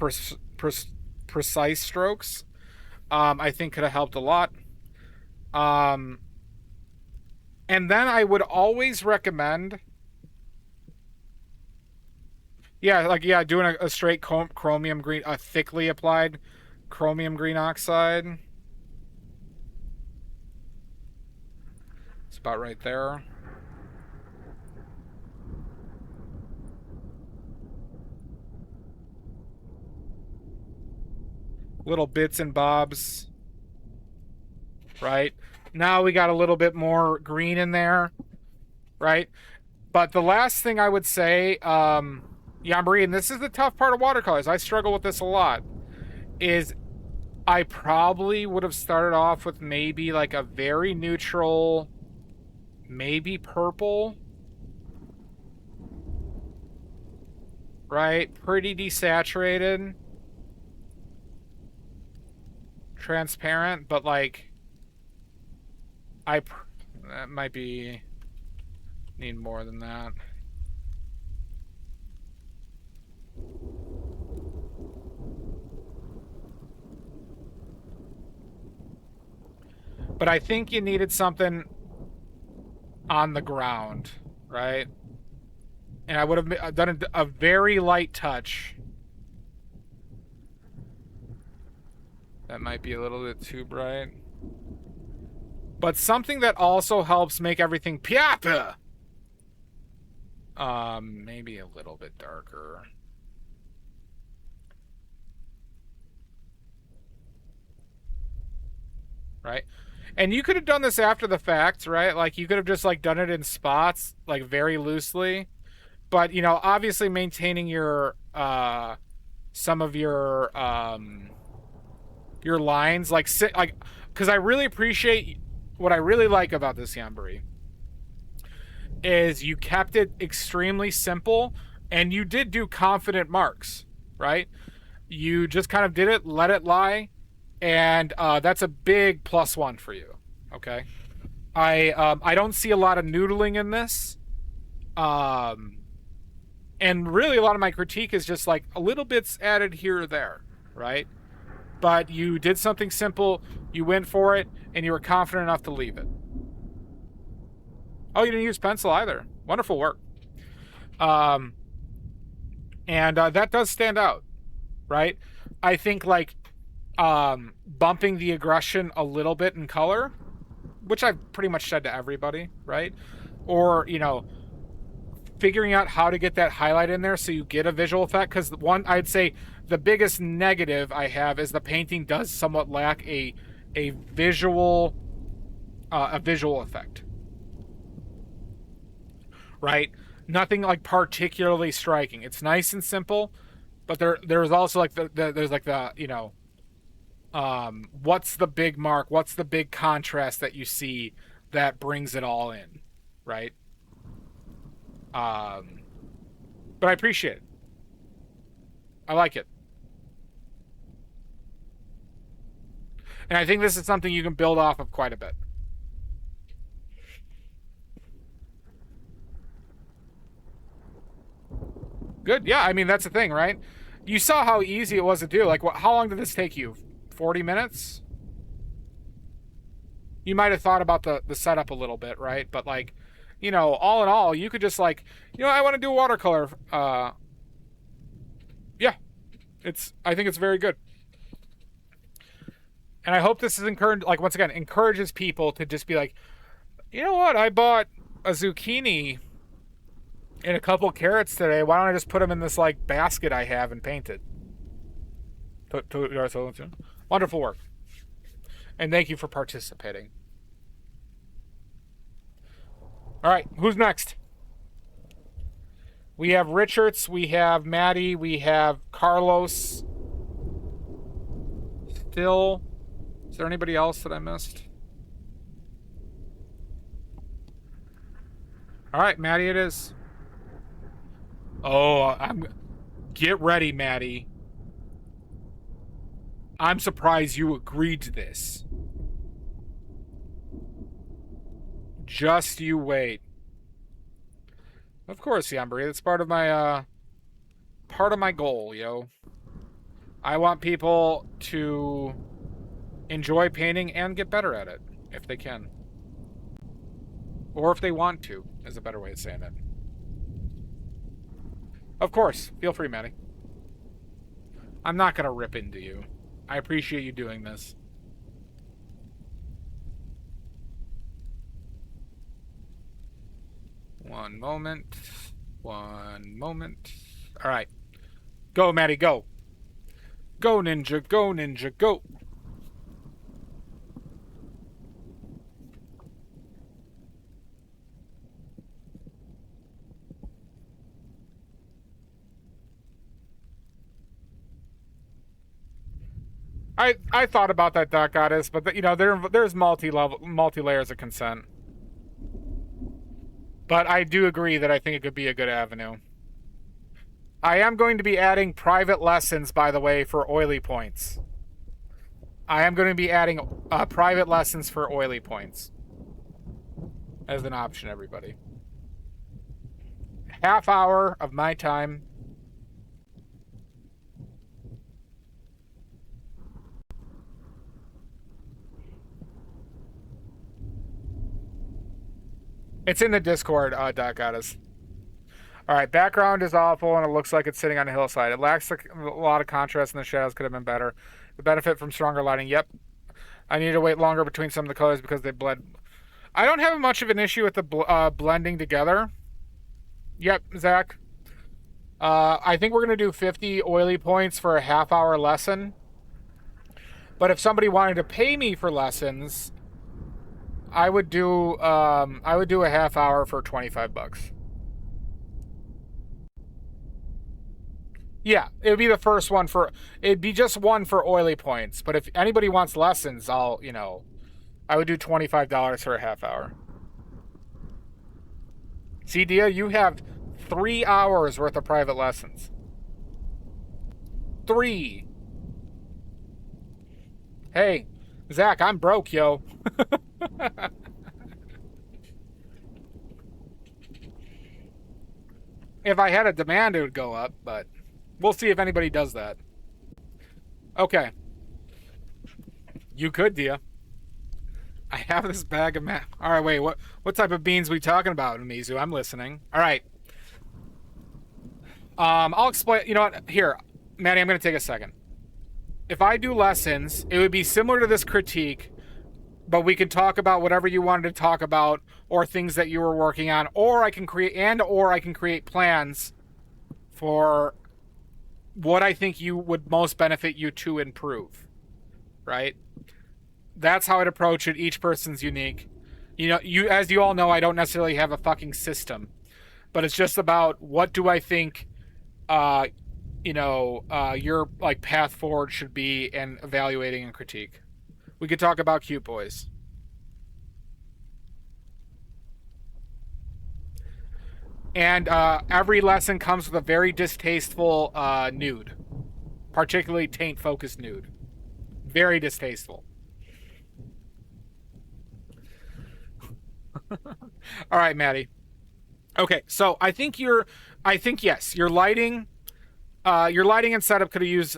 precise strokes. I think could have helped a lot. And then I would always recommend, doing a straight chromium green, a thickly applied chromium green oxide. It's about right there. Little bits and bobs. Right? Now we got a little bit more green in there. Right? But the last thing I would say, Yamari, and this is the tough part of watercolors, I struggle with this a lot, is I probably would have started off with maybe like a very neutral, maybe purple. Right? Pretty desaturated. Transparent, but like that might be need more than that. But I think you needed something on the ground, right? And I would have done a very light touch. That might be a little bit too bright. But something that also helps make everything piapa. Maybe a little bit darker. right? And you could have done this after the fact, right? Like you could have just like done it in spots, like very loosely. But, you know, obviously maintaining your some of your lines, like because I really appreciate what I really like about this Yanburi is you kept it extremely simple, and you did do confident marks, right? You just kind of did it, let it lie, and that's a big +1 for you. Okay, I don't see a lot of noodling in this, and really a lot of my critique is just like a little bits added here or there, right? But you did something simple, you went for it, and you were confident enough to leave it. Oh, you didn't use pencil either. Wonderful work. And that does stand out, right? I think like bumping the aggression a little bit in color, which I've pretty much said to everybody, right? Or, you know, figuring out how to get that highlight in there so you get a visual effect. Because one, I'd say the biggest negative I have is the painting does somewhat lack a visual effect, right? Nothing like particularly striking. It's nice and simple, but there's also like there's like the, you know, what's the big mark? What's the big contrast that you see that brings it all in, right? But I appreciate it. I like it. And I think this is something you can build off of quite a bit. Good. Yeah, I mean, that's the thing, right? You saw how easy it was to do. Like, how long did this take you? 40 minutes? You might have thought about the setup a little bit, right? But, like, you know, all in all, you could just, like, you know, I want to do watercolor. Yeah. I think it's very good. And I hope this is once again, encourages people to just be like, you know what? I bought a zucchini and a couple carrots today. Why don't I just put them in this like basket I have and paint it? Wonderful work. And thank you for participating. All right, who's next? We have Richards, we have Maddie, we have Carlos. Still, is there anybody else that I missed? All right, Maddie it is. Oh, get ready, Maddie. I'm surprised you agreed to this. Just you wait. Of course, Yanburi. That's part of my goal, yo. I want people to enjoy painting and get better at it if they can. Or if they want to, is a better way of saying it. Of course, feel free, Maddie. I'm not gonna rip into you. I appreciate you doing this. One moment. All right. Go, Maddie, go. Go, ninja, go. I thought about that, Dark Goddess, but you know, there's multi layers of consent. But I do agree that I think it could be a good avenue. I am going to be adding private lessons, by the way, for oily points. I am going to be adding private lessons for oily points as an option, everybody. Half hour of my time. It's in the Discord, Doc Goddess. Alright, background is awful and it looks like it's sitting on a hillside. It lacks a lot of contrast and the shadows could have been better. The benefit from stronger lighting, yep. I need to wait longer between some of the colors because they blend. I don't have much of an issue with the blending together. Yep, Zach. I think we're going to do 50 oily points for a half-hour lesson. But if somebody wanted to pay me for lessons, I would do a half hour for $25. Yeah, it would be the first one it'd be just one for oily points. But if anybody wants lessons, I would do $25 for a half hour. See, Dia, you have 3 hours worth of private lessons. 3. Hey, Zach, I'm broke, yo. If I had a demand, it would go up, but we'll see if anybody does that. Okay. You could, Dia. I have this bag of All right, wait. What type of beans we talking about, Mizu? I'm listening. All right. I'll explain. You know what? Here, Maddie, I'm going to take a second. If I do lessons, it would be similar to this critique, but we can talk about whatever you wanted to talk about or things that you were working on, or I can create plans for what I think you would most benefit you to improve. Right? That's how I'd approach it. Each person's unique. As you all know, I don't necessarily have a fucking system, but it's just about what do I think, your like path forward should be in evaluating and critique. We could talk about cute boys. And every lesson comes with a very distasteful nude, particularly taint-focused nude. Very distasteful. All right, Maddie. Okay, so I think yes, your lighting and setup could have used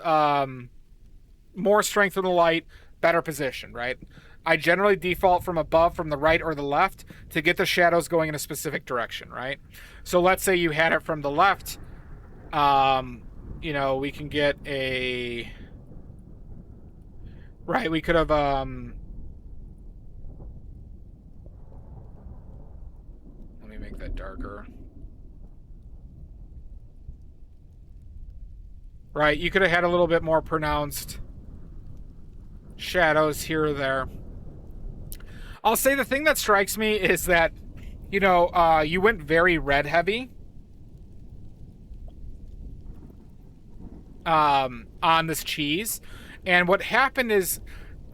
more strength in the light, better position, right? I generally default from above, from the right or the left to get the shadows going in a specific direction, right? So let's say you had it from the left. We can get a... Right, we could have... Let me make that darker. Right, you could have had a little bit more pronounced shadows here or there. I'll say the thing that strikes me is that, you went very red heavy on this cheese. And what happened is,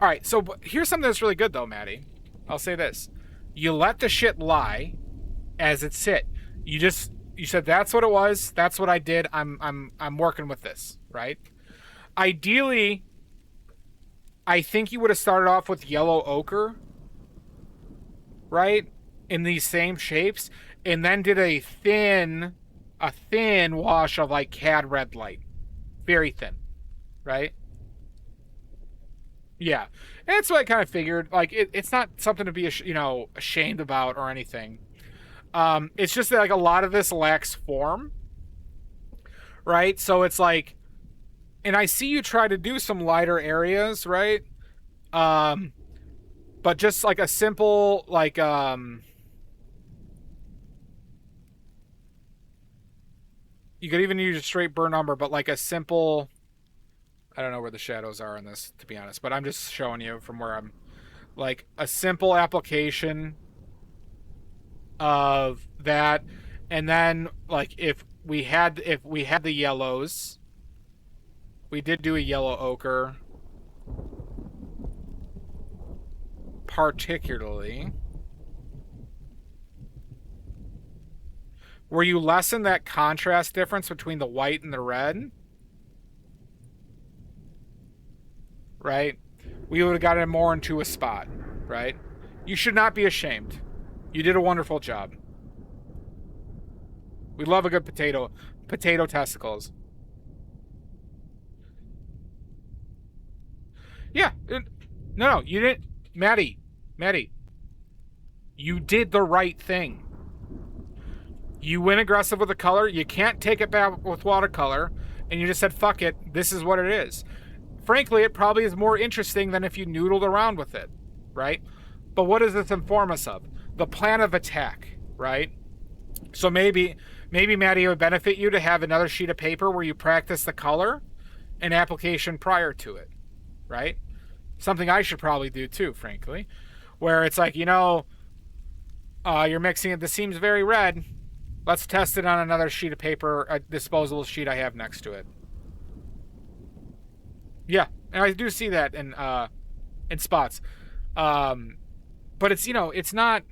all right, so here's something that's really good though, Maddie. I'll say this. You let the shit lie as it sit. You said that's what it was. That's what I did. I'm working with this, right? Ideally, I think you would have started off with yellow ochre, right? In these same shapes, and then did a thin wash of like cad red light. Very thin, right? Yeah. And that's what I kind of figured. Like, it's not something to be, ashamed about or anything. It's just that, like, a lot of this lacks form, right? So it's like, and I see you try to do some lighter areas, right? But just like a simple, like, you could even use a straight burn number, but like a simple, I don't know where the shadows are in this, to be honest, but I'm just showing you from where I'm, like, a simple application of that. And then, like, if we had the yellows, we did do a yellow ochre particularly, where you lessen that contrast difference between the white and the red, right? We would have gotten it more into a spot, right? You should not be ashamed. You did a wonderful job. We love a good potato testicles. Yeah. No, you didn't. Maddie, you did the right thing. You went aggressive with the color. You can't take it back with watercolor. And you just said, fuck it. This is what it is. Frankly, it probably is more interesting than if you noodled around with it, right? But what does this inform us of? The plan of attack, right? So maybe, Maddie, it would benefit you to have another sheet of paper where you practice the color and application prior to it, right? Something I should probably do too, frankly. Where it's like, you're mixing it. This seems very red. Let's test it on another sheet of paper, a disposable sheet I have next to it. Yeah, and I do see that in spots. But it's, it's not,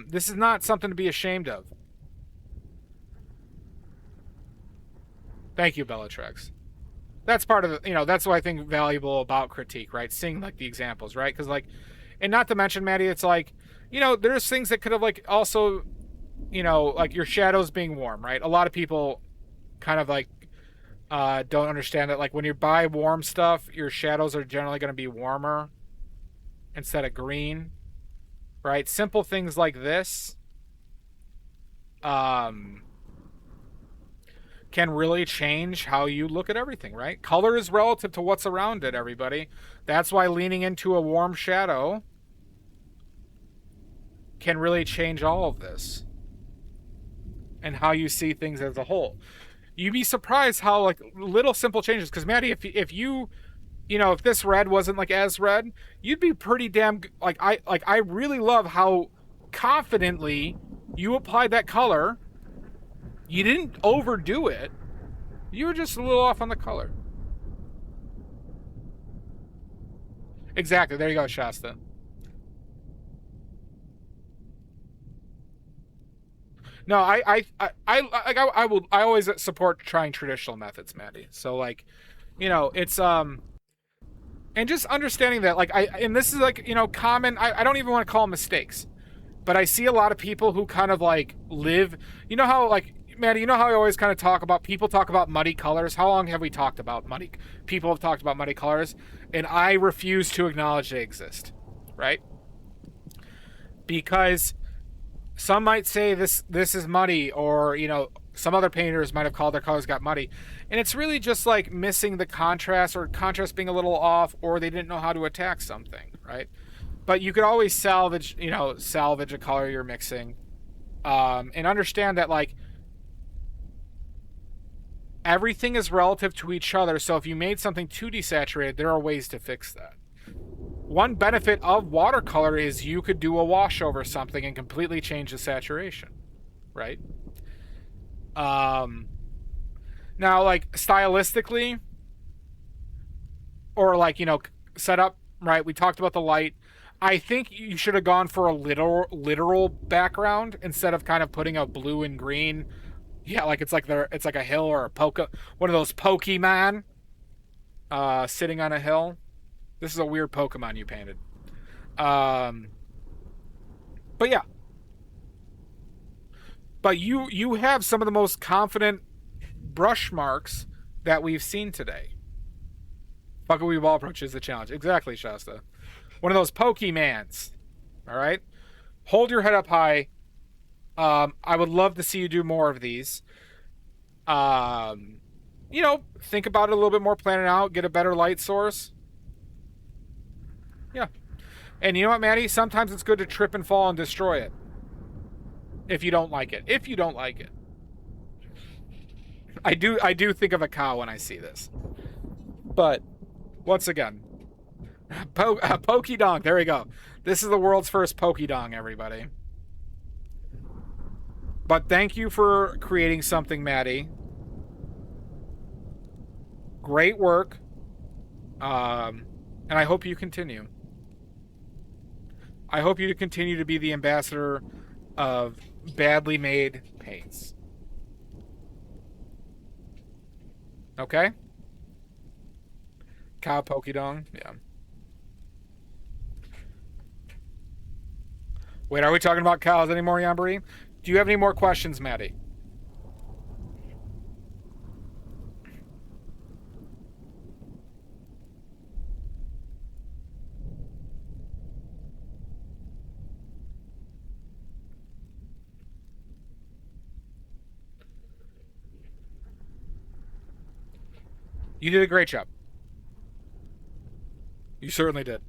this is not something to be ashamed of. Thank you, Bellatrix. That's part of the, that's what I think valuable about critique, right? Seeing like the examples, right? Because like, and not to mention, Maddie, it's like, there's things that could have like also, like your shadows being warm, right? A lot of people kind of like don't understand that. Like when you buy warm stuff, your shadows are generally going to be warmer instead of green, right? Simple things like this can really change how you look at everything, right? Color is relative to what's around it, everybody. That's why leaning into a warm shadow can really change all of this and how you see things as a whole. You'd be surprised how like little simple changes. Because Maddie, if you, if this red wasn't like as red, you'd be pretty damn like I really love how confidently you applied that color. You didn't overdo it. You were just a little off on the color. Exactly. There you go, Shasta. No, I always support trying traditional methods, Maddie. So like, it's and just understanding that like and this is like, common, I don't even want to call them mistakes. But I see a lot of people who kind of like live, how like Maddie, how I always kind of people talk about muddy colors. How long have we talked about people have talked about muddy colors, and I refuse to acknowledge they exist, right? Because some might say this is muddy, or, some other painters might have called their colors got muddy. And it's really just like missing the contrast, or contrast being a little off, or they didn't know how to attack something, right? But you could always salvage a color you're mixing, and understand that like everything is relative to each other. So if you made something too desaturated, there are ways to fix that. One benefit of watercolor is you could do a wash over something and completely change the saturation, right? Now, like stylistically, or like, setup, right? We talked about the light. I think you should have gone for a literal background instead of kind of putting a blue and green. Yeah, like it's like a hill or one of those Pokemon sitting on a hill. This is a weird Pokemon you painted. But yeah. But you have some of the most confident brush marks that we've seen today. Buckaroo Ball approach is the challenge. Exactly, Shasta. One of those Pokemans. All right? Hold your head up high. I would love to see you do more of these. Think about it a little bit more, plan it out, get a better light source. Yeah. And you know what, Maddie? Sometimes it's good to trip and fall and destroy it. If you don't like it. I do think of a cow when I see this. But, once again, Pokedong, there we go. This is the world's first Pokedong, everybody. But thank you for creating something, Maddie. Great work. And I hope you continue. I hope you continue to be the ambassador of badly made paints. Okay? Cow Pokedong? Yeah. Wait, are we talking about cows anymore, Yambari? Do you have any more questions, Maddie? You did a great job. You certainly did.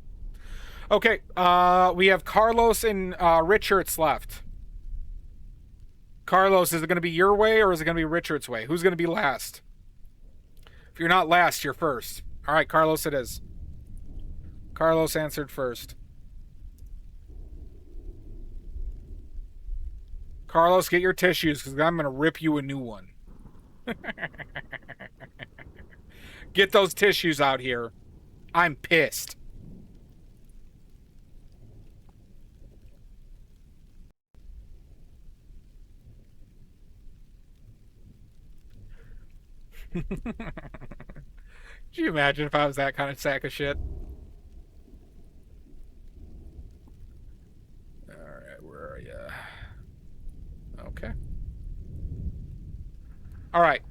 Okay, we have Carlos and Richards left. Carlos, is it going to be your way or is it going to be Richard's way? Who's going to be last? If you're not last, you're first. All right, Carlos, it is. Carlos answered first. Carlos, get your tissues, because I'm going to rip you a new one. Get those tissues out here. I'm pissed. Could you imagine if I was that kind of sack of shit? Alright, where are you? Okay. Alright.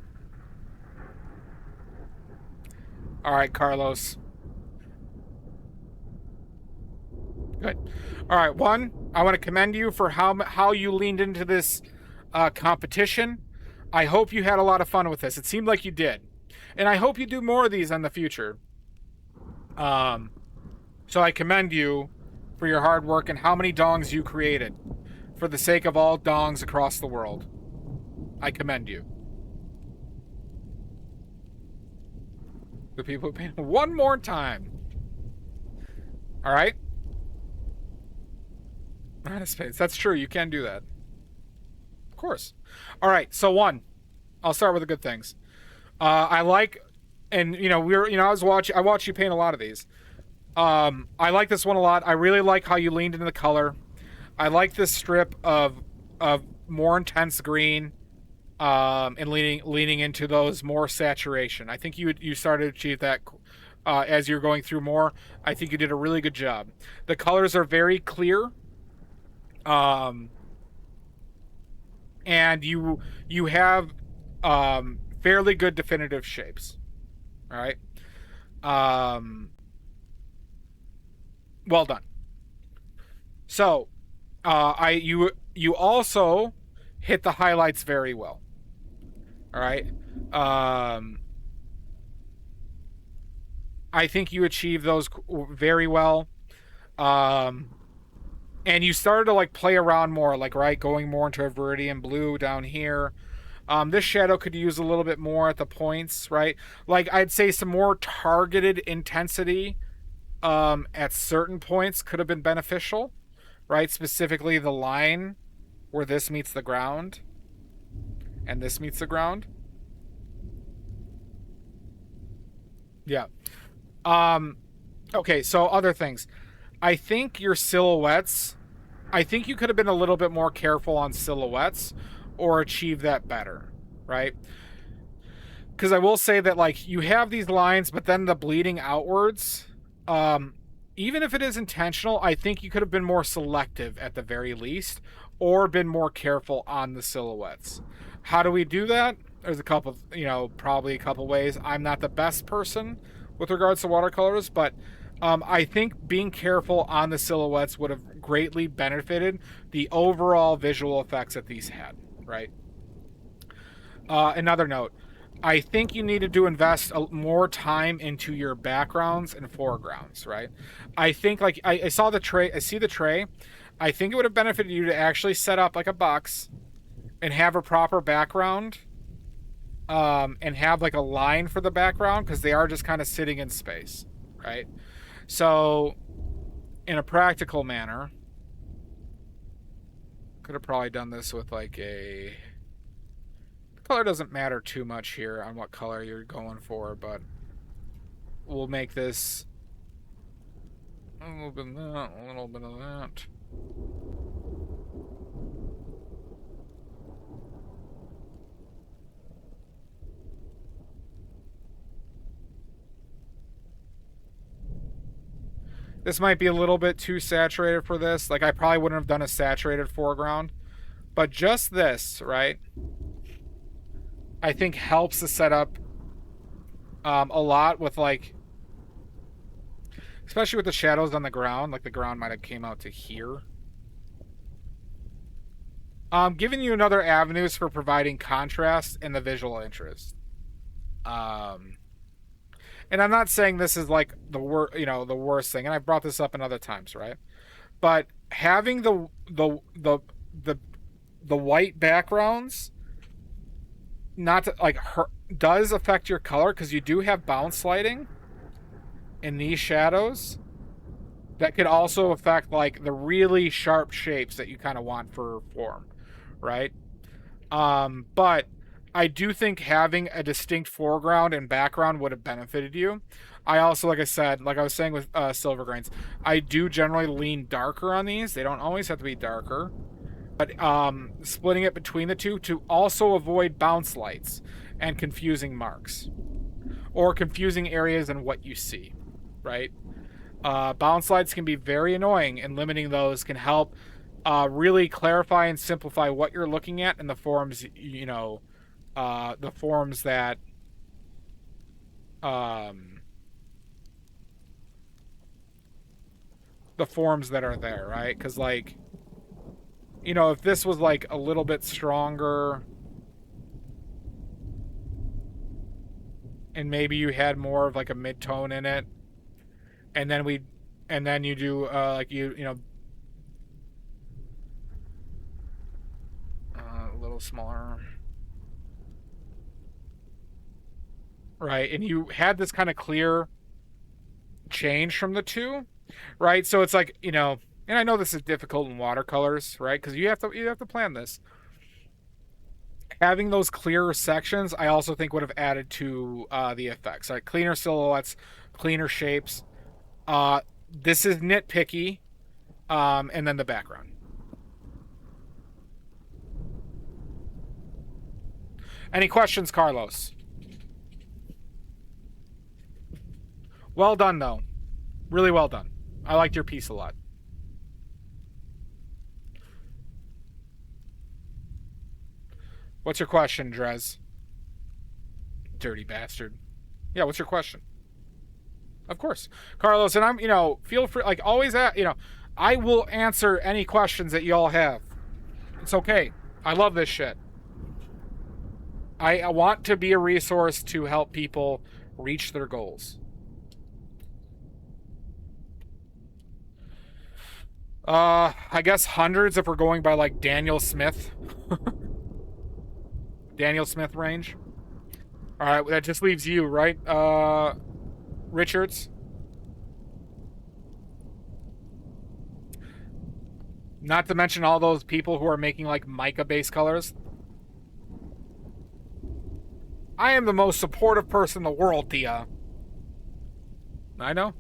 Alright, Carlos. Good. Alright, one, I want to commend you for how you leaned into this competition. I hope you had a lot of fun with this. It seemed like you did. And I hope you do more of these in the future. So I commend you for your hard work and how many dongs you created for the sake of all dongs across the world. I commend you. The people paint one more time. All right. Honest face. That's true. You can do that. Of course. All right. So one, I'll start with the good things. I like, and I watch you paint a lot of these. I like this one a lot. I really like how you leaned into the color. I like this strip of more intense green, and leaning into those more saturation. I think you started to achieve that as you're going through more. I think you did a really good job. The colors are very clear, and you have fairly good definitive shapes. All right. Well done. So, you also hit the highlights very well. All right. I think you achieved those very well. And you started to like play around more, like, right, going more into a Viridian blue down here. This shadow could use a little bit more at the points, right? Like, I'd say some more targeted intensity at certain points could have been beneficial, right? Specifically the line where this meets the ground and this meets the ground. Yeah. Okay, so other things. I think your silhouettes, I think you could have been a little bit more careful on silhouettes or achieve that better, right? Because I will say that, like, you have these lines, but then the bleeding outwards, even if it is intentional, I think you could have been more selective at the very least, or been more careful on the silhouettes. How do we do that? There's a couple, probably a couple ways. I'm not the best person with regards to watercolors, but I think being careful on the silhouettes would have greatly benefited the overall visual effects that these had, right? Another note, I think you needed to invest more time into your backgrounds and foregrounds, right? I think, like, I saw the tray, I see the tray. I think it would have benefited you to actually set up like a box and have a proper background, and have like a line for the background, because they are just kind of sitting in space, right? So, in a practical manner, could have probably done this with like the color doesn't matter too much here on what color you're going for, but we'll make this a little bit of that, a little bit of that. This might be a little bit too saturated for this. Like, I probably wouldn't have done a saturated foreground. But just this, right, I think helps the setup a lot with, like, especially with the shadows on the ground. Like, the ground might have came out to here. Giving you another avenues for providing contrast and the visual interest. And I'm not saying this is like the worst thing, and I've brought this up in other times, right? But having the white backgrounds not to, like, does affect your color, because you do have bounce lighting in these shadows, that could also affect like the really sharp shapes that you kind of want for form, right? But I do think having a distinct foreground and background would have benefited you. I also, like I said, like I was saying with silver grains, I do generally lean darker on these. They don't always have to be darker, but splitting it between the two to also avoid bounce lights and confusing marks or confusing areas in what you see, right? Bounce lights can be very annoying, and limiting those can help really clarify and simplify what you're looking at and the forms, the forms that the forms that are there, right? Because like, if this was like a little bit stronger and maybe you had more of like a mid-tone in it, and then you do a little smaller, right? And you had this kind of clear change from the two, right? So it's like, and I know this is difficult in watercolors, right? Because you have to plan this. Having those clearer sections, I also think would have added to the effects, right? Cleaner silhouettes, cleaner shapes. This is nitpicky, and then the background. Any questions, Carlos? Well done, though. Really well done. I liked your piece a lot. What's your question, Drez? Dirty bastard. Yeah, what's your question? Of course. Carlos, and I'm, feel free, like, always, I will answer any questions that y'all have. It's okay. I love this shit. I want to be a resource to help people reach their goals. I guess hundreds if we're going by, like, Daniel Smith. Daniel Smith range. All right, that just leaves you, right? Richards. Not to mention all those people who are making like mica base colors. I am the most supportive person in the world, Tia. I know.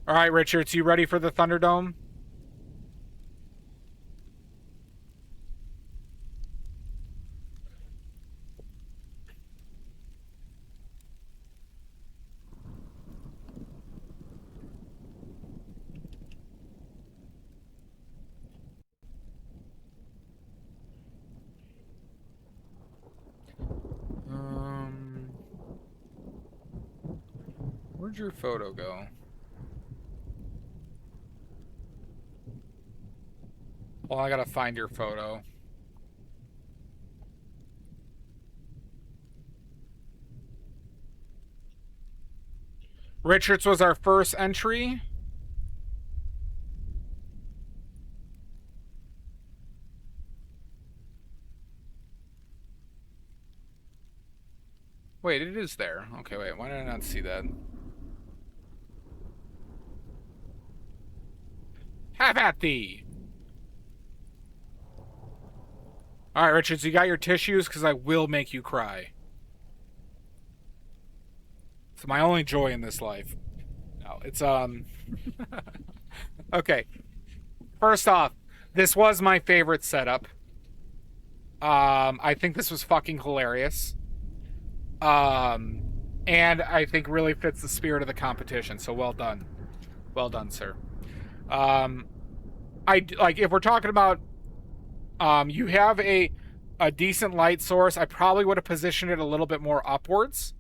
All right, Richards, you ready for the Thunderdome? Where'd your photo go? Well, I gotta find your photo. Richards was our first entry. Wait, it is there. Okay, wait, why did I not see that? Have at thee! Alright, Richards, you got your tissues? Because I will make you cry. It's my only joy in this life. No, it's, Okay. First off, this was my favorite setup. I think this was fucking hilarious. And I think really fits the spirit of the competition, so well done. Well done, sir. If we're talking about, you have a decent light source, I probably would have positioned it a little bit more upwards.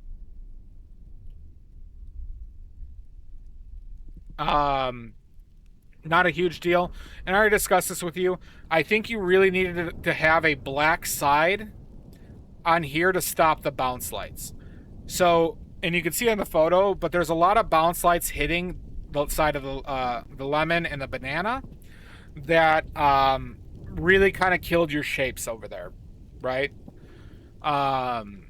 Not a huge deal. And I already discussed this with you. I think you really needed to have a black side on here to stop the bounce lights. So, and you can see on the photo, but there's a lot of bounce lights hitting the side of the lemon and the banana that really kind of killed your shapes over there, right? And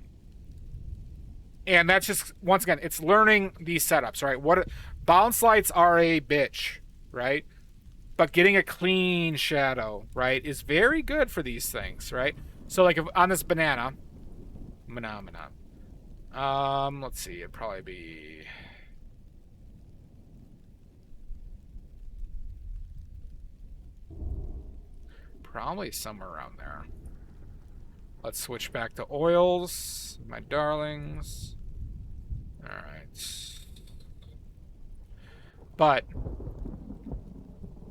that's just, once again, it's learning these setups, right? Bounce lights are a bitch, right? But getting a clean shadow, right, is very good for these things, right? So like if, on this banana, let's see, it'd probably be probably somewhere around there. Let's switch back to oils, my darlings. All right. But,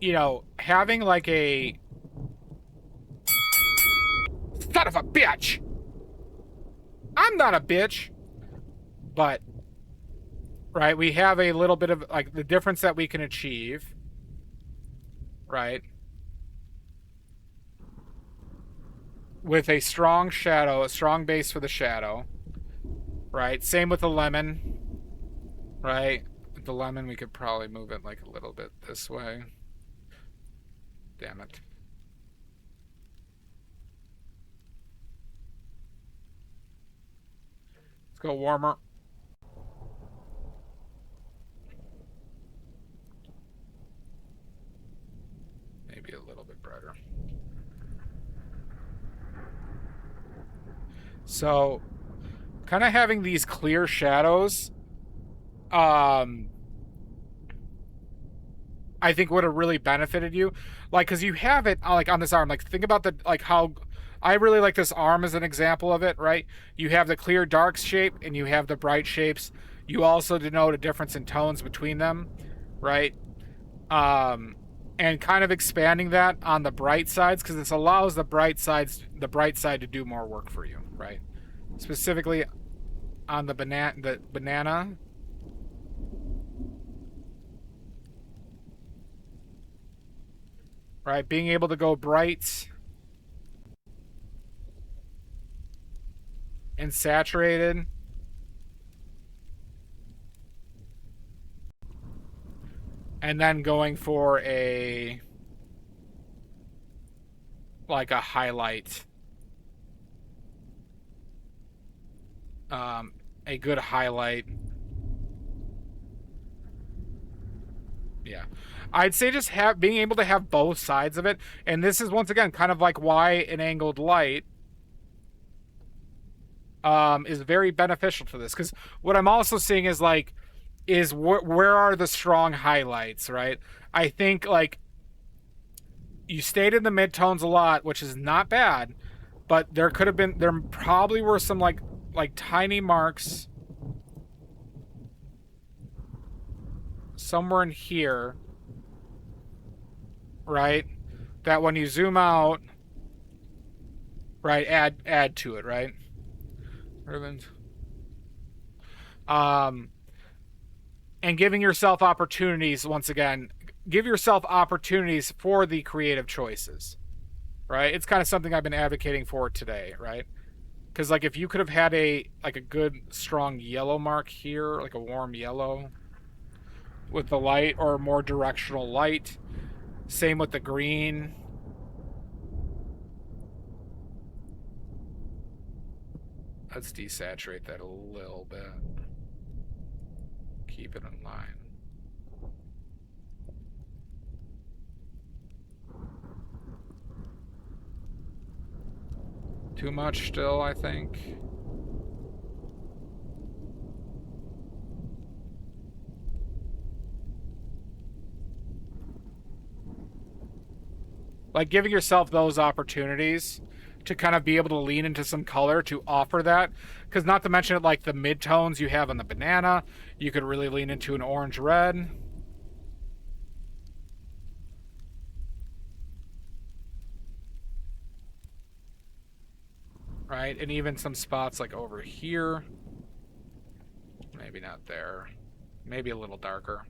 you know, having like a... Son of a bitch! I'm not a bitch! But, right, we have a little bit of, like, the difference that we can achieve. Right? With a strong shadow, a strong base for the shadow. Right? Same with the lemon. Right? With the lemon, we could probably move it like a little bit this way. Damn it. Let's go warmer. Maybe a little bit brighter. So, kind of having these clear shadows, I think would have really benefited you. Like, because you have it, like, on this arm. Like, think about the, like, how... I really like this arm as an example of it, right? You have the clear dark shape, and you have the bright shapes. You also denote a difference in tones between them, right? And kind of expanding that on the bright sides, because this allows the bright side to do more work for you, right? Specifically on the banana. Right, being able to go bright and saturated. And then going for a highlight. A good highlight. Yeah. I'd say just being able to have both sides of it. And this is, once again, kind of like why an angled light is very beneficial to this. Because what I'm also seeing is, like, where are the strong highlights, right? I think, like, you stayed in the midtones a lot, which is not bad. But there probably were some, like tiny marks somewhere in here, right? That when you zoom out, right, add to it, right? Ribbons. And giving yourself opportunities, once again, give yourself opportunities for the creative choices, right? It's kind of something I've been advocating for today, right? Because, like, if you could have had a good strong yellow mark here, like a warm yellow with the light, or a more directional light. Same with the green. Let's desaturate that a little bit. Keep it in line. Too much still, I think. Like, giving yourself those opportunities to kind of be able to lean into some color to offer that. Because not to mention it, like the midtones you have on the banana, you could really lean into an orange-red. Right, and even some spots like over here. Maybe not there. Maybe a little darker.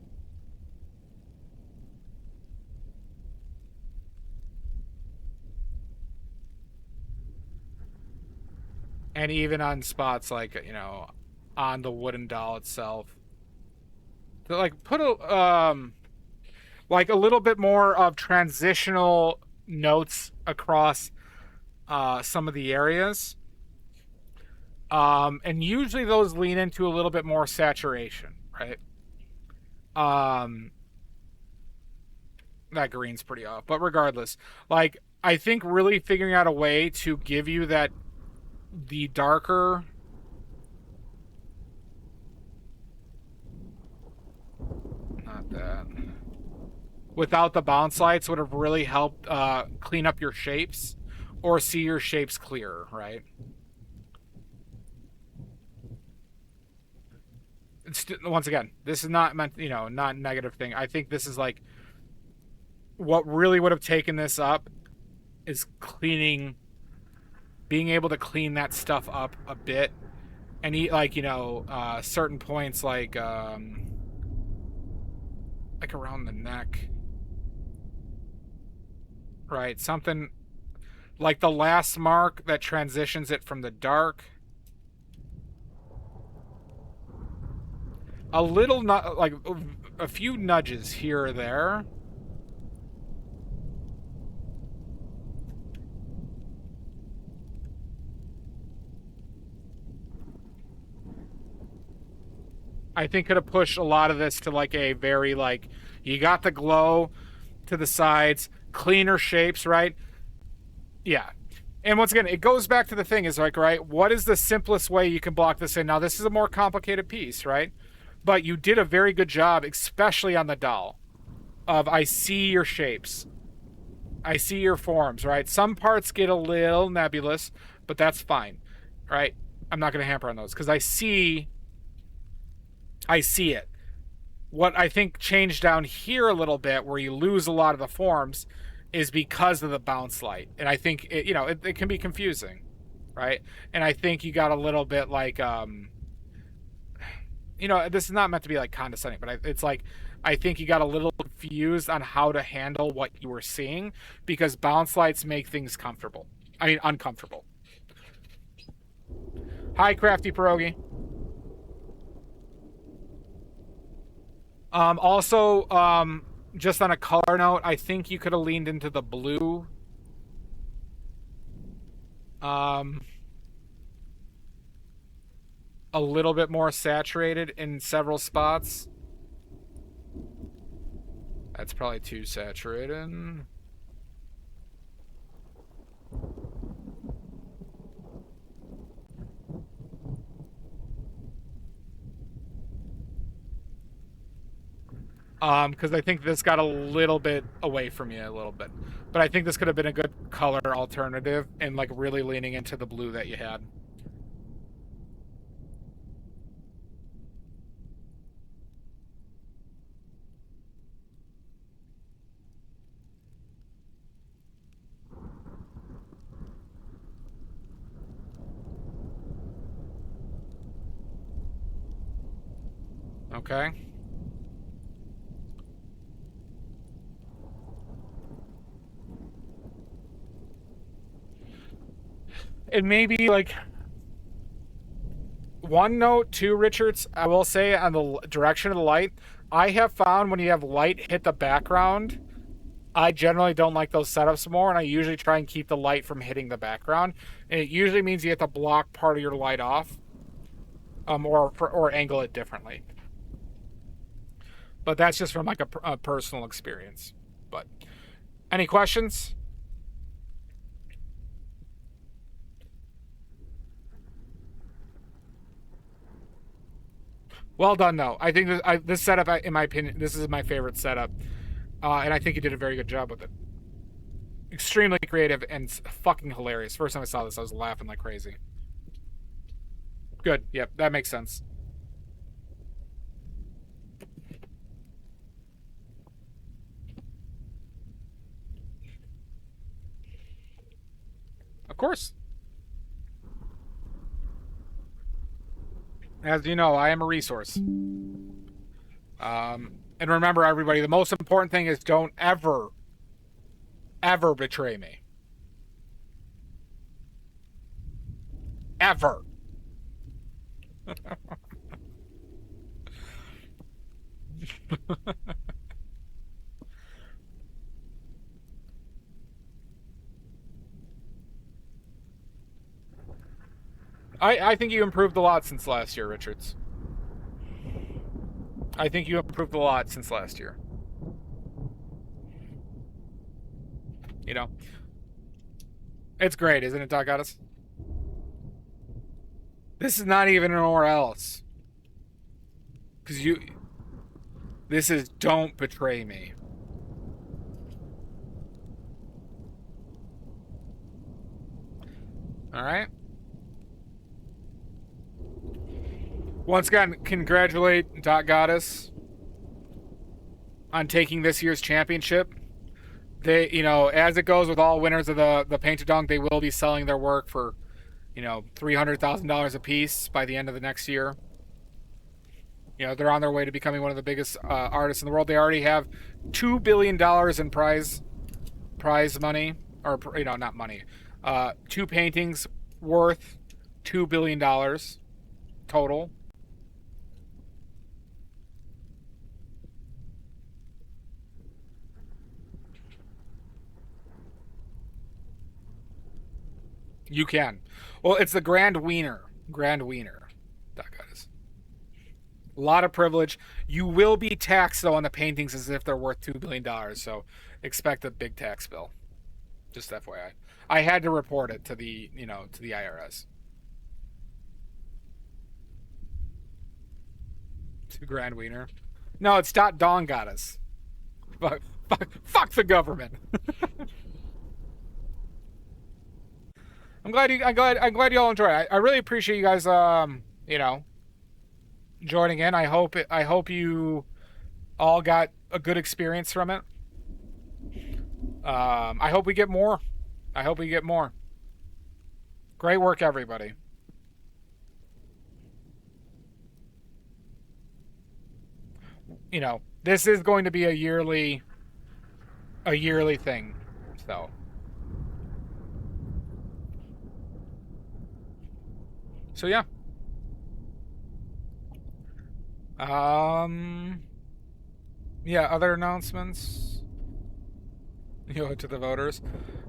And even on spots like, you know, on the wooden doll itself. To, like, put like a little bit more of transitional notes across some of the areas. And usually those lean into a little bit more saturation, right? That green's pretty off, but regardless, like I think really figuring out a way to give you the darker. Not that. Without the bounce lights would have really helped clean up your shapes or see your shapes clearer, right? Once again, this is not meant, not a negative thing. I think this is like what really would have taken this up is being able to clean that stuff up a bit, and certain points like around the neck, right? Something like the last mark that transitions it from the dark. A little, like a few nudges here or there. I think could have pushed a lot of this to like a very like, you got the glow to the sides, cleaner shapes, right? Yeah. And once again, it goes back to the thing is like, right, what is the simplest way you can block this in? Now, this is a more complicated piece, right? But you did a very good job, especially on the doll, of I see your shapes. I see your forms, right? Some parts get a little nebulous, but that's fine, right? I'm not going to hamper on those because I see it. What I think changed down here a little bit, where you lose a lot of the forms, is because of the bounce light. And I think, it can be confusing, right? And I think you got a little bit like, this is not meant to be like condescending, but it's like, I think you got a little confused on how to handle what you were seeing because bounce lights make things uncomfortable. Hi, Crafty Pierogi. Also, just on a color note, I think you could have leaned into the blue. A little bit more saturated in several spots. That's probably too saturated. Because I think this got a little bit away from you a little bit. But I think this could have been a good color alternative and like really leaning into the blue that you had. Okay. And maybe like one note too, Richards, I will say on the direction of the light, I have found when you have light hit the background, I generally don't like those setups more, and I usually try and keep the light from hitting the background. And it usually means you have to block part of your light off, or angle it differently. But that's just from like a personal experience. But any questions? Well done, though. I think this setup, in my opinion, this is my favorite setup. And I think you did a very good job with it. Extremely creative and fucking hilarious. First time I saw this, I was laughing like crazy. Good. Yep, that makes sense. Of course. As you know, I am a resource. And remember, everybody, the most important thing is don't ever, ever betray me. Ever. I think you improved a lot since last year, Richards. I think you improved a lot since last year. You know, it's great, isn't it, Doc Goddess? This is not even anywhere else. Because this is Don't Betray Me. Alright. Once again, congratulate Doc Goddess on taking this year's championship. They, as it goes with all winners of the Painted Dunk, they will be selling their work for, $300,000 a piece by the end of the next year. They're on their way to becoming one of the biggest artists in the world. They already have $2 billion in prize money, or not money. 2 paintings worth $2 billion total. You can. Well, it's the Grand Wiener. Grand Wiener. That is. A lot of privilege. You will be taxed, though, on the paintings as if they're worth $2 billion. So expect a big tax bill. Just FYI. I had to report it to the IRS. To Grand Wiener. No, it's Don Goddess. Fuck the government. I'm glad you all enjoy it. I really appreciate you guys joining in. I hope you all got a good experience from it. I hope we get more. Great work, everybody. This is going to be a yearly thing. So yeah. Yeah, other announcements. To the voters.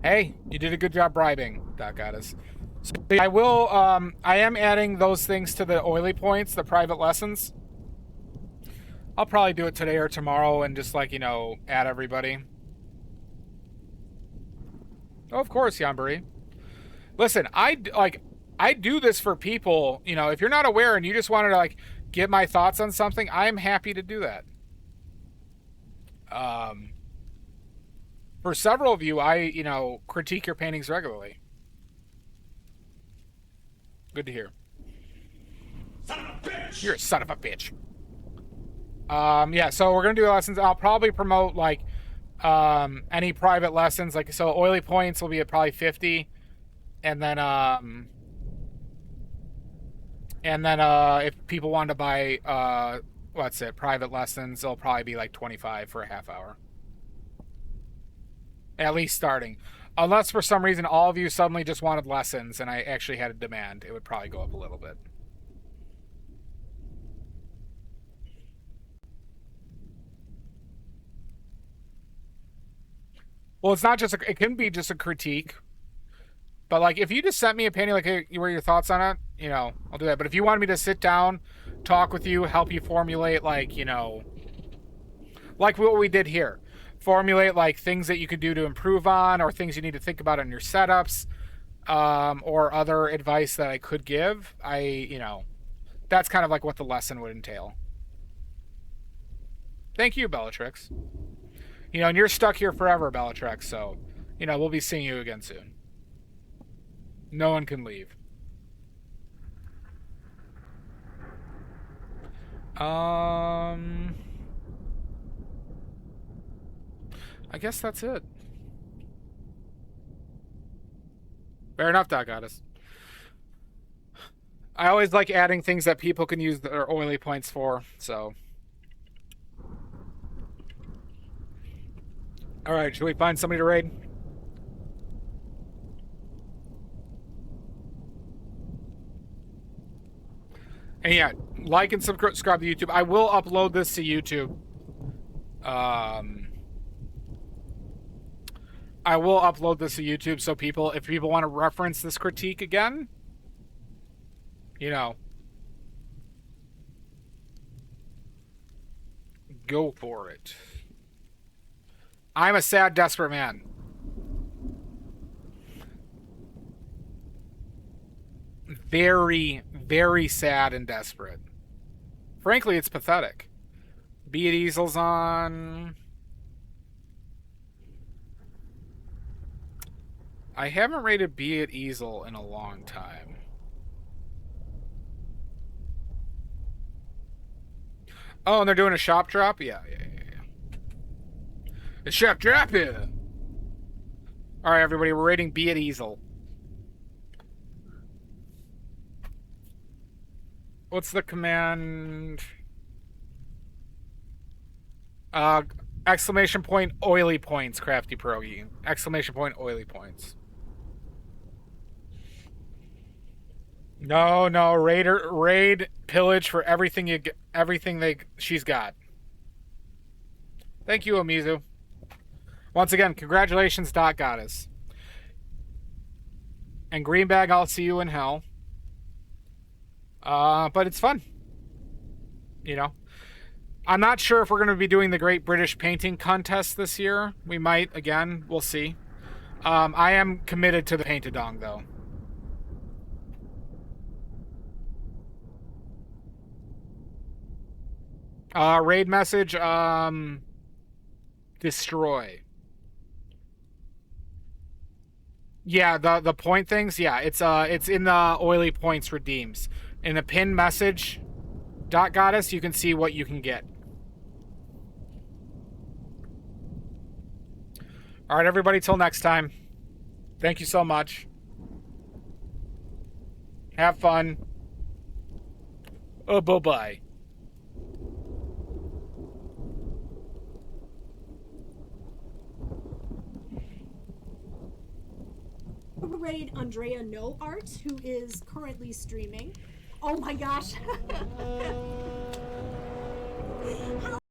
Hey, you did a good job bribing, Doc Goddess. So I will I am adding those things to the oily points, the private lessons. I'll probably do it today or tomorrow and just add everybody. Oh, of course, Yanburi. Listen, I do this for people, if you're not aware and you just wanted to get my thoughts on something, I'm happy to do that. For several of you, I, critique your paintings regularly. Good to hear. Son of a bitch! You're a son of a bitch. Yeah, so we're going to do lessons. I'll probably promote, any private lessons. So oily points will be at probably 50. And then, if people want to buy, private lessons, it'll probably be 25 for a half hour. At least starting. Unless for some reason all of you suddenly just wanted lessons and I actually had a demand, it would probably go up a little bit. Well, it's not just it can be just a critique. But if you just sent me a painting, hey, what are your thoughts on it? I'll do that. But if you wanted me to sit down, talk with you, help you formulate, like what we did here, formulate things that you could do to improve on, or things you need to think about in your setups, or other advice that I could give. That's kind of what the lesson would entail. Thank you, Bellatrix. And you're stuck here forever, Bellatrix. So, we'll be seeing you again soon. No one can leave. I guess that's it. Fair enough, Doc Goddess. I always like adding things that people can use their oily points for, so. Alright, should we find somebody to raid? And yeah, like and subscribe to YouTube. I will upload this to YouTube. I will upload this to YouTube so if people want to reference this critique again, Go for it. I'm a sad, desperate man. Very, very sad and desperate. Frankly, it's pathetic. Be It Easel's on. I haven't rated Be It Easel in a long time. Oh, and they're doing a shop drop? Yeah. A shop drop here. Alright, everybody, we're rating Be It Easel. What's the command? Exclamation point, oily points, Crafty Pierogi. Exclamation point, oily points. No, raid pillage for everything she's got. Thank you, Amizu. Once again, congratulations, Dot Goddess. And Greenbag, I'll see you in hell. But it's fun. You know. I'm not sure if we're going to be doing the Great British Painting Contest this year. We might, again. We'll see. I am committed to the Paint-A-Dong, though. Raid message, destroy. Yeah, the point things, yeah, it's in the oily points redeems. In the pin message, Dot Goddess, you can see what you can get. Alright, everybody, till next time. Thank you so much. Have fun. Oh, bye-bye. Raid Andrea No Art, who is currently streaming. Oh my gosh.